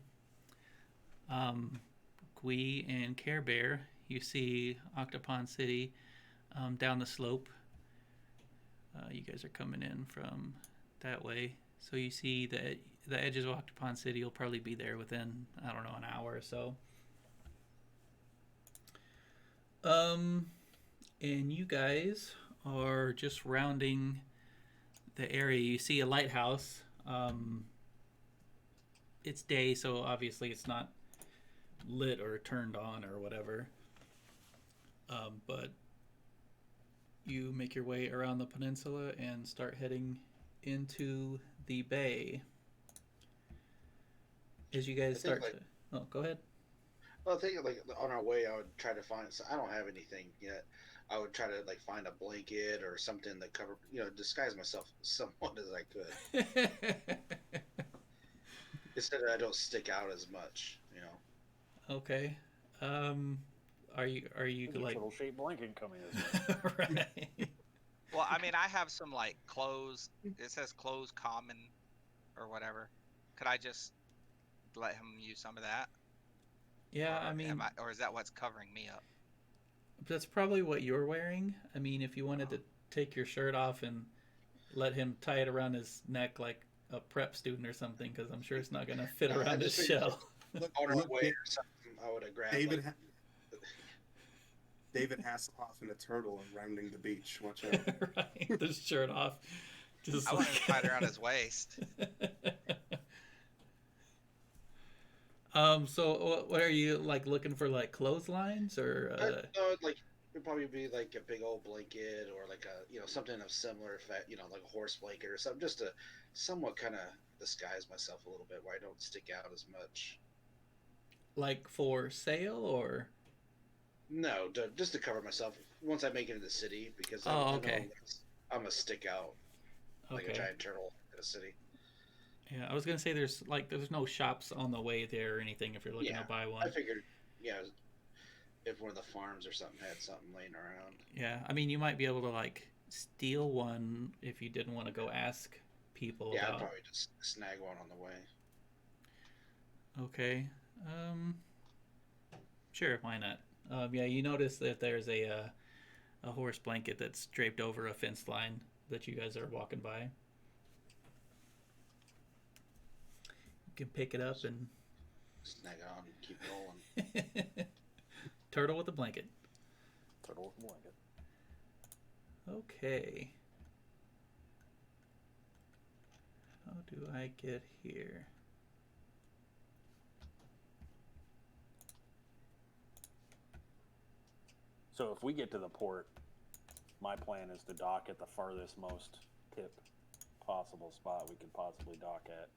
Gui and Care Bear, you see Octopon City down the slope. You guys are coming in from that way, so you see the edges of Octopon City. You'll probably be there within, I don't know, an hour or so. And you guys are just rounding the area. You see a lighthouse. It's day, so obviously it's not lit or turned on or whatever. But you make your way around the peninsula and start heading into the bay. As you guys start to... Oh, go ahead. Well, I think like on our way, I would try to find. So I don't have anything yet. I would try to like find a blanket or something that cover, disguise myself somewhat as I could, instead of I don't stick out as much. Okay. Are you There's a like turtle-shaped blanket coming this way. right? Well, I mean, I have some like clothes. It says clothes common, or whatever. Could I just let him use some of that? Yeah, Or I mean, or is that what's covering me up? that's probably what you're wearing. I mean, if you wanted to take your shirt off and let him tie it around his neck like a prep student or something, because I'm sure it's not going to fit No, I around his just figured- shell. On our way or something, I would have grabbed. David, like, David Hasselhoff and a turtle and rounding the beach. Watch out. Right, the shirt off. Just I like... want him tied around his waist. So what are you like looking for, like clotheslines or? no, like it'd probably be like a big old blanket or like a something of similar effect, like a horse blanket or something, just to somewhat kind of disguise myself a little bit where I don't stick out as much. Like for sale or? No, just to cover myself once I make it in the city, because Oh, I know okay. I'm gonna stick out like a Okay. giant turtle in a city. Yeah, I was gonna say there's no shops on the way there or anything if you're looking Yeah, to buy I one. figured, if one of the farms or something had something laying around. Yeah, I mean you might be able to like steal one if you didn't want to go ask people Yeah, I'd about. probably just snag one on the way. Okay. Sure, why not? Yeah, you notice that there's a horse blanket that's draped over a fence line that you guys are walking by. You can pick it up and Snag it on and keep rolling. turtle with a blanket. Turtle with a blanket. Okay. How do I get here? So if we get to the port, my plan is to dock at the farthest most tip possible spot we could possibly dock at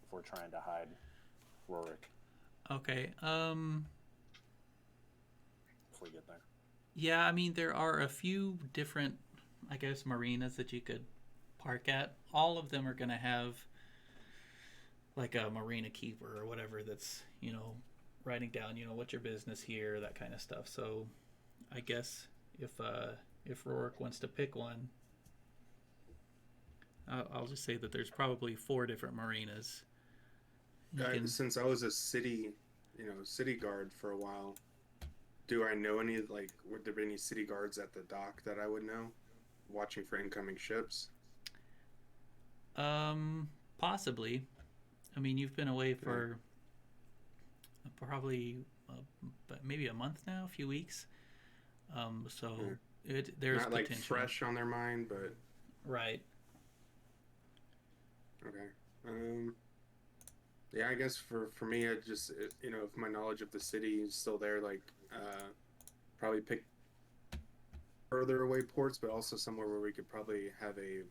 if we're trying to hide Rorik Okay. if we get there. Yeah, I mean there are a few different, I guess, marinas that you could park at. All of them are going to have like a marina keeper or whatever that's, writing down, what's your business here, that kind of stuff. So I guess if Rorik wants to pick one, I'll just say that there's probably 4 different marinas. You can- Since I was a city guard for a while, do I know any, like, would there be any city guards at the dock that I would know, watching for incoming ships? Possibly. I mean, you've been away for probably maybe a month now, a few weeks. So there's Not like potential. fresh on their mind, but Right. okay. Yeah, I guess for me, I just if my knowledge of the city is still there, like probably pick further away ports, but also somewhere where we could probably have a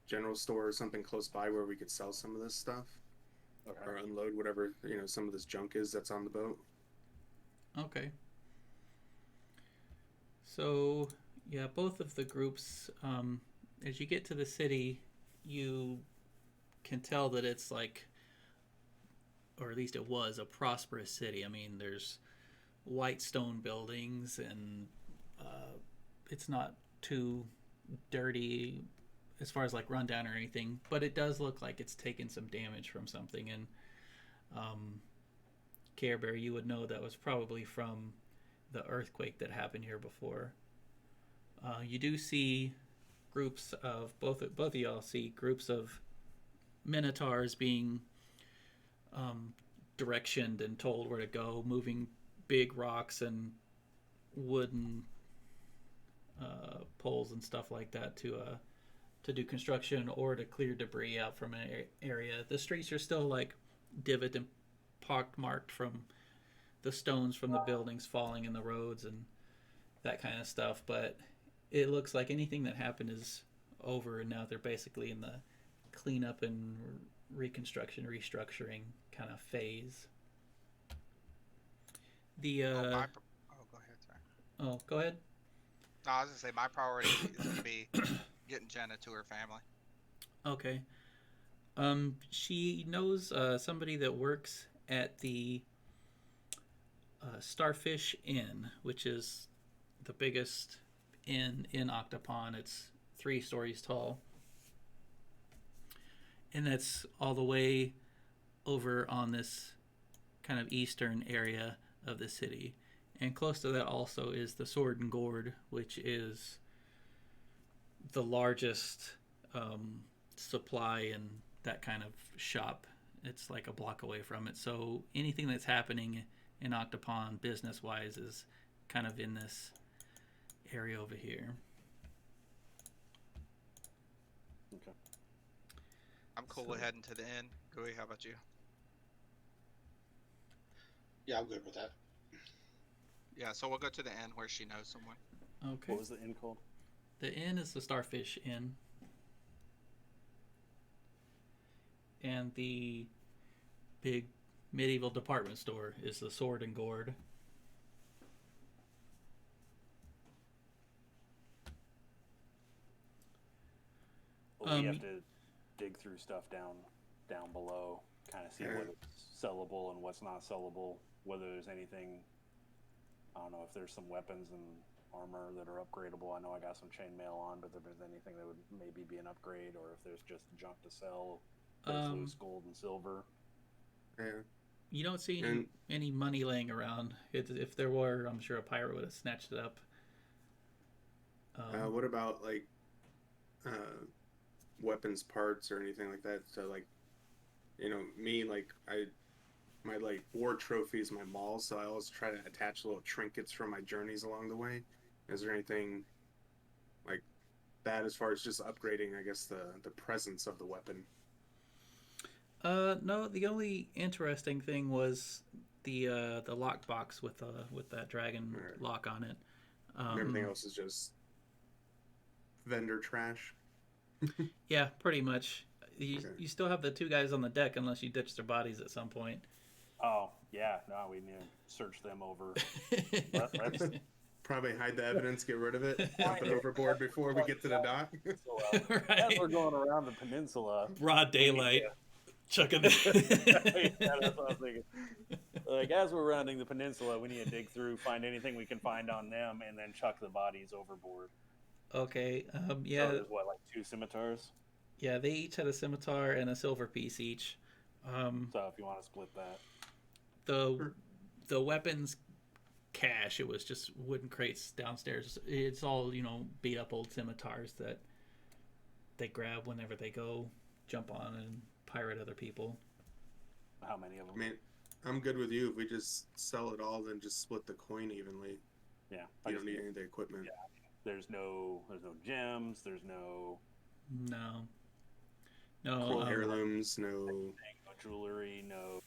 general store or something close by where we could sell some of this stuff or unload whatever some of this junk is that's on the boat. Okay. So, yeah, both of the groups, as you get to the city, you can tell that it's like, or at least it was, a prosperous city. I mean, there's white stone buildings and it's not too dirty as far as like rundown or anything, but it does look like it's taken some damage from something. And Care Bear, you would know that was probably from the earthquake that happened here before. You do see groups of both of y'all see groups of minotaurs being directioned and told where to go, moving big rocks and wooden poles and stuff like that to do construction or to clear debris out from an area. The streets are still like divot and pockmarked from the stones from the buildings falling in the roads and that kind of stuff, but it looks like anything that happened is over, and now they're basically in the cleanup and reconstruction, restructuring kind of phase. The Oh, go ahead, sorry. oh, go ahead. No, I was gonna say my priority is gonna be getting Jenna to her family. Okay. She knows somebody that works at the Starfish Inn, which is the biggest inn in Octopon. It's 3 stories tall. And that's all the way over on this kind of eastern area of the city. And close to that also is the Sword and Gourd, which is the largest supply and that kind of shop. It's like a block away from it. So anything that's happening in Octopon business-wise is kind of in this area over here. Okay. I'm cool with heading to the inn. Gooey, how about you? Yeah, I'm good with that. Yeah, so we'll go to the inn where she knows someone. Okay. What was the inn called? The inn is the Starfish Inn. And the big medieval department store is the Sword and Gourd. Well, we have to dig through stuff down below, kind of see what's sellable and what's not sellable. Whether there's anything, I don't know if there's some weapons and armor that are upgradable. I know I got some chainmail on, but if there's anything that would maybe be an upgrade, or if there's just junk to sell, there's loose gold and silver. Yeah. You don't see And- any money laying around. If there were, I'm sure a pirate would have snatched it up. What about like weapons parts or anything like that? So like, you know, me like my like war trophies, my malls. So I always try to attach little trinkets from my journeys along the way. Is there anything like that as far as just upgrading? I guess the presence of the weapon. No, the only interesting thing was the lockbox with that dragon Right. lock on it. And everything else is just vendor trash. Yeah, pretty much. You Okay. you still have the 2 guys on the deck unless you ditch their bodies at some point. Oh yeah, no, we need to search them over. Probably hide the evidence, get rid of it, dump it overboard before we get to the dock. As Right. we're going around the peninsula, Broad daylight, chucking yeah, it. that's what I was thinking. Like as we're rounding the peninsula, we need to dig through, find anything we can find on them, and then chuck the bodies overboard. Okay. So Yeah. there's what, like 2 scimitars? Yeah. They each had a scimitar and a silver piece each. So if you want to split that, The weapons cache, it was just wooden crates downstairs. It's all, beat up old scimitars that they grab whenever they go jump on and pirate other people. how many of them? I mean, I'm good with you. If we just sell it all, then just split the coin evenly. Yeah, You don't need any of the equipment. Yeah. There's no gems. There's No. No. Cool heirlooms, no. no jewelry. No.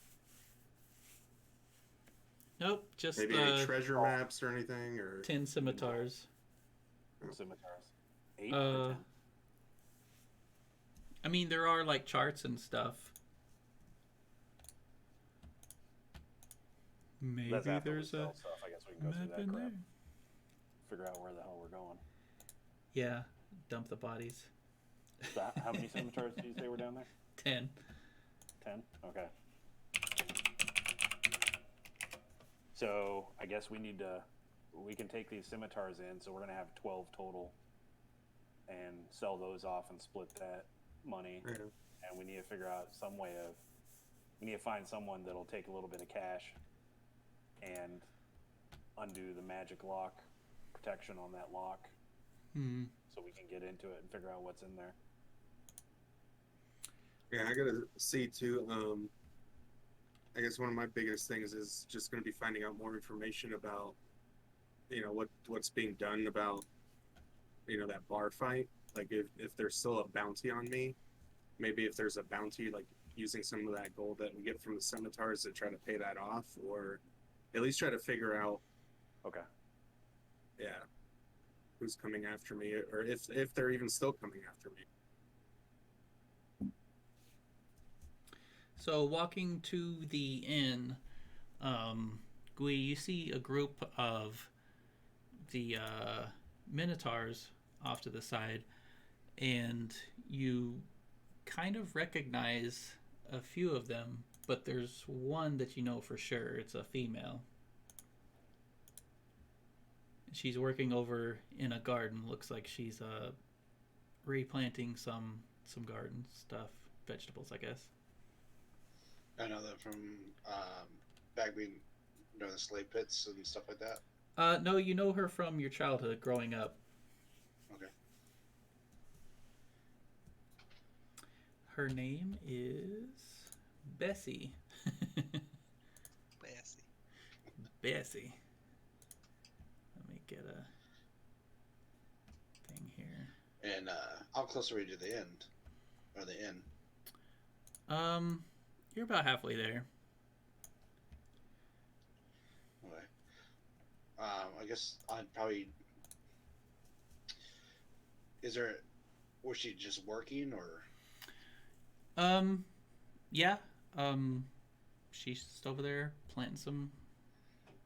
Nope. Just Maybe any treasure maps or anything, or 10 scimitars. Scimitars. 8 Uh, or 10? I mean, there are like charts and stuff. Maybe That's after we there's sell a stuff. I guess we can go through map that in crap. there. Figure out where the hell we're going. Yeah. Dump the bodies. So how many scimitars did you say were down there? 10. 10? Okay. So I guess we can take these scimitars in, so we're going to have 12 total and sell those off and split that money. Yeah. And we need to figure out some way of We need to find someone that'll take a little bit of cash and undo the magic lock protection on that lock, Hmm. so we can get into it and figure out what's in there. Yeah, I gotta see too. I guess one of my biggest things is just gonna be finding out more information about, what's being done about, that bar fight. Like if there's still a bounty on me, maybe if there's a bounty, like using some of that gold that we get from the scimitars to try to pay that off, or at least try to figure out, Okay. yeah, who's coming after me, or if they're even still coming after me. So walking to the inn, Gui, you see a group of the minotaurs off to the side, and you kind of recognize a few of them, but there's one that you know for sure. It's a female. She's working over in a garden. Looks like she's replanting some garden stuff, vegetables, I guess. I know that from Bagby, the slave pits and stuff like that. No, you know her from your childhood, growing up. Okay. Her name is Bessie. Bessie. Bessie. Let me get a thing here. And how close are we to the end? Or the inn? You're about halfway there. Okay. I guess I'd probably. Was she just working or? Yeah. She's just over there planting some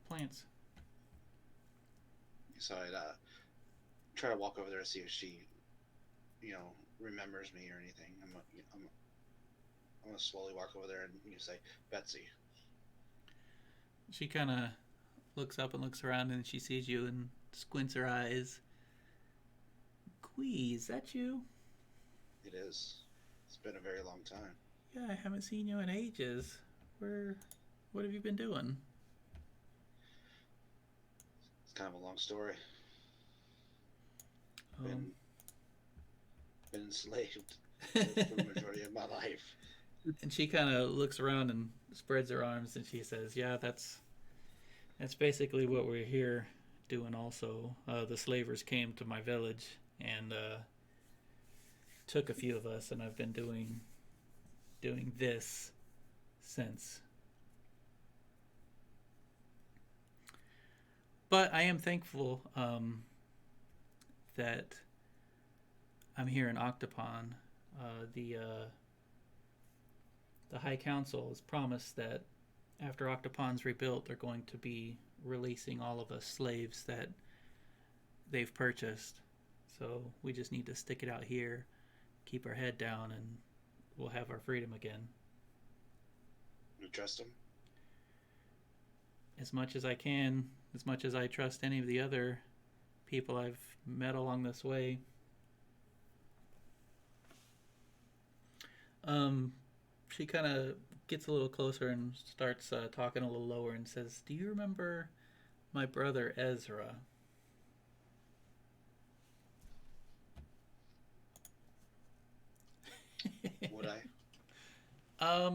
plants. So I'd try to walk over there to see if she, remembers me or anything. I'm gonna slowly walk over there and say, Betsy. She kind of looks up and looks around, and she sees you and squints her eyes. Gui, is that you? It is. It's been a very long time. Yeah, I haven't seen you in ages. What have you been doing? It's kind of a long story. Um, Been enslaved for the majority of my life. and she kind of looks around and spreads her arms, and she says, "Yeah, that's basically what we're here doing. Also, the slavers came to my village and took a few of us, and I've been doing this since. But I am thankful that I'm here in Octopon. The High Council has promised that after Octopon's rebuilt, they're going to be releasing all of us slaves that they've purchased. So we just need to stick it out here, keep our head down, and we'll have our freedom again. You trust him? As much as I can, as much as I trust any of the other people I've met along this way. She kind of gets a little closer and starts talking a little lower and says, "Do you remember my brother Ezra?" Would I?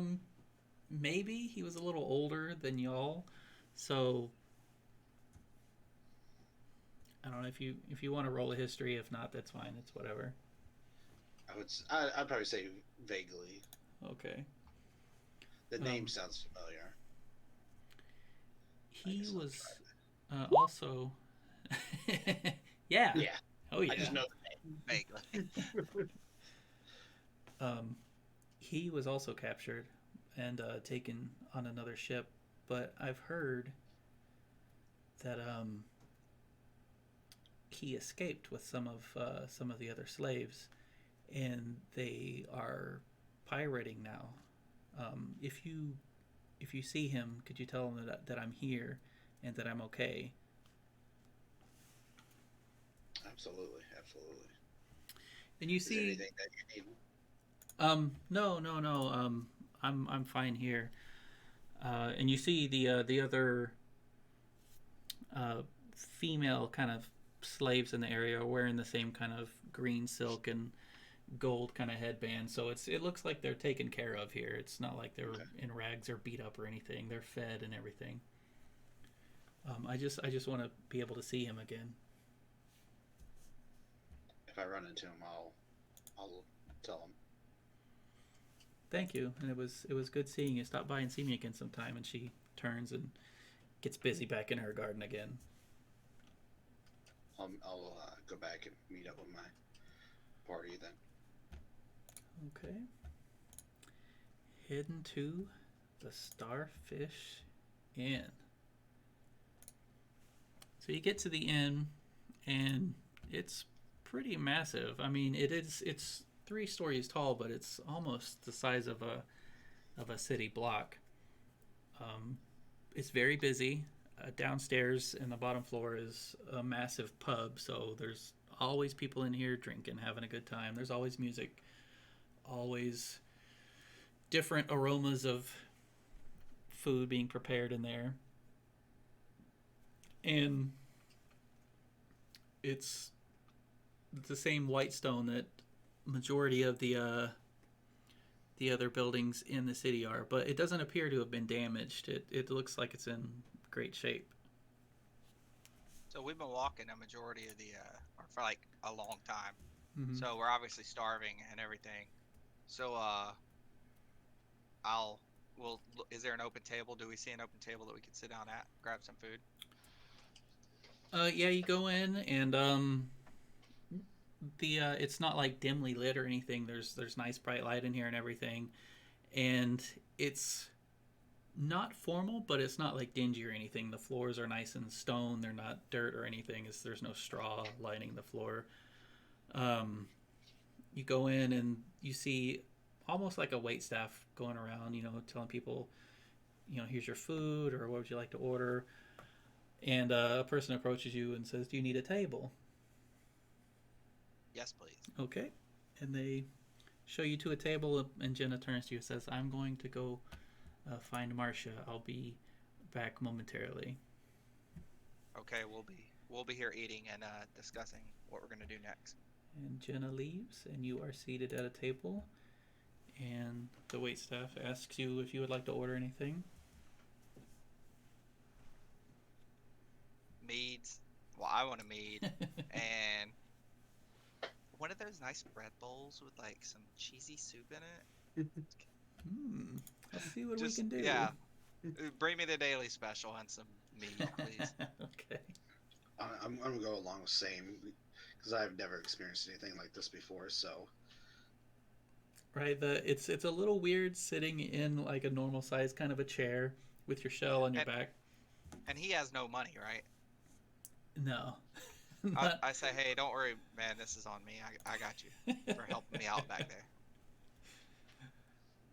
Maybe he was a little older than y'all, so I don't know if you want to roll a history. If not, that's fine. It's whatever. I'd probably say vaguely. Okay. The name sounds familiar. He guess I'll was try also. Yeah. Yeah. Oh yeah. I just know the name. Vaguely. He was also captured and taken on another ship, but I've heard that he escaped with some of the other slaves, and they are pirating now. If you see him, could you tell him that I'm here and that I'm okay? Absolutely. And you Is there see, anything that you need? no. I'm fine here. And you see the other female kind of slaves in the area are wearing the same kind of green silk and gold kind of headband. So it looks like they're taken care of here. It's not like they're Okay. in rags or beat up or anything. They're fed and everything. I just want to be able to see him again. If I run into him, I'll tell him. Thank you, and it was good seeing you. Stop by and see me again sometime. And she turns and gets busy back in her garden again. I'll go back and meet up with my party then. Okay. Heading to the Starfish Inn. So you get to the inn, and it's pretty massive. I mean, it's 3 stories tall, but it's almost the size of a city block. It's very busy. Downstairs in the bottom floor is a massive pub, so there's always people in here drinking, having a good time. There's always music, always different aromas of food being prepared in there. And it's the same white stone that majority of the other buildings in the city are, but it doesn't appear to have been damaged. It looks like it's in great shape. So we've been walking a majority of the, or for like a long time. Mm-hmm. So we're obviously starving and everything. So is there an open table? Do we see an open table that we could sit down at, grab some food? Yeah, you go in and it's not like dimly lit or anything. There's nice bright light in here and everything, and it's not formal, but it's not like dingy or anything. The floors are nice and stone. They're not dirt or anything. There's no straw lining the floor. You go in and you see almost like a wait staff going around, telling people, here's your food, or what would you like to order? And a person approaches you and says, do you need a table? Yes, please. Okay. And they show you to a table, and Jenna turns to you and says, I'm going to go find Marcia. I'll be back momentarily. Okay, we'll be here eating and discussing what we're gonna do next. And Jenna leaves, and you are seated at a table, and the waitstaff asks you if you would like to order anything. Meads. Well, I want a mead and one of those nice bread bowls with like some cheesy soup in it. Let's see what Just, we can do. yeah. Bring me the daily special and some mead, please. Okay. I'm gonna go along with same because I've never experienced anything like this before. So Right. It's a little weird sitting in like a normal size kind of a chair with your shell on your back. And he has no money, right? No. I say, hey, don't worry, man. This is on me. I got you for helping me out back there.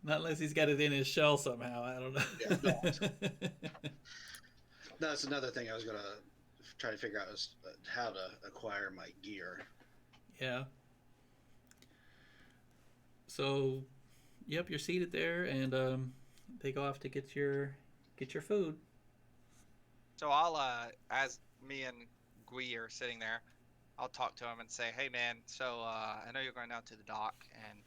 Not unless he's got it in his shell somehow. I don't know. Yeah, that's another thing I was gonna try to figure out is how to acquire my gear. Yeah. So, yep, you're seated there, and they go off to get your food. So I'll, as me and Gui are sitting there, I'll talk to him and say, hey, man, so I know you're going down to the dock and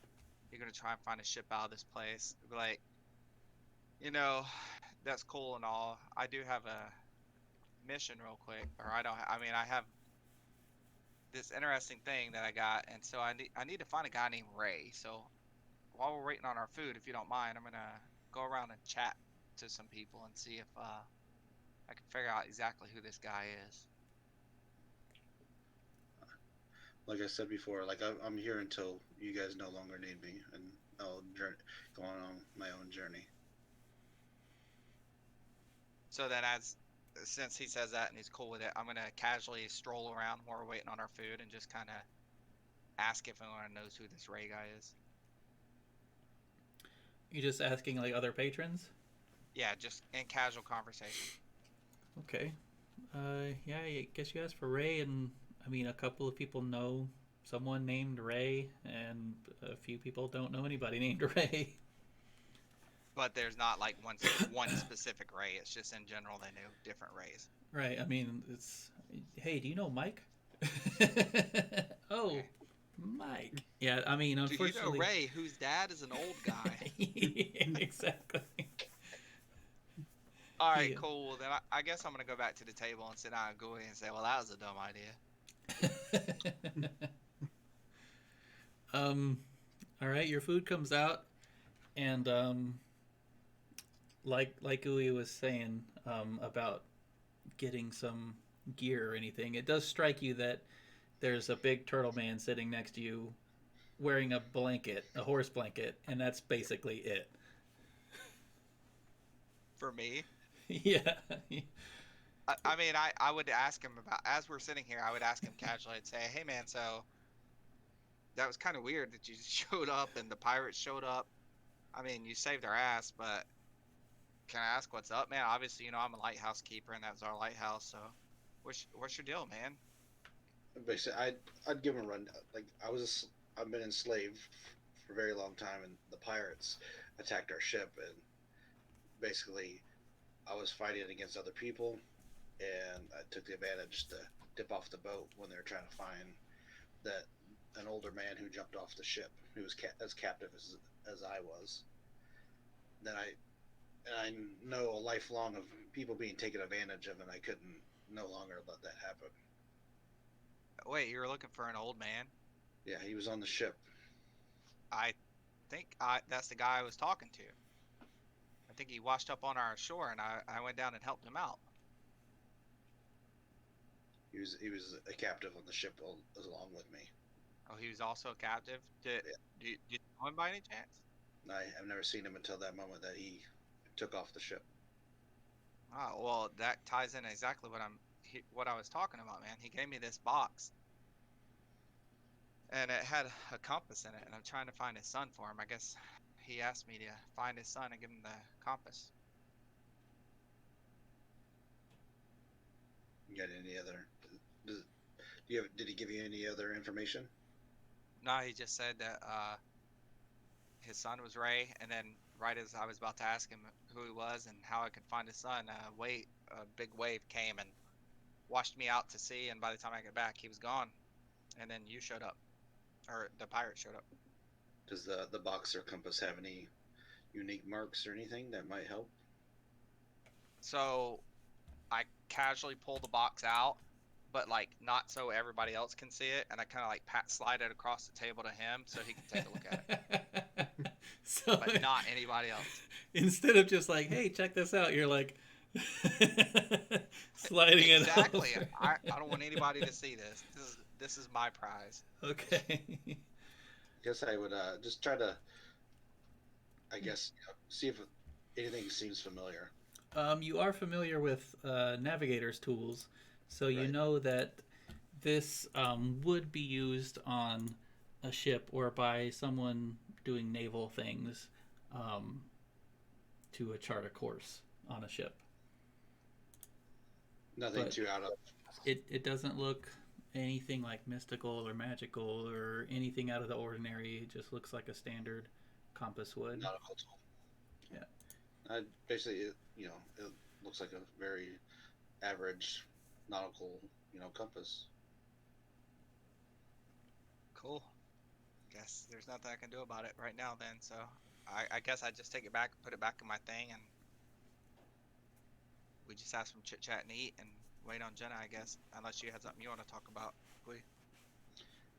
you're going to try and find a ship out of this place. Be like, that's cool and all. I do have a mission real quick, or I have this interesting thing that I got, and so I need to find a guy named Ray. So while we're waiting on our food, if you don't mind, I'm going to go around and chat to some people and see if I can figure out exactly who this guy is. Like I said before, like I'm here until you guys no longer need me, and I'll go on my own journey. So then, since he says that and he's cool with it, I'm gonna casually stroll around while we're waiting on our food and just kind of ask if anyone knows who this Ray guy is. You're just asking like other patrons? Yeah, just in casual conversation. Okay. Yeah, I guess you asked for Ray, and I mean, a couple of people know someone named Ray, and a few people don't know anybody named Ray. but there's not like one specific Ray. It's just in general they knew different Rays. Right. I mean, it's, hey, do you know Mike? Oh, Mike. Yeah. I mean, Do you know unfortunately. Ray, whose dad is an old guy? Exactly. All right, Yeah. cool. Then I guess I'm gonna go back to the table and sit down and Gooey and say, well, that was a dumb idea. All right, your food comes out, and like Uwe was saying about getting some gear or anything, it does strike you that there's a big turtle man sitting next to you, wearing a blanket, a horse blanket, and that's basically it. For me, Yeah. I mean, I would ask him about, as we're sitting here, I would ask him casually. I'd say, hey man, so that was kind of weird that you showed up and the pirates showed up. I mean, you saved our ass, but can I ask what's up, man? Obviously, you know, I'm a lighthouse keeper and that was our lighthouse. So what's your deal, man? Basically, I'd give him a run. Like I've been enslaved for a very long time, and the pirates attacked our ship, and basically, I was fighting against other people, and I took the advantage to dip off the boat when they were trying to find that an older man who jumped off the ship, who was as captive as I was. Then I know a lifelong of people being taken advantage of, and I couldn't no longer let that happen. Wait, you were looking for an old man? Yeah, he was on the ship. I think that's the guy I was talking to. I think he washed up on our shore, and I went down and helped him out. He was a captive on the ship along with me. Oh, he was also a captive. Did you know him by any chance? I've never seen him until that moment that he took off the ship. Oh, well, that ties in exactly what I was talking about, man. He gave me this box, and it had a compass in it, and I'm trying to find his son for him. I guess he asked me to find his son and give him the compass. You got any other? Did he give you any other information? No, he just said that his son was Ray, and then right as I was about to ask him who he was and how I could find his son, a big wave came and washed me out to sea, and by the time I got back, he was gone. And then you showed up, or the pirate showed up. Does the box or compass have any unique marks or anything that might help? So I casually pull the box out, but like not so everybody else can see it, and I kind of like slide it across the table to him so he can take a look at it, So but not anybody else. instead of just like, hey, check this out, you're like sliding it Exactly. over. I don't want anybody to see this. This is my prize. Okay. Guess I would just try to, I guess, see if anything seems familiar. You are familiar with navigator's tools, so you Right. know that this would be used on a ship or by someone doing naval things to chart a course on a ship. Nothing But- too out of It doesn't look anything like mystical or magical or anything out of the ordinary. It just looks like a standard compass would. nautical tool. Yeah. Basically, it looks like a very average nautical, compass. Cool. Guess there's nothing I can do about it right now then, so I guess I just take it back, put it back in my thing, and we just have some chit chat and eat and wait on Jenna, I guess. Unless you had something you want to talk about. Please.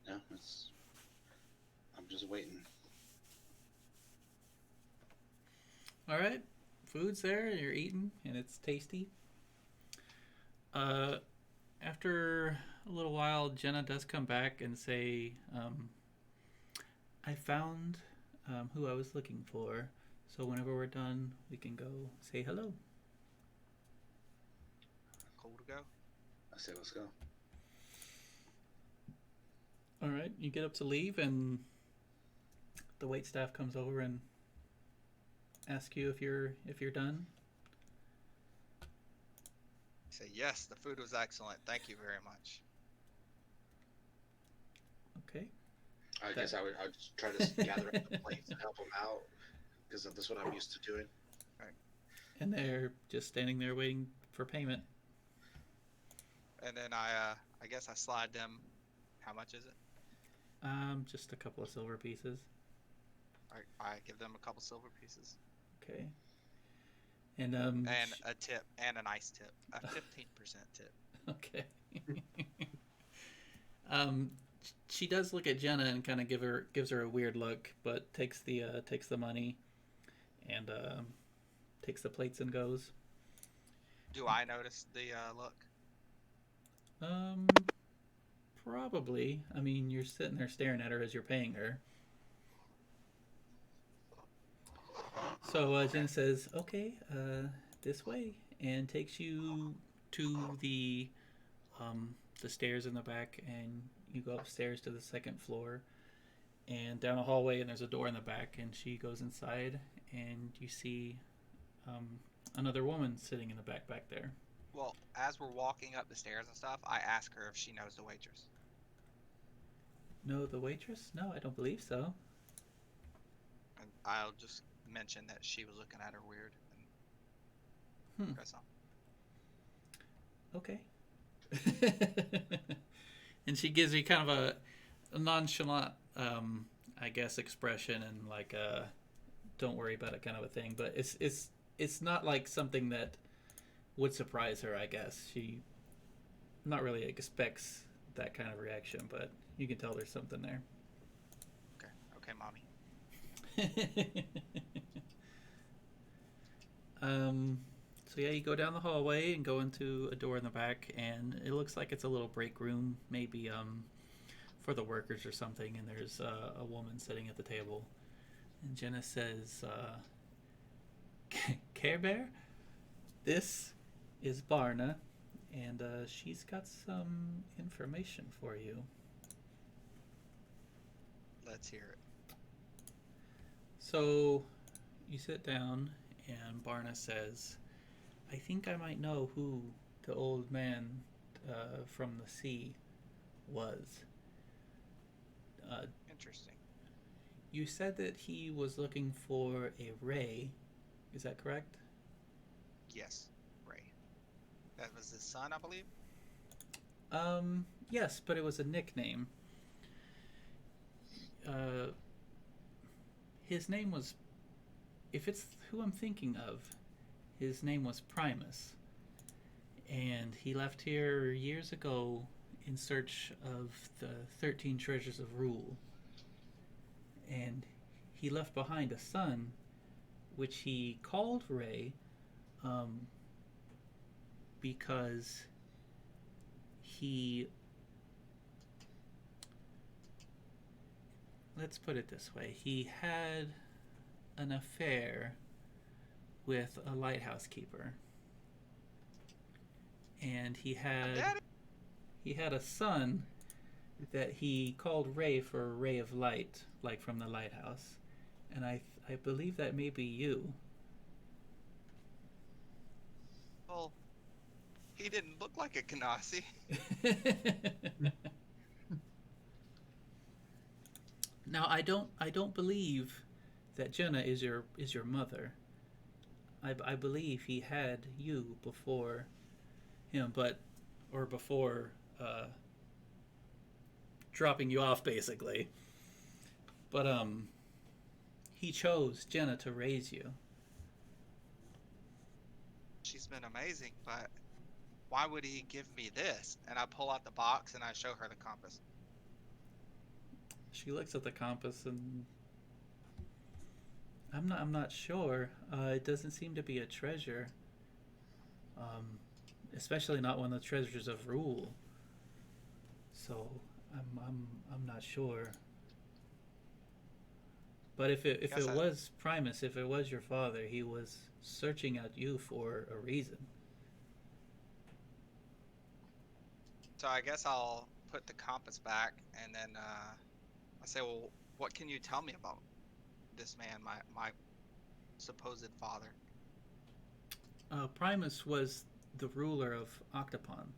No, I'm just waiting. All right, food's there. You're eating, and it's tasty. After a little while, Jenna does come back and say, "I found who I was looking for. So whenever we're done, we can go say hello." Cool to go. I say let's go. All right, you get up to leave, and the wait staff comes over and asks you if you're done. Say yes, the food was excellent. Thank you very much. Okay. I guess I'd just try to gather up the plates and help them out, because this is what I'm used to doing. And they're just standing there waiting for payment. And then I guess I slide them. How much is it? Just a couple of silver pieces. I give them a couple silver pieces Okay. And and a tip and a nice tip, a 15% tip. okay. um, she does look at Jenna and kind of gives her a weird look, but takes the money, and takes the plates and goes. Do I notice the look? Um, Probably. I mean, you're sitting there staring at her as you're paying her. So Jenna says, "Okay, this way," and takes you to the stairs in the back, and you go upstairs to the second floor, and down a hallway, and there's a door in the back, and she goes inside, and you see another woman sitting in the back there. Well, as we're walking up the stairs and stuff, I ask her if she knows the waitress. No, the waitress? No, I don't believe so. And I'll just mention that she was looking at her weird. And that's all. Okay. And she gives you kind of a nonchalant, I guess, expression, and like don't worry about it kind of a thing. But it's not like something that would surprise her. I guess she not really expects that kind of reaction, but you can tell there's something there. Okay, mommy. So yeah, you go down the hallway and go into a door in the back, and it looks like it's a little break room, maybe for the workers or something. And there's a woman sitting at the table, and Jenna says, "Care Bear, this is Barna, and she's got some information for you." Let's hear it. So you sit down, and Barna says, "I think I might know who the old man from the sea was. Interesting. You said that he was looking for a ray. Is that correct?" Yes, Ray. That was his son, I believe. Yes, but it was a nickname. His name was, if it's who I'm thinking of, his name was Primus. And he left here years ago in search of the 13 treasures of rule. And he left behind a son, which he called Ray, because he, let's put it this way, he had an affair with a lighthouse keeper, and he had a son that he called Ray for a ray of light, like from the lighthouse, and I believe that may be you. Well, he didn't look like a Ganassi. Now I don't believe that Jenna is your mother. I believe he had you before him, before dropping you off, basically. But he chose Jenna to raise you. She's been amazing, but why would he give me this? And I pull out the box and I show her the compass. She looks at the compass, and I'm not sure. It doesn't seem to be a treasure. Especially not one of the treasures of rule. So I'm not sure. But if it was Primus, if it was your father, he was searching out you for a reason. So I guess I'll put the compass back, and then I say, well, what can you tell me about this man, my supposed father? Primus was the ruler of Octopon.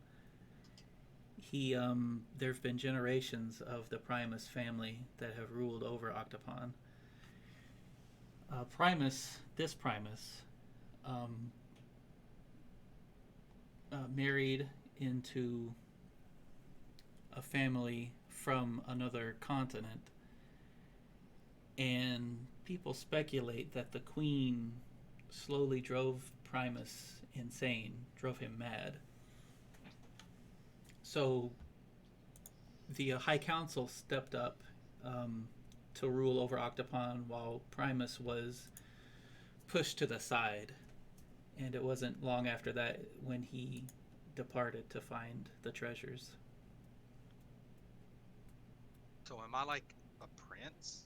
He there have been generations of the Primus family that have ruled over Octopon. This Primus, um, married into a family from another continent, and people speculate that the Queen slowly drove Primus insane, drove him mad. So the High Council stepped up to rule over Octopon while Primus was pushed to the side. And it wasn't long after that when he departed to find the treasures. So am I like a prince?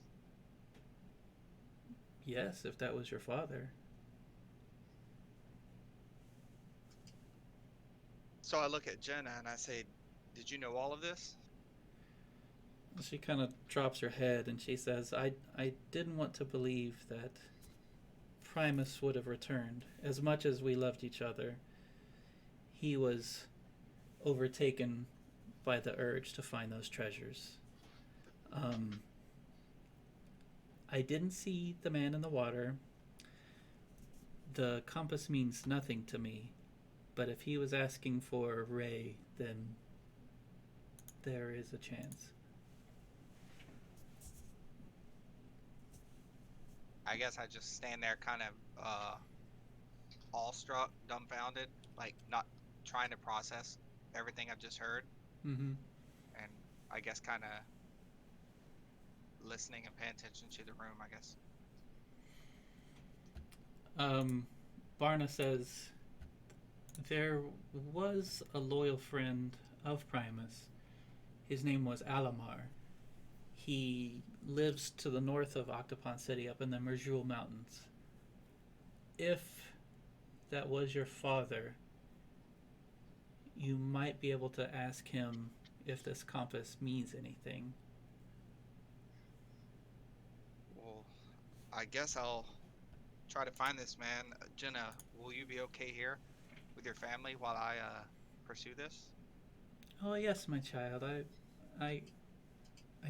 Yes, if that was your father. So I look at Jenna and I say, "Did you know all of this?" She kind of drops her head and she says, I didn't want to believe that Primus would have returned. As much as we loved each other, he was overtaken by the urge to find those treasures. I didn't see the man in the water. The compass means nothing to me, but if he was asking for Ray, then there is a chance. I guess I just stand there kind of awestruck, dumbfounded, like not trying to process everything I've just heard, Mm-hmm. and I guess kind of listening and paying attention to the room, I guess. Barna says there was a loyal friend of Primus. His name was Alamar. He lives to the north of Octopon City, up in the Merjul Mountains. If that was your father, you might be able to ask him if this compass means anything. Well, I guess I'll try to find this man. Jenna, will you be okay here with your family while I pursue this? Oh yes, my child. I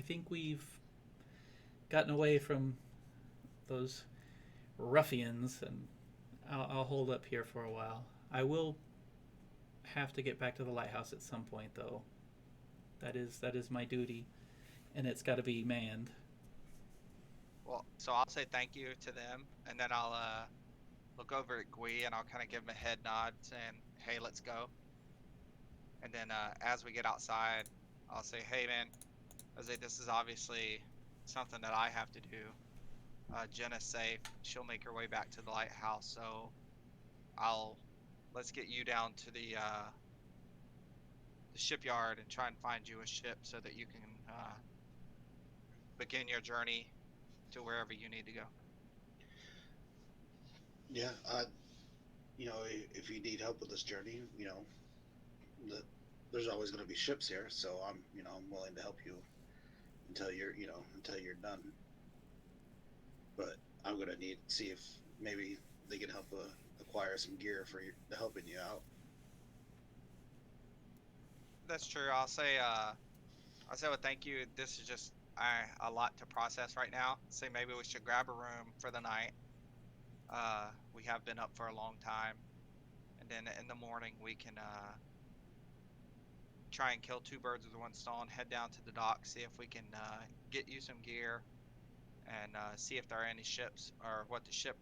think we've gotten away from those ruffians, and I'll hold up here for a while. I will have to get back to the lighthouse at some point, though. That is my duty, and it's got to be manned. Well, so I'll say thank you to them, and then I'll look over at Gui and I'll kind of give him a head nod saying, "Hey, let's go." And then as we get outside, I'll say, "Hey, man, I say this is obviously something that I have to do. Jenna's safe; she'll make her way back to the lighthouse. So let's get you down to the shipyard and try and find you a ship so that you can begin your journey to wherever you need to go." Yeah, if you need help with this journey, there's always going to be ships here, so I'm willing to help you until you're done. But I'm going to need to see if maybe they can help acquire some gear for helping you out. That's true. I'll say well, thank you. This is just a lot to process right now. Say maybe we should grab a room for the night. We have been up for a long time, and then in the morning we can try and kill two birds with one stone. Head down to the dock, see if we can get you some gear, and see if there are any ships or what the ship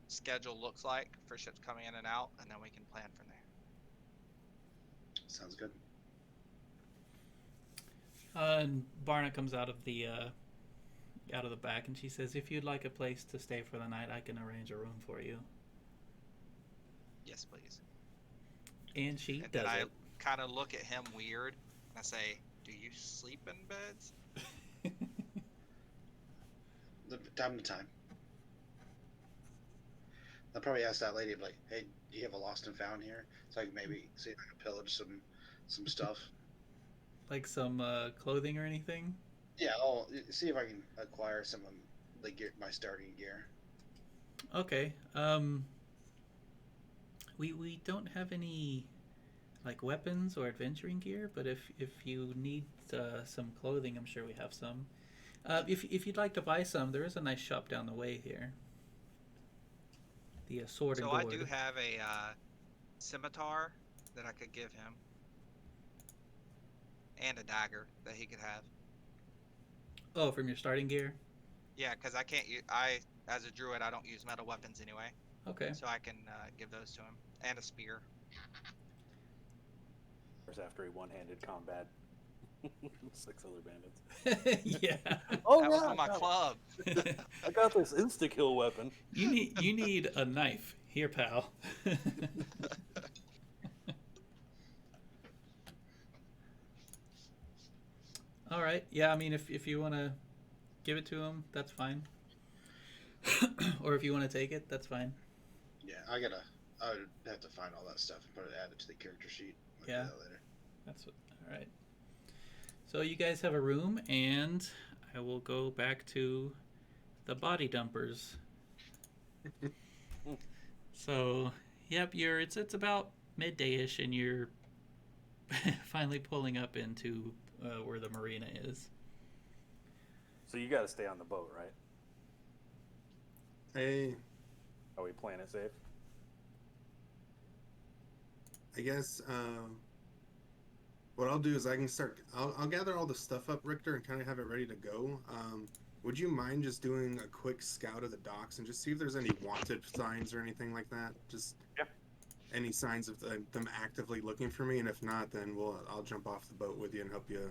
schedule looks like for ships coming in and out, and then we can plan from there. Sounds good. And Barna comes out of the back, and she says, "If you'd like a place to stay for the night, I can arrange a room for you." Yes, please. And she And does then I it. kind of look at him weird, and I say, "Do you sleep in beds?" Time to time. I'll probably ask that lady, like, "Hey, do you have a lost and found here?" So I can maybe see if I can pillage some stuff. Like some clothing or anything? Yeah, I'll see if I can acquire some of the gear, my starting gear. Okay. We don't have any like weapons or adventuring gear, but if you need some clothing, I'm sure we have some. If you'd like to buy some, there is a nice shop down the way here. The sword So and I gourd. do have a scimitar that I could give him, and a dagger that he could have. Oh, from your starting gear. Yeah, because I can't use. I as a druid, I don't use metal weapons anyway, Okay. so I can give those to him, and a spear. Course, after he one-handed combat 6 other bandits. Yeah. Oh That yeah, was on my club. I got this insta-kill weapon. You need a knife. Here, pal. All right. Yeah, I mean, if you want to give it to him, that's fine. Or if you want to take it, that's fine. Yeah, I would have to find all that stuff and add it to the character sheet. I'll do Yeah. that later. That's what. All right. So you guys have a room, and I will go back to the body dumpers. So, yep, it's about midday-ish, and you're finally pulling up into where the marina is. So you got to stay on the boat, right? Hey, Are we playing it safe? I guess what I'll do is I can start. I'll gather all the stuff up, Richter, and kind of have it ready to go. Would you mind just doing a quick scout of the docks and just see if there's any wanted signs or anything like that? Just any signs of them actively looking for me, and if not, then I'll jump off the boat with you and help you,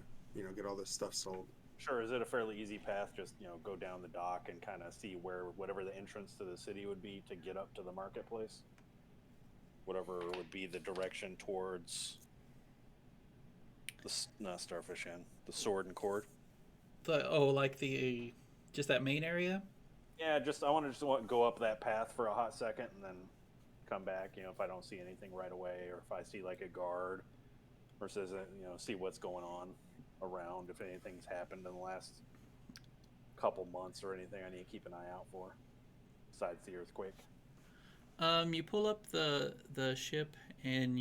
get all this stuff sold. Sure. Is it a fairly easy path? Just go down the dock and kind of see whatever the entrance to the city would be to get up to the marketplace. Whatever would be the direction towards not Starfish Inn, the Sword and Cord. Just that main area. Yeah, I want to go up that path for a hot second and then come back. If I don't see anything right away, or if I see like a guard, or says see what's going on around, if anything's happened in the last couple months or anything I need to keep an eye out for besides the earthquake. You pull up the ship, and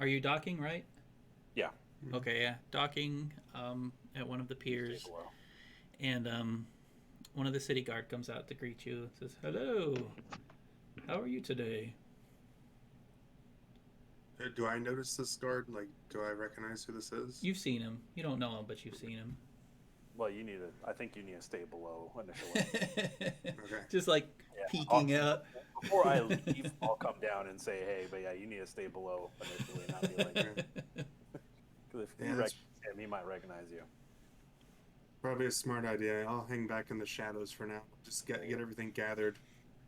are you docking, right? Yeah. Okay, yeah, docking at one of the piers, Take a while. and one of the city guard comes out to greet you and says, "Hello, how are you today?" Do I notice this guard? Like, do I recognize who this is? You've seen him. You don't know him, but you've seen him. Well, I think you need to stay below initially. Okay. Just like Yeah, peeking out. Before I leave, I'll come down and say, hey, but yeah, you need to stay below initially, not be like, because if Yeah, you that's- recognize him, he might recognize you. Probably a smart idea. I'll hang back in the shadows for now. Just get everything gathered.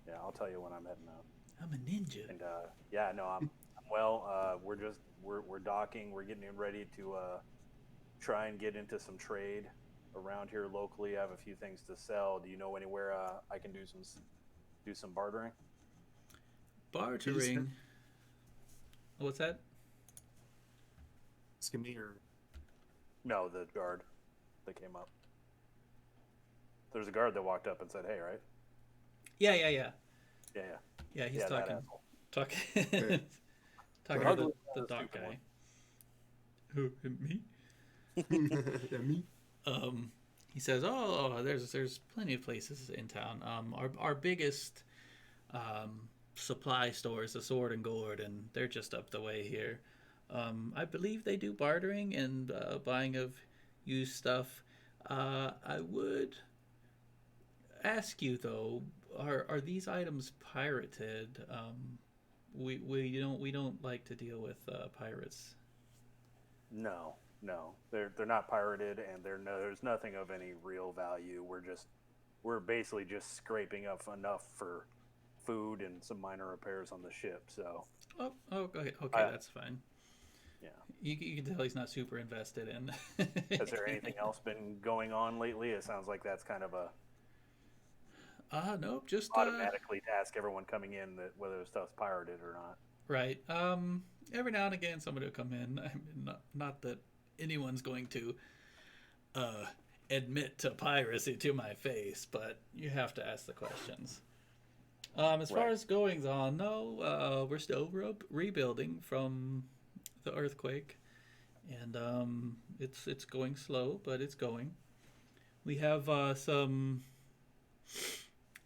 Yeah, I'll tell you when I'm heading out. I'm a ninja. And yeah, no, I'm well. We're docking. We're getting ready to try and get into some trade around here locally. I have a few things to sell. Do you know anywhere I can do some bartering? Bartering. What's that? It's me or No, the guard that came up. There's a guard that walked up and said, "Hey," right? Yeah. Yeah. Yeah, he's Yeah, that talking. asshole. Talking. Talking Well, to ugly, the dock stupid guy. one. Who? Me? yeah, me. He says, "Oh, there's plenty of places in town. Our biggest supply store is the Sword and Gourd, and they're just up the way here. I believe they do bartering and buying of used stuff. I would ask you though, are these items pirated? We don't like to deal with pirates." No, they're not pirated, and there's nothing of any real value. We're basically just scraping up enough for food and some minor repairs on the ship. So Oh, okay, that's fine. yeah. You can tell he's not super invested in. Has there anything else been going on lately? It sounds like that's kind of a Nope, just automatically task everyone coming in that whether the stuff's pirated or not. right. Every now and again, somebody will come in. I mean, not that anyone's going to admit to piracy to my face, but you have to ask the questions. As far Right. as goings on, no, we're still rebuilding from the earthquake, and it's going slow, but it's going. We have some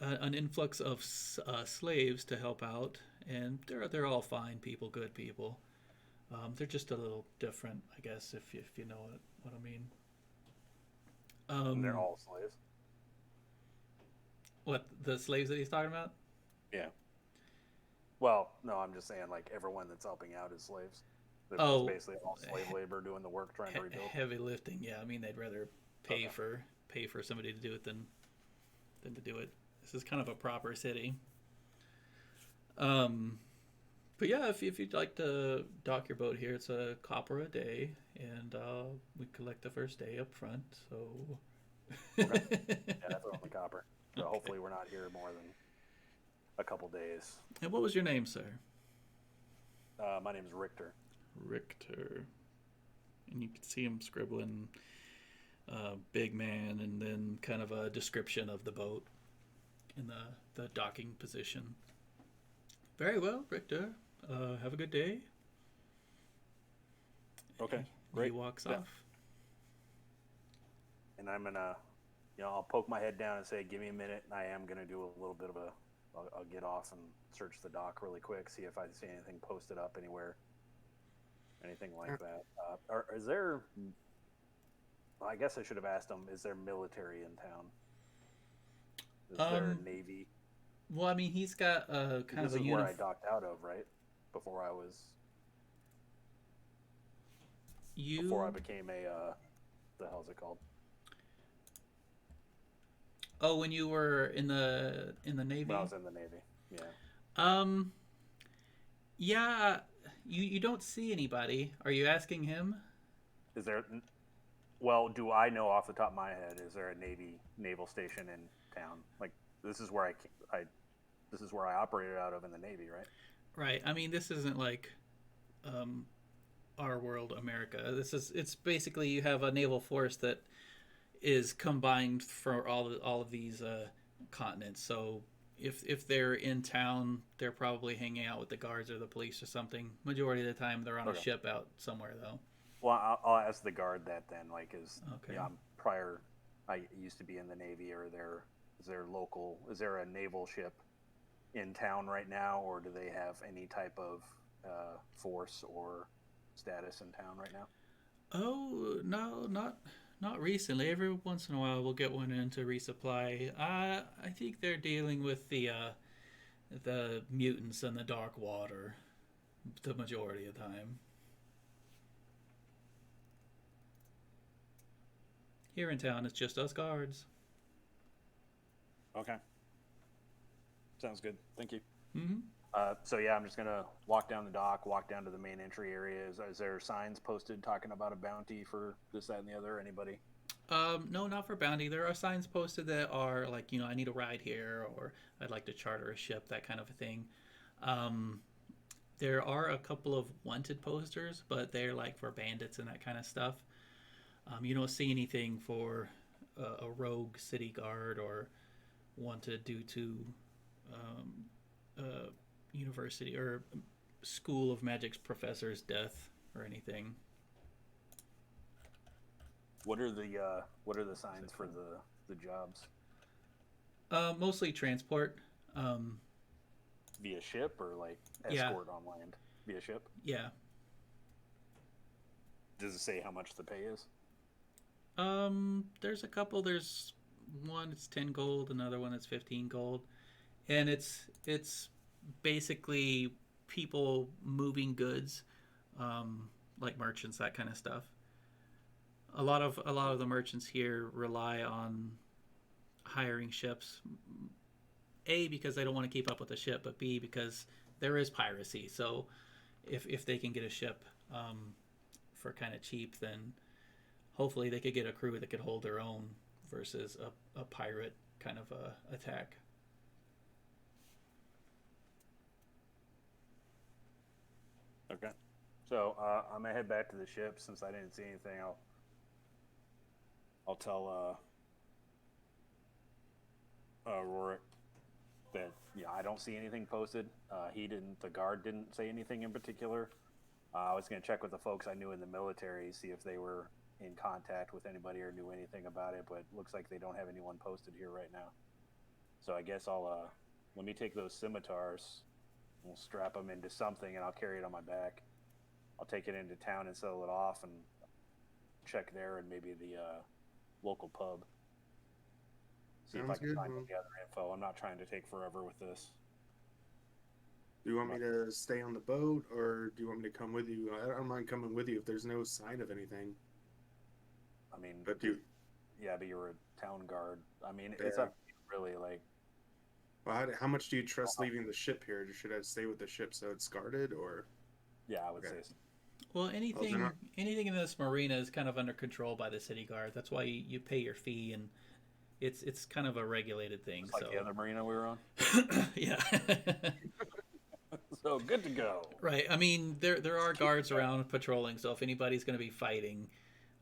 an influx of slaves to help out, and they're all fine people, good people. They're just a little different, I guess, if you know what I mean. And they're all slaves. What, the slaves that he's talking about? Yeah. Well, no, I'm just saying like everyone that's helping out is slaves. They're Oh, basically all slave labor doing the work trying to rebuild. heavy lifting. Yeah, I mean they'd rather pay Okay. for somebody to do it than to do it. This is kind of a proper city. Um, but yeah, if you'd like to dock your boat here, it's a copper a day, and we collect the first day up front. So. Okay. Yeah, that's only copper. So Okay. hopefully we're not here more than a couple days. And what was your name, sir? My name is Richter. Richter. And you can see him scribbling big man and then kind of a description of the boat in the docking position. Very well, Richter. Have a good day. Okay, He great. walks Yeah. off. And I'm gonna, I'll poke my head down and say, "Give me a minute." And I am gonna do a little bit of I'll get off and search the dock really quick, see if I see anything posted up anywhere, anything like that. Or is there? Well, I guess I should have asked him. Is there military in town? Is there Navy? Well, I mean, he's got a kind This of a is where I uniform. docked out of, right? Before I was, You. before I became a, the hell's it called? Oh, when you were in the Navy. When I was in the Navy. Yeah. Um. Yeah. You don't see anybody. Are you asking him? Is there? Well, do I know off the top of my head? Is there a naval station in town? Like this is where this is where I operated out of in the Navy, right? Right. I mean, this isn't like our world, America. It's basically you have a naval force that is combined for all of these continents. So if they're in town, they're probably hanging out with the guards or the police or something. Majority of the time, they're on a Okay. ship out somewhere, though. Well, I'll ask the guard that then. Like, Okay. I'm prior. I used to be in the Navy. Or is there local? Is there a naval ship in town right now, or do they have any type of force or status in town right now? Oh no, not recently. Every once in a while, we'll get one in to resupply. I think they're dealing with the mutants and the dark water, the majority of the time. Here in town, it's just us guards. Okay. Sounds good. Thank you. Mm-hmm. So yeah, I'm just gonna walk down the dock, walk down to the main entry area. Is there signs posted talking about a bounty for this, that, and the other? Anybody? No, not for bounty. There are signs posted that are like, I need a ride here, or I'd like to charter a ship, that kind of a thing. There are a couple of wanted posters, but they're like for bandits and that kind of stuff. You don't see anything for a rogue city guard or wanted due to university or school of magic's professor's death or anything. What are the signs for the jobs? Mostly transport. Via ship or like Yeah. escort on land? Via ship? Yeah. Does it say how much the pay is? There's a couple. There's one that's 10 gold, another one that's 15 gold, and it's basically people moving goods, like merchants, that kind of stuff. A lot of the merchants here rely on hiring ships. A, because they don't want to keep up with the ship, but B, because there is piracy. So if they can get a ship for kind of cheap, then hopefully they could get a crew that could hold their own versus a pirate kind of attack. Okay. So I'm gonna head back to the ship since I didn't see anything. I'll tell Rorik that I don't see anything posted. The guard didn't say anything in particular. I was gonna check with the folks I knew in the military, see if they were in contact with anybody or knew anything about it, but it looks like they don't have anyone posted here right now. So I guess I'll let me take those scimitars. We'll strap them into something, and I'll carry it on my back. I'll take it into town and sell it off, and check there and maybe the local pub. See if I Sounds can good. find Well, any other info. I'm not trying to take forever with this. do you want me to stay on the boat, or do you want me to come with you? I don't mind coming with you if there's no sign of anything. I mean, But do yeah, but you're a town guard. I mean, it's Yeah. up to you, really. Like, well, how much do you trust leaving the ship here? Should I stay with the ship so it's guarded, or yeah, I would Okay. say so. Well, they're anything not- anything in this marina is kind of under control by the city guard. That's why you pay your fee, and it's kind of a regulated thing. Just like So the other marina we were on. yeah. So good to go. Right. I mean, there are guards around patrolling, so if anybody's going to be fighting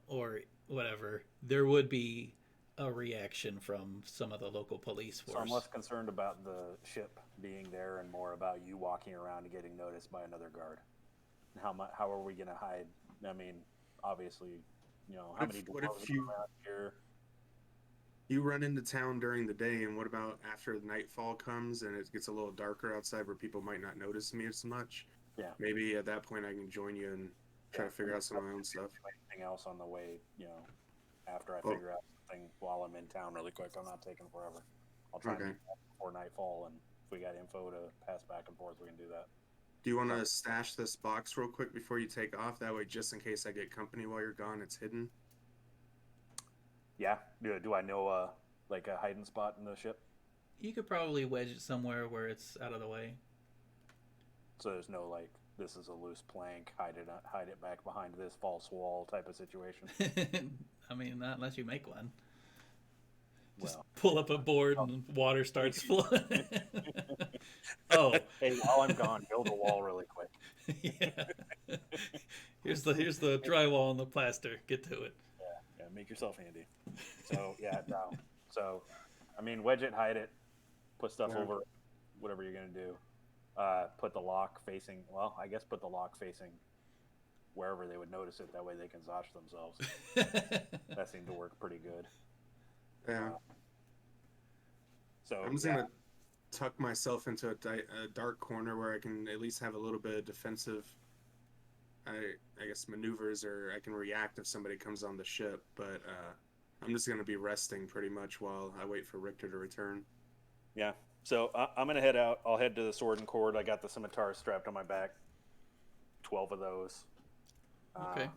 or whatever, there would be a reaction from some of the local police So I'm force. less concerned about the ship being there and more about you walking around and getting noticed by another guard. And how are we going to hide? I mean, obviously, how What many if- what if dwarves you- are around here? you run into town during the day, and what about after nightfall comes and it gets a little darker outside where people might not notice me as much? Yeah. Maybe at that point I can join you and try to figure out some of my own stuff. Anything else on the way, after I Oh. figure out something while I'm in town really quick. I'm not taking forever. I'll try Okay. and be back before nightfall, and if we got info to pass back and forth, we can do that. Do you want to stash this box real quick before you take off? That way, just in case I get company while you're gone, it's hidden. Yeah. Do I know like a hiding spot in the ship? You could probably wedge it somewhere where it's out of the way. So there's no like this is a loose plank, hide it back behind this false wall type of situation. I mean, not unless you make one. Just Well, pull up a board and water starts flowing. Oh, hey, while I'm gone, build a wall really quick. yeah. Here's the drywall and the plaster. Get to it. Yeah, make yourself handy. So yeah, no. So, I mean, wedge it, hide it, put stuff Yeah. over, whatever you're gonna do. Put the lock facing. Well, I guess put the lock facing wherever they would notice it. That way they can zosh themselves. That seemed to work pretty good. Yeah. So I'm just yeah, gonna tuck myself into a dark corner where I can at least have a little bit of defensive, I guess, maneuvers, or I can react if somebody comes on the ship. But I'm just gonna be resting pretty much while I wait for Richter to return. yeah. So I'm gonna head out. I'll head to the sword and cord. I got the scimitar strapped on my back. 12 of those. Okay.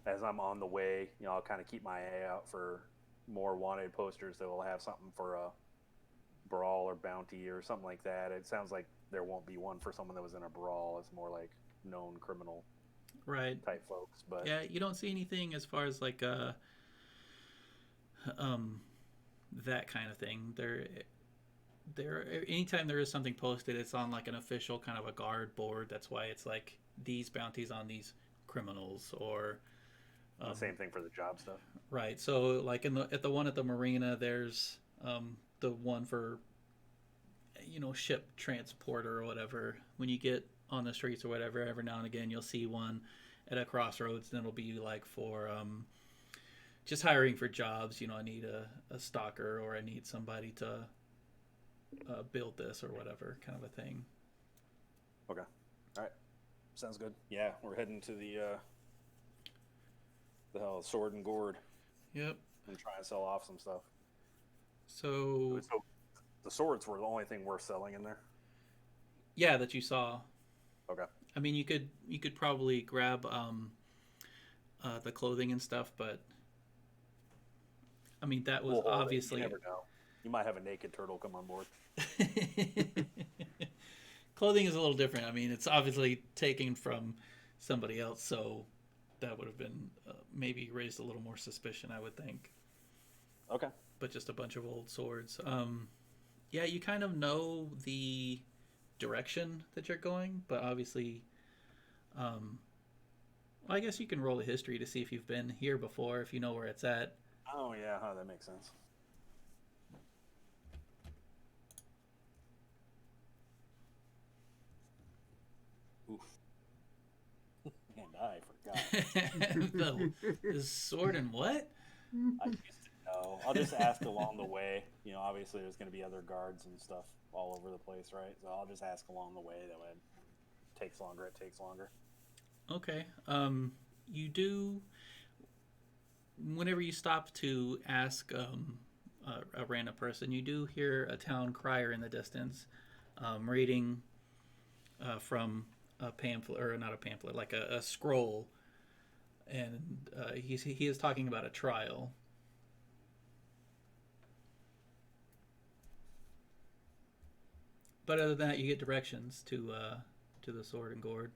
As I'm on the way, I'll kind of keep my eye out for more wanted posters that will have something for a brawl or bounty or something like that. It sounds like there won't be one for someone that was in a brawl. It's more like known criminal Right. type folks. But Yeah, you don't see anything as far as like that kind of thing. There anytime there is something posted, it's on like an official kind of a guard board. That's why it's like these bounties on these criminals, or the same thing for the job stuff. right. So like at the one at the marina, there's the one for ship transporter or whatever. When you get on the streets or whatever, every now and again you'll see one at a crossroads, and it'll be like for just hiring for jobs. I need a stalker, or I need somebody to build this or whatever kind of a thing. Okay. All right. Sounds good. Yeah, we're heading to the sword and gourd Yep. and try and sell off some stuff. So So the swords were the only thing worth selling in there. yeah, that you saw. Okay. I mean, you could probably grab the clothing and stuff, but I mean that was We'll hold it. obviously You never know. You might have a naked turtle come on board. clothing is a little different. I mean, it's obviously taken from somebody else, so that would have been maybe raised a little more suspicion, I would think. Okay. But just a bunch of old swords. Yeah, you kind of know the direction that you're going, but obviously, well, I guess you can roll a history to see if you've been here before, if you know where it's at. Oh yeah, that makes sense. Oof. And I forgot. The sword and what? I used to know. I'll just ask along the way. You know, obviously there's going to be other guards and stuff all over the place, right? So I'll just ask along the way. That way, it takes longer. It takes longer. Okay. You do. Whenever you stop to ask a random person, you do hear a town crier in the distance, reading from a pamphlet, or not a pamphlet, like a scroll, and he is talking about a trial. But other than that, you get directions to the Sword and Gourd.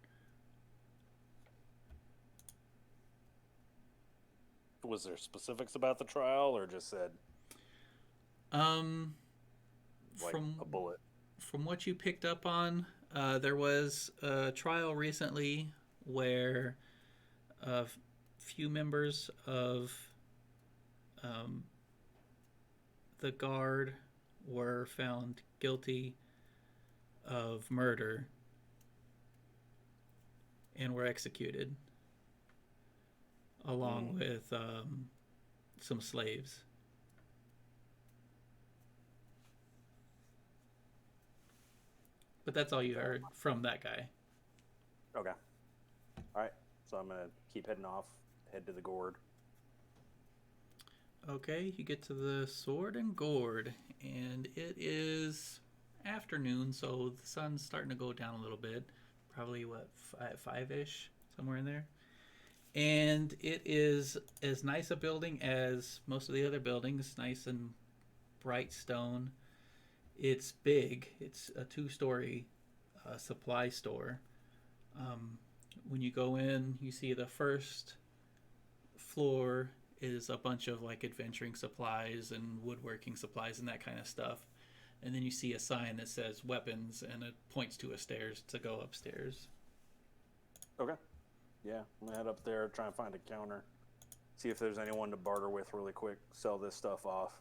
Was there specifics about the trial, or just said like From a bullet? from what you picked up on, there was a trial recently where a few members of the guard were found guilty of murder and were executed, along with some slaves. But that's all you heard from that guy. Okay. All right. So I'm gonna keep heading off. Head to the gourd. Okay, you get to the Sword and Gourd, and it is afternoon, so the sun's starting to go down a little bit. Probably, what, 5-ish? Somewhere in there. And it is as nice a building as most of the other buildings, nice and bright stone. It's big. It's a 2-story supply store. When you go in, you see the first floor is a bunch of like adventuring supplies and woodworking supplies and that kind of stuff. And then you see a sign that says weapons, and it points to a stairs to go upstairs. Okay. Yeah, I'm gonna head up there, try and find a counter, see if there's anyone to barter with really quick, sell this stuff off.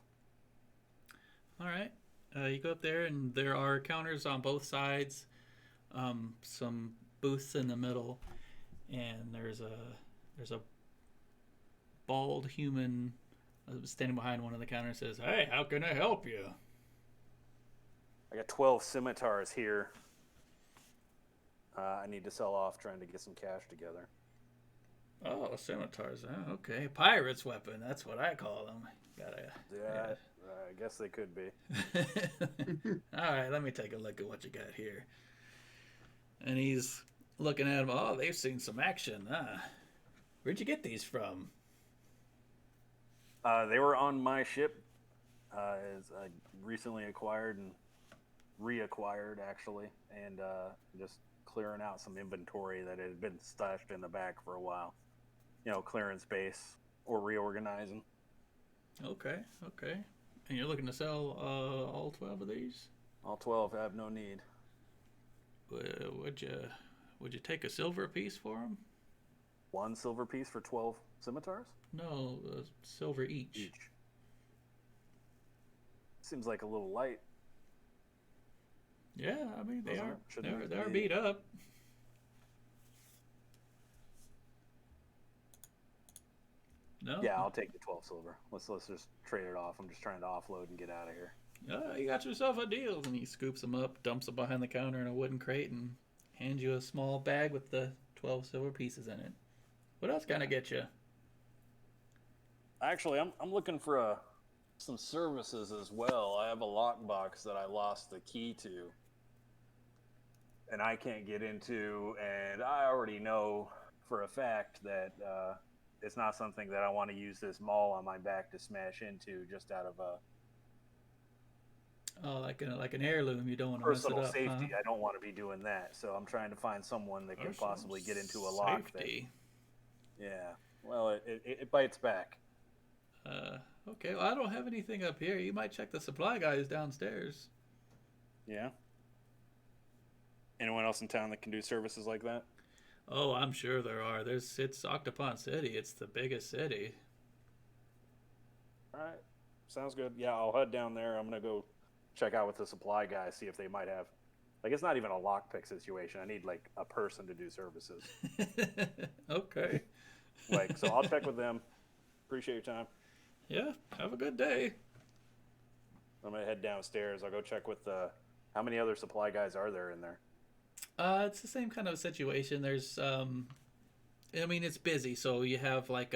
All right. You go up there, and there are counters on both sides, some booths in the middle, and there's a bald human standing behind one of the counters. Says, "Hey, how can I help you?" I got 12 scimitars here. I need to sell off, trying to get some cash together. Oh, scimitars. Oh, okay, pirate's weapon. That's what I call them. Yeah, I guess they could be. All right, let me take a look at what you got here. And he's looking at them. Oh, they've seen some action. Where'd you get these from? They were on my ship, as I recently acquired and reacquired, actually, and just clearing out some inventory that had been stashed in the back for a while. You know, clearing space or reorganizing. Okay. And you're looking to sell all 12 of these? All 12 have no need. Would you take a silver piece for them? 1 silver piece for 12 scimitars? No, silver each. Seems like a little light. Yeah, I mean they are Shouldn't they're be. beat up. No. Yeah, I'll take the 12 silver. Let's just trade it off. I'm just trying to offload and get out of here. You got yourself a deal. And he scoops them up, dumps them behind the counter in a wooden crate, and hands you a small bag with the 12 silver pieces in it. What else can I get you? Actually, I'm looking for some services as well. I have a lockbox that I lost the key to, and I can't get into. And I already know for a fact that it's not something that I want to use this maul on my back to smash into, just out of a Like an heirloom. You don't want to mess it personal up, safety. huh? I don't want to be doing that. So I'm trying to find someone that can possibly get into a lock. Safety. Yeah. Well, it bites back. Okay. Well, I don't have anything up here. You might check the supply guys downstairs. Yeah. Anyone else in town that can do services like that? Oh, I'm sure there are. It's Octopon City. It's the biggest city. All right. Sounds good. Yeah, I'll head down there. I'm going to go check out with the supply guys, see if they might have... Like, it's not even a lockpick situation. I need, like, a person to do services. Okay. So I'll check with them. Appreciate your time. Yeah, have a good day. I'm gonna head downstairs. I'll go check with how many other supply guys are there in there? It's the same kind of situation. There's, I mean, it's busy, so you have like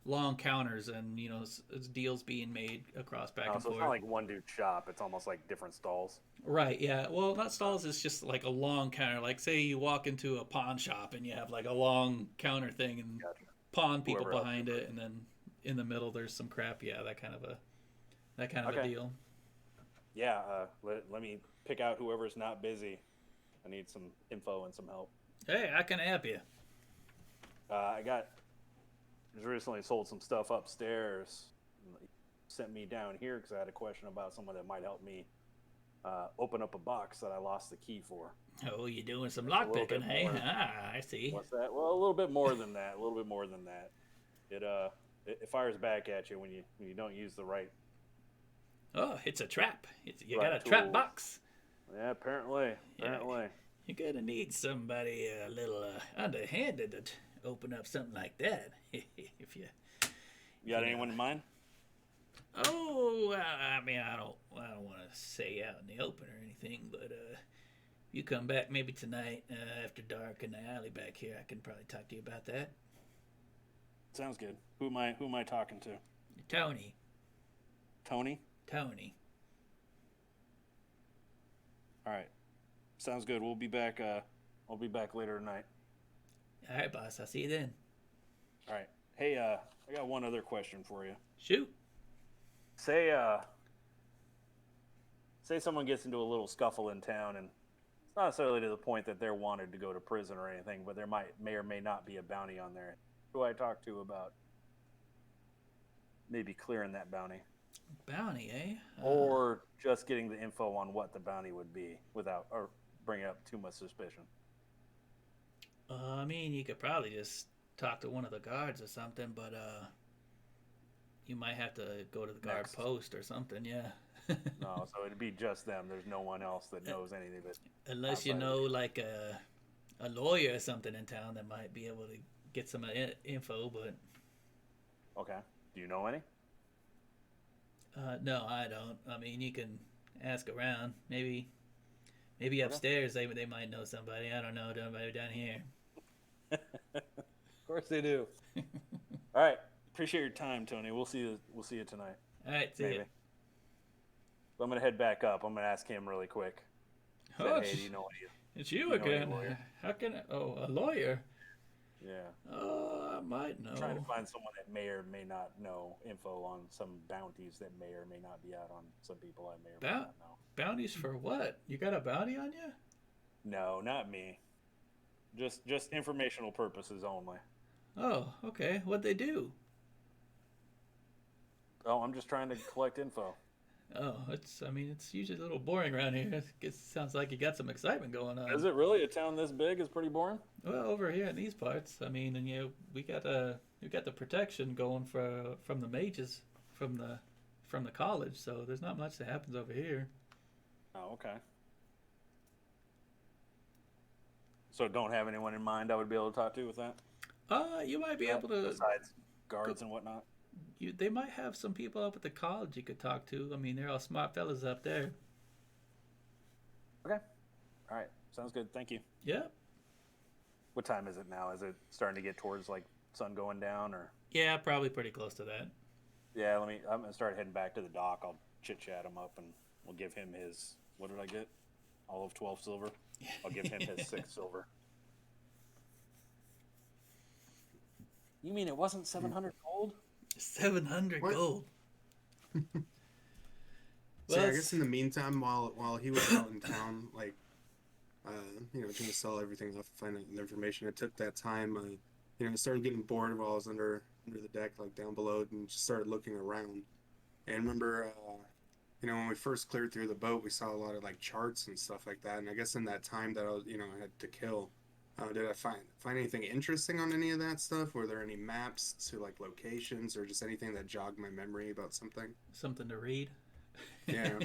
long counters and it's deals being made across back Oh, and so it's forth. not like one dude shop. It's almost like different stalls. Right, yeah. Well, not stalls. It's just like a long counter. Like, say you walk into a pawn shop and you have like a long counter thing and Gotcha. pawn people Whoever else behind it, and then in the middle there's some crap. Yeah, that kind of a Okay. deal. Yeah, let me pick out whoever's not busy. I need some info and some help. Hey, I can help you. I just recently sold some stuff upstairs. Sent me down here because I had a question about someone that might help me open up a box that I lost the key for. Oh, you doing some It's a little lockpicking, bit hey? more. Ah, I see. What's that? Well, a little bit more than that. A little bit more than that. It fires back at you when you don't use the right. Oh, it's a trap. You Right got a trap tools. box. Yeah, apparently. You're gonna need somebody a little underhanded to open up something like that. If you. You got Yeah. anyone in mind? Oh, I mean, I don't want to say out in the open or anything, but you come back maybe tonight after dark in the alley back here. I can probably talk to you about that. Sounds good. Who am I talking to? Tony. Tony? All right. Sounds good. We'll be back I'll be back later tonight. All right, boss. I'll see you then. All right. Hey, I got one other question for you. Shoot. Say someone gets into a little scuffle in town, and it's not necessarily to the point that they're wanted to go to prison or anything, but there may or may not be a bounty on there. Who do I talk to about maybe clearing that bounty, Bounty, eh? or just getting the info on what the bounty would be without or bringing up too much suspicion? I mean, you could probably just talk to one of the guards or something, but you might have to go to the guard Next. post or something. Yeah. No, so it'd be just them. There's no one else that knows anything of it. Unless you outside of know you. like a lawyer or something in town that might be able to get some info, but Okay. Do you know any? no, I don't. I mean, you can ask around. Maybe upstairs they might know somebody. I don't know nobody down here. Of course they do. All right. Appreciate your time, Tony. We'll see you tonight. All right, see Maybe. ya. But I'm gonna head back up. I'm gonna ask him really quick. Say, Oh, hey, do you know any? it's you you know any again. lawyer? How can I? Oh, a lawyer? Yeah. Oh, I might know. Trying to find someone that may or may not know info on some bounties that may or may not be out on some people I may or may not know. Bounties for what? You got a bounty on you? No, not me. Just informational purposes only. Oh, okay. What'd they do? Oh, I'm just trying to collect info. Oh, it's usually a little boring around here. It sounds like you got some excitement going on. Is it really? A town this big is pretty boring? Well, over here in these parts, I mean, and we got the protection going from the mages from the college, so there's not much that happens over here. Oh, okay. So don't have anyone in mind I would be able to talk to with that? You might be able to. Besides guards and whatnot? They might have some people up at the college you could talk to. I mean, they're all smart fellas up there. Okay. All right. Sounds good. Thank you. Yeah. What time is it now? Is it starting to get towards like sun going down or? Yeah, probably pretty close to that. Yeah, I'm gonna start heading back to the dock. I'll chit chat him up and we'll give him his, what did I get? All of 12 silver. I'll give him his 6 silver. You mean it wasn't 700 gold? 700 What? gold. So Well, I it's- guess in the meantime, while he was out in town, like, trying to sell everything off, find out the information, I took that time, I started getting bored while I was under the deck, like down below, and just started looking around. And remember, when we first cleared through the boat, we saw a lot of like charts and stuff like that. And I guess in that time that I was, I had to kill, did I find anything interesting on any of that stuff? Were there any maps to like locations or just anything that jogged my memory about something? something to read. Yeah.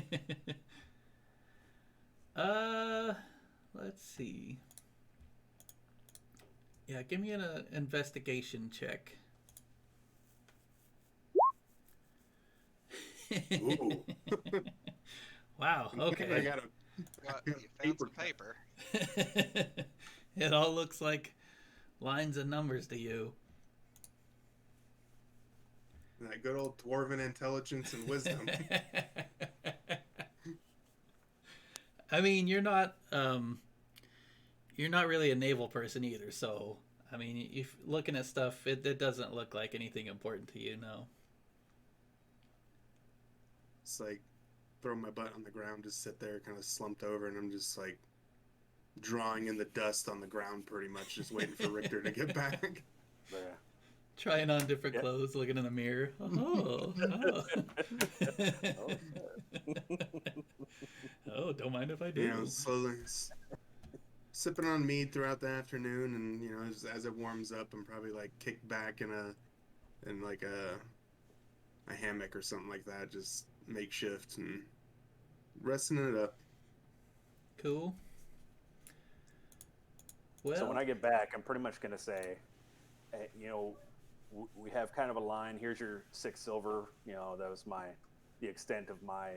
Let's see. Yeah, give me an investigation check. Ooh. Wow. I Okay. got a What? Yeah, You found some paper paper. It all looks like lines and numbers to you. that good old dwarven intelligence and wisdom. I mean, you're not really a naval person either, so I mean, if looking at stuff, it doesn't look like anything important to you, no. It's like throw my butt on the ground, just sit there, kind of slumped over, and I'm just like drawing in the dust on the ground, pretty much, just waiting for Richter to get back. Yeah. Trying on different Yeah. clothes, looking in the mirror. Oh, oh. Oh, don't mind if I do. You know, slowly sipping on mead throughout the afternoon, and you know, as it warms up, I'm probably like kicked back in like a hammock or something like that, just makeshift and resting it up. Cool. Well, So when I get back, I'm pretty much going to say, hey, you know, we have kind of a line. Here's your 6 silver. You know, that was the extent of my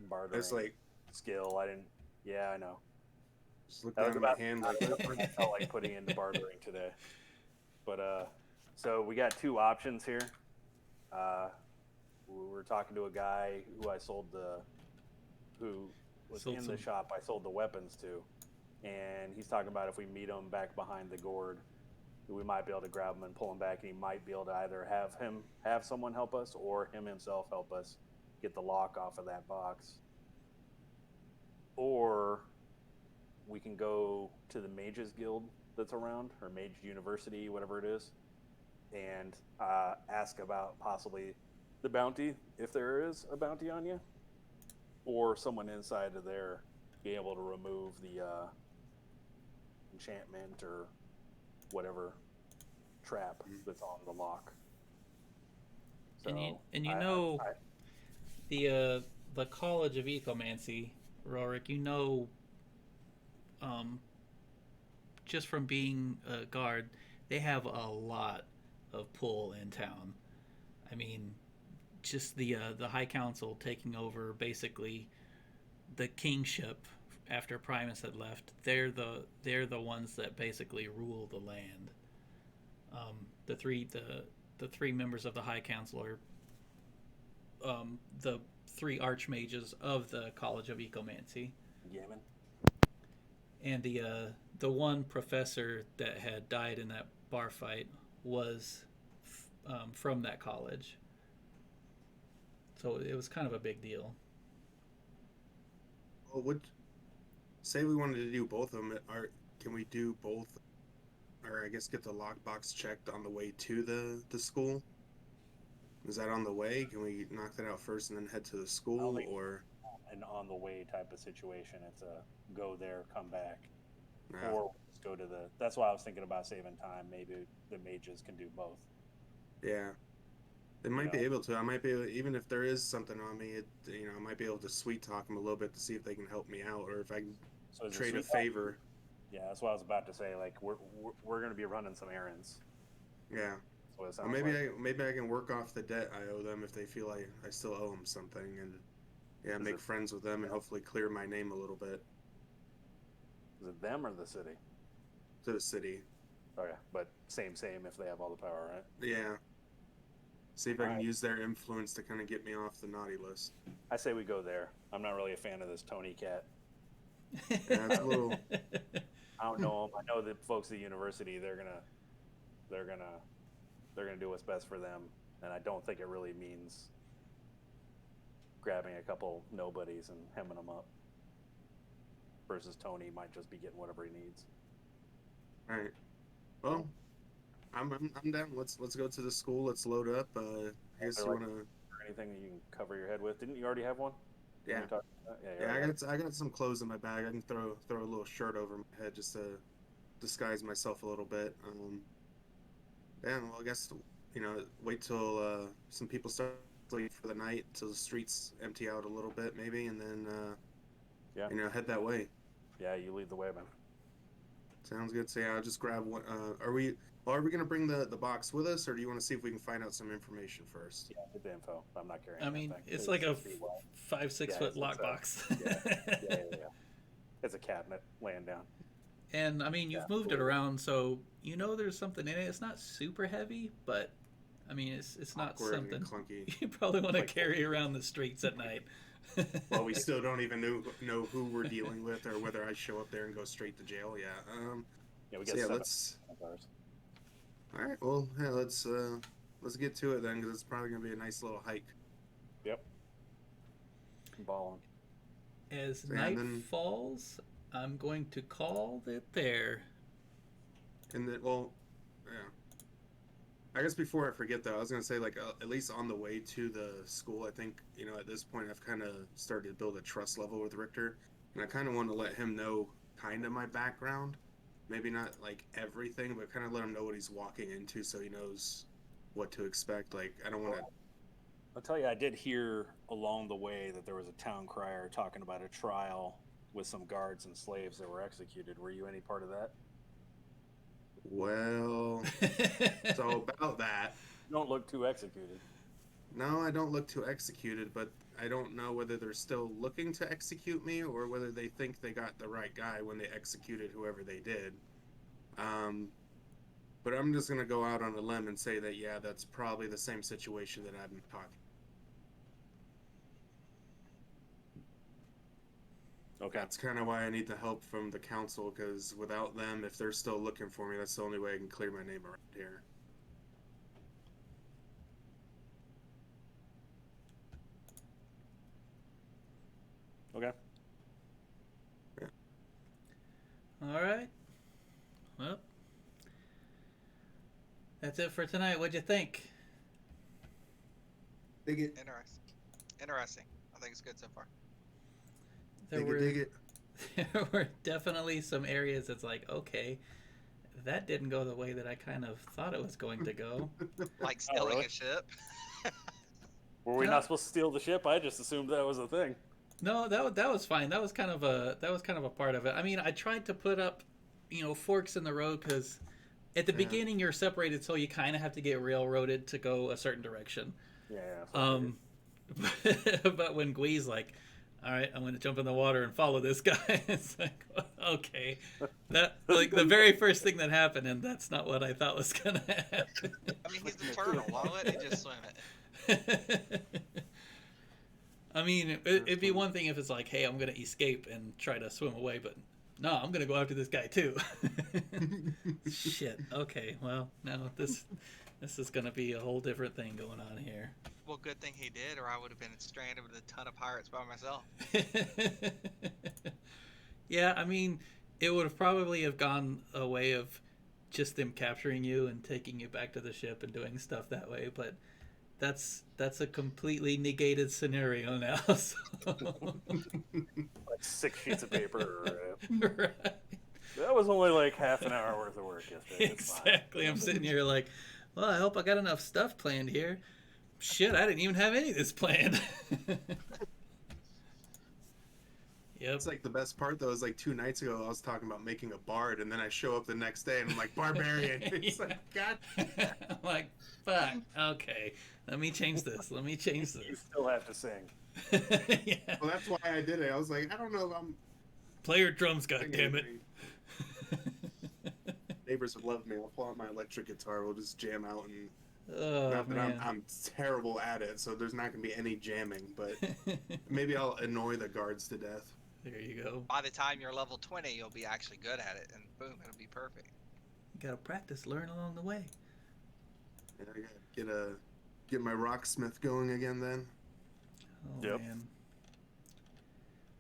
bartering It's like skill. I didn't. Yeah, I know. just look That was down at about my hand what like I felt like putting into bartering today. But so we got 2 options here. We were talking to a guy who who was Sold in some- the shop I sold the weapons to, and he's talking about if we meet him back behind the gourd, we might be able to grab him and pull him back, and he might be able to either have someone help us or him himself help us get the lock off of that box, or we can go to the Mages Guild that's around, or Mage University, whatever it is, and ask about possibly the bounty, if there is a bounty on you, or someone inside of there be able to remove the enchantment or whatever trap that's on the lock. So and you I- know I- the College of Ecomancy, Rorik, you know, just from being a guard, they have a lot of pull in town. I mean, just the High Council taking over basically the kingship after Primus had left. They're the ones that basically rule the land. The three members of the High Council are the 3 archmages of the College of Ecomancy, Yemen. and the one professor that had died in that bar fight was from that college. So it was kind of a big deal. Well, say we wanted to do both of them? Can we do both, or I guess get the lockbox checked on the way to the school? Is that on the way? Can we knock that out first and then head to the school, think- or? An on the way type of situation. It's a go there, come back, Nah. or just go to the. That's why I was thinking about saving time. Maybe the mages can do both. Yeah, they might be Yeah. able to. I might be able, even if there is something on me. I might be able to sweet talk them a little bit to see if they can help me out, or if I can So is it trade a sweet talk? favor. Yeah, that's what I was about to say. Like we're going to be running some errands. Yeah, That's what it or sounds maybe like. I can work off the debt I owe them if they feel I still owe them something, and Is make it- friends with them and hopefully clear my name a little bit Is it them or the city? to the city. Okay, but same if they have all the power, right? Yeah. See if I can Alright. use their influence to kind of get me off the naughty list. I say we go there. I'm not really a fan of this Tony cat. Yeah, it's a little. I don't know him. I know the folks at the university. They're gonna do what's best for them, and I don't think it really means grabbing a couple nobodies and hemming them up. Versus Tony might just be getting whatever he needs. All right. Well, I'm down. Let's go to the school. Let's load up. I guess you Alright. wanna. Or anything that you can cover your head with. Didn't you already have one? Didn't Yeah. we talk about that? Yeah, you Yeah, already had- I got some clothes in my bag. I can throw a little shirt over my head just to disguise myself a little bit. Yeah. Well, I guess wait till some people start sleep for the night, till the streets empty out a little bit, maybe, and then Yeah. head that way. Yeah, you lead the way, man. Sounds good. So yeah, I'll just grab one. Well, are we gonna bring the box with us, or do you want to see if we can find out some information first? Yeah, get the info. I'm not carrying. I mean, anything. it's like a should be well. 5-6 Yeah, foot it's a- lockbox. Yeah. It's a cabinet laying down. And I mean, you've Yeah, moved it cool. around, so you know there's something in it. It's not super heavy, but I mean, it's not Awkward and something clunky. you probably want to Like- carry around the streets at night. Well, we still don't even know who we're dealing with, or whether I show up there and go straight to jail. Yeah. Yeah, we So got yeah, 7 let's. cars. All right. Well, yeah, let's get to it then, because it's probably gonna be a nice little hike. Yep. Balling. As Yeah, night then- falls, I'm going to call it there. And then, well, yeah. I guess before I forget though, I was gonna say like at least on the way to the school, I think at this point I've kind of started to build a trust level with Richter, and I kind of want to let him know kind of my background, maybe not like everything, but kind of let him know what he's walking into, so he knows what to expect. Like I don't want to. I'll tell you, I did hear along the way that there was a town crier talking about a trial with some guards and slaves that were executed. Were you any part of that? Well, so about that. You don't look too executed. No, I don't look too executed, but I don't know whether they're still looking to execute me or whether they think they got the right guy when they executed whoever they did. But I'm just gonna go out on a limb and say that yeah, that's probably the same situation that I've been talking. Okay. That's kind of why I need the help from the council, because without them, if they're still looking for me, that's the only way I can clear my name around here. Okay. All right. Well, that's it for tonight. What'd you think? Dig it. Interesting. I think it's good so far. There Dig were it. Dig it. there were definitely some areas that's like, okay, that didn't go the way that I kind of thought it was going to go. Like stealing really? a ship. Were we No. not supposed to steal the ship? I just assumed that was a thing. No, that was fine. That was kind of a part of it. I mean, I tried to put up, forks in the road because at the Yeah. beginning you're separated, so you kind of have to get railroaded to go a certain direction. Yeah. so But when Gwee's like, all right, I'm going to jump in the water and follow this guy, it's like, okay, that like the very first thing that happened, and that's not what I thought was going to happen. I mean, he's a turtle. Why wouldn't he just swim it? I mean, it'd be one thing if it's like, hey, I'm going to escape and try to swim away, but no, I'm going to go after this guy too. Shit. Okay. Well, now this is going to be a whole different thing going on here. Well, good thing he did, or I would have been stranded with a ton of pirates by myself. Yeah, I mean, it would have probably have gone a way of just them capturing you and taking you back to the ship and doing stuff that way, but that's a completely negated scenario now. So. like 6 sheets of paper. Right. That was only like half an hour worth of work yesterday. It's fine. Exactly. I'm sitting here like, well, I hope I got enough stuff planned here. Shit, I didn't even have any of this planned. Yep. It's like the best part though is like 2 nights ago I was talking about making a bard, and then I show up the next day and I'm like barbarian. It's like God. I'm like, fuck. Okay, let me change this. Let me change You this. still have to sing. Yeah. Well, that's why I did it. I was like, I don't know if I'm. Play your drums, singing goddammit. anything. Neighbors would love me. I'll pull out my electric guitar. We'll just jam out, and Oh not that man. I'm terrible at it, so there's not gonna be any jamming. But maybe I'll annoy the guards to death. There you go. By the time you're level 20, you'll be actually good at it, and boom, it'll be perfect. You gotta practice, learn along the way. And I gotta get my rocksmith going again then. Oh Yep. man.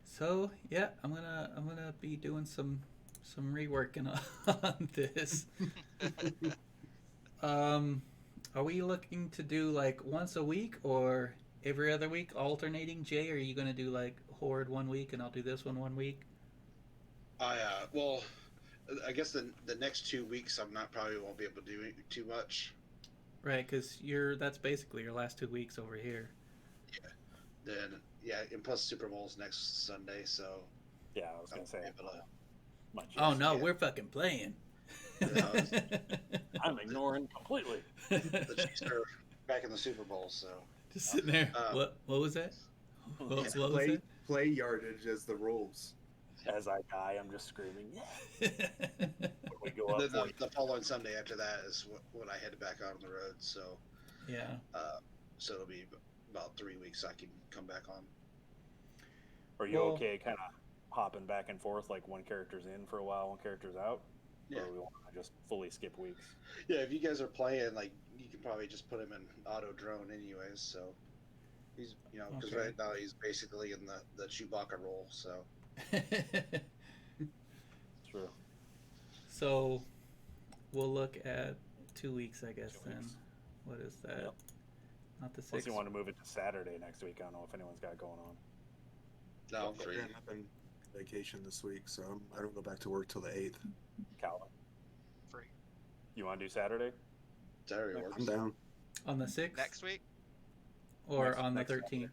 So yeah, I'm gonna be doing some reworking on this. Are we looking to do like once a week or every other week, alternating? Jay, are you gonna do like Horde 1 week and I'll do this one week? Well, I guess the next 2 weeks I'm not probably won't be able to do too much. Right, because that's basically your last 2 weeks over here. Then yeah, and plus Super Bowl's next Sunday, so Yeah, I was I gonna won't say. be able to. my Oh chest. no, yeah. we're fucking playing. I'm ignoring completely. The Chiefs are back in the Super Bowl, so Just sitting there. What was that? What was that? Play yardage as the rules. As I die, I'm just screaming. Yeah. When we go the, up the, 40. the following Sunday after that is when I head back out on the road. So Yeah. so it'll be about 3 weeks I can come back on. Are you Well- okay kind of hopping back and forth, like one character's in for a while, one character's out? Yeah. Or we want to just fully skip weeks? Yeah, if you guys are playing, like you can probably just put him in auto drone anyways. So he's because Okay. right now he's basically in the Chewbacca role. So True. So we'll look at 2 weeks, I guess. 2 Then weeks. what is that? Yep. Not the Unless 6th. you want to move it to Saturday next week. I don't know if anyone's got it going on. no, I'm free. Yeah, I've been vacation this week, so I don't go back to work till the 8th. Calvin, Free. you want to do Saturday? Saturday works. I'm down. On the 6th Next week? or Next- on the next 13th?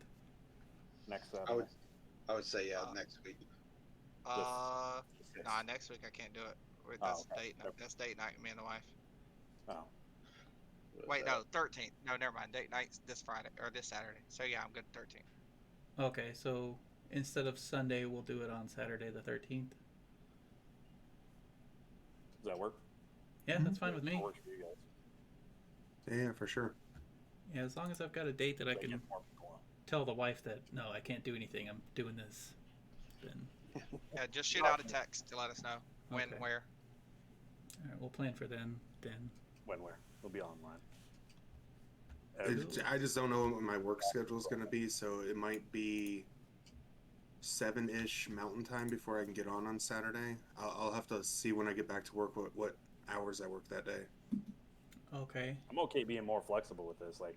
Next I Saturday. would say next week. Nah, next week I can't do it. Wait, Oh, That's okay. date night. That's date night. Me and the wife. Oh, Wait, no, 13th. No, never mind. Date night's this Friday or this Saturday. So yeah, I'm good. 13th. Okay, so instead of Sunday, we'll do it on Saturday the 13th. does that work? Yeah, that's fine with me. That works for you guys. Yeah, for sure. Yeah, as long as I've got a date that I Like, can get more people on. tell the wife that no, I can't do anything. I'm doing this. Then Yeah, just shoot out a text to let us know when, Okay. where. all right, we'll plan for then. Then Where? We'll be online. I just don't know what my work schedule is going to be, so it might be 7-ish Mountain Time before I can get on Saturday. I'll have to see when I get back to work what hours I work that day. okay. I'm okay being more flexible with this. Like,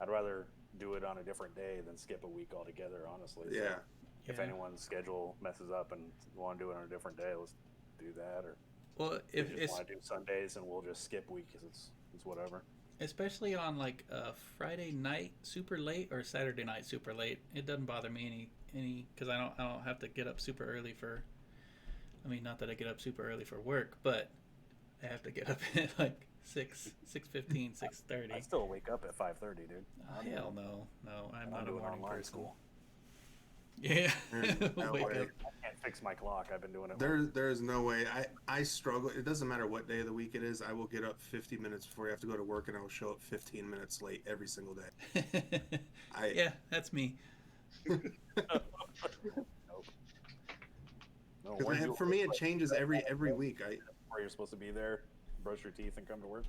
I'd rather do it on a different day than skip a week altogether, honestly. So Yeah. if Yeah. anyone's schedule messes up and want to do it on a different day, let's do that. Or Well, if if you just it's want to do Sundays and we'll just skip week because it's whatever. especially on like a Friday night super late or Saturday night super late, it doesn't bother me any because I don't have to get up super early for. I mean, not that I get up super early for work, but I have to get up at like 6:15, 6:30. I still wake up at 5:30, dude. Oh, hell no, I'm I'm not a doing morning online person. school. Yeah, No wake way. up. I can't fix my clock. I've been doing it. There is no way. I struggle. It doesn't matter what day of the week it is. I will get up 50 minutes before I have to go to work, and I will show up 15 minutes late every single day. Yeah, that's me. Nope. No, when For me, it changes every week. Where you're supposed to be there, brush your teeth, and come to work.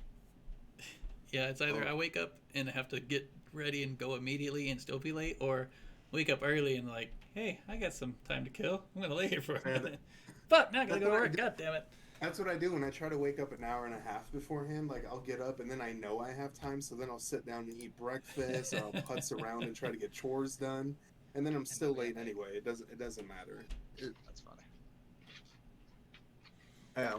Yeah, it's either I wake up and have to get ready and go immediately and still be late, or wake up early and like, hey, I got some time to kill. I'm gonna lay here for a Yeah, minute. Fuck, now I gotta that's go to what I work. do. God damn it. That's what I do when I try to wake up an hour and a half beforehand. Like I'll get up and then I know I have time, so then I'll sit down and eat breakfast, or I'll putz around and try to get chores done, and then I'm still late anyway. It doesn't matter. That's funny. Yeah,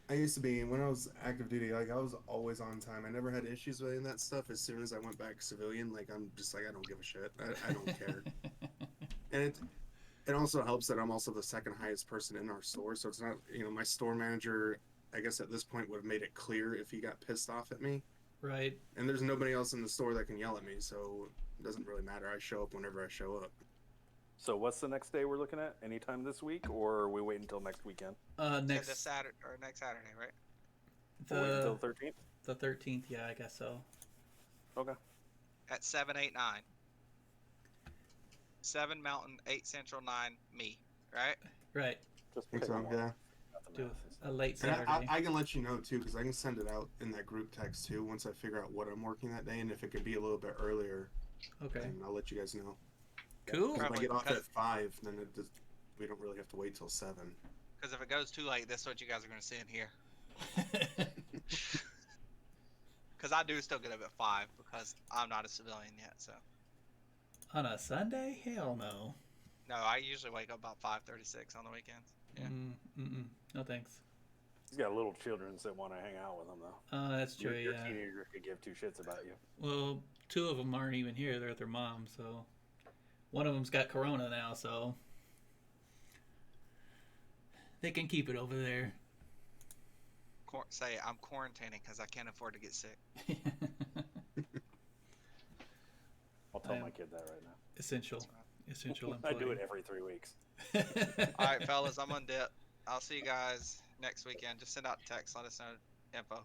I used to be when I was active duty. Like I was always on time. I never had issues with any of that stuff. As soon as I went back civilian, like I'm just like I don't give a shit. I don't care. And it also helps that I'm also the second highest person in our store. So it's not my store manager. I guess at this point would have made it clear if he got pissed off at me. Right. And there's nobody else in the store that can yell at me, so it doesn't really matter. I show up whenever I show up. So what's the next day we're looking at? Anytime this week, or are we wait until next weekend? Yeah, Next this Saturday or next Saturday, right? Or wait until the 13th? the 13th. Yeah, I guess so. Okay. At 7, 8, 9. 7 Mountain, 8 Central, 9 me. Right? Right. Just Think pick so, one. yeah. Nothing Do else. a late And Saturday. I can let you know too, because I can send it out in that group text too. Once I figure out what I'm working that day, and if it could be a little bit earlier, Okay. then I'll let you guys know. Cool. 'Cause if I Probably get off cut- at 5, then we don't really have to wait till 7. Because if it goes too late, that's what you guys are going to see in here. Because I do still get up at 5 because I'm not a civilian yet. So On a Sunday? Hell no. no, I usually wake up about 5:36 on the weekends. Yeah. No thanks. He's got little children that want to hang out with him, though. That's true. Your Yeah. teenager could give two shits about you. Well, 2 of them aren't even here. They're at their mom. So one of them's got corona now. So they can keep it over there. say I'm quarantining because I can't afford to get sick. I'll tell I my am- kid that right now. Essential I employee. do it every 3 weeks. All right, fellas, I'm on dip. I'll see you guys next weekend. Just send out a text. Let us know info.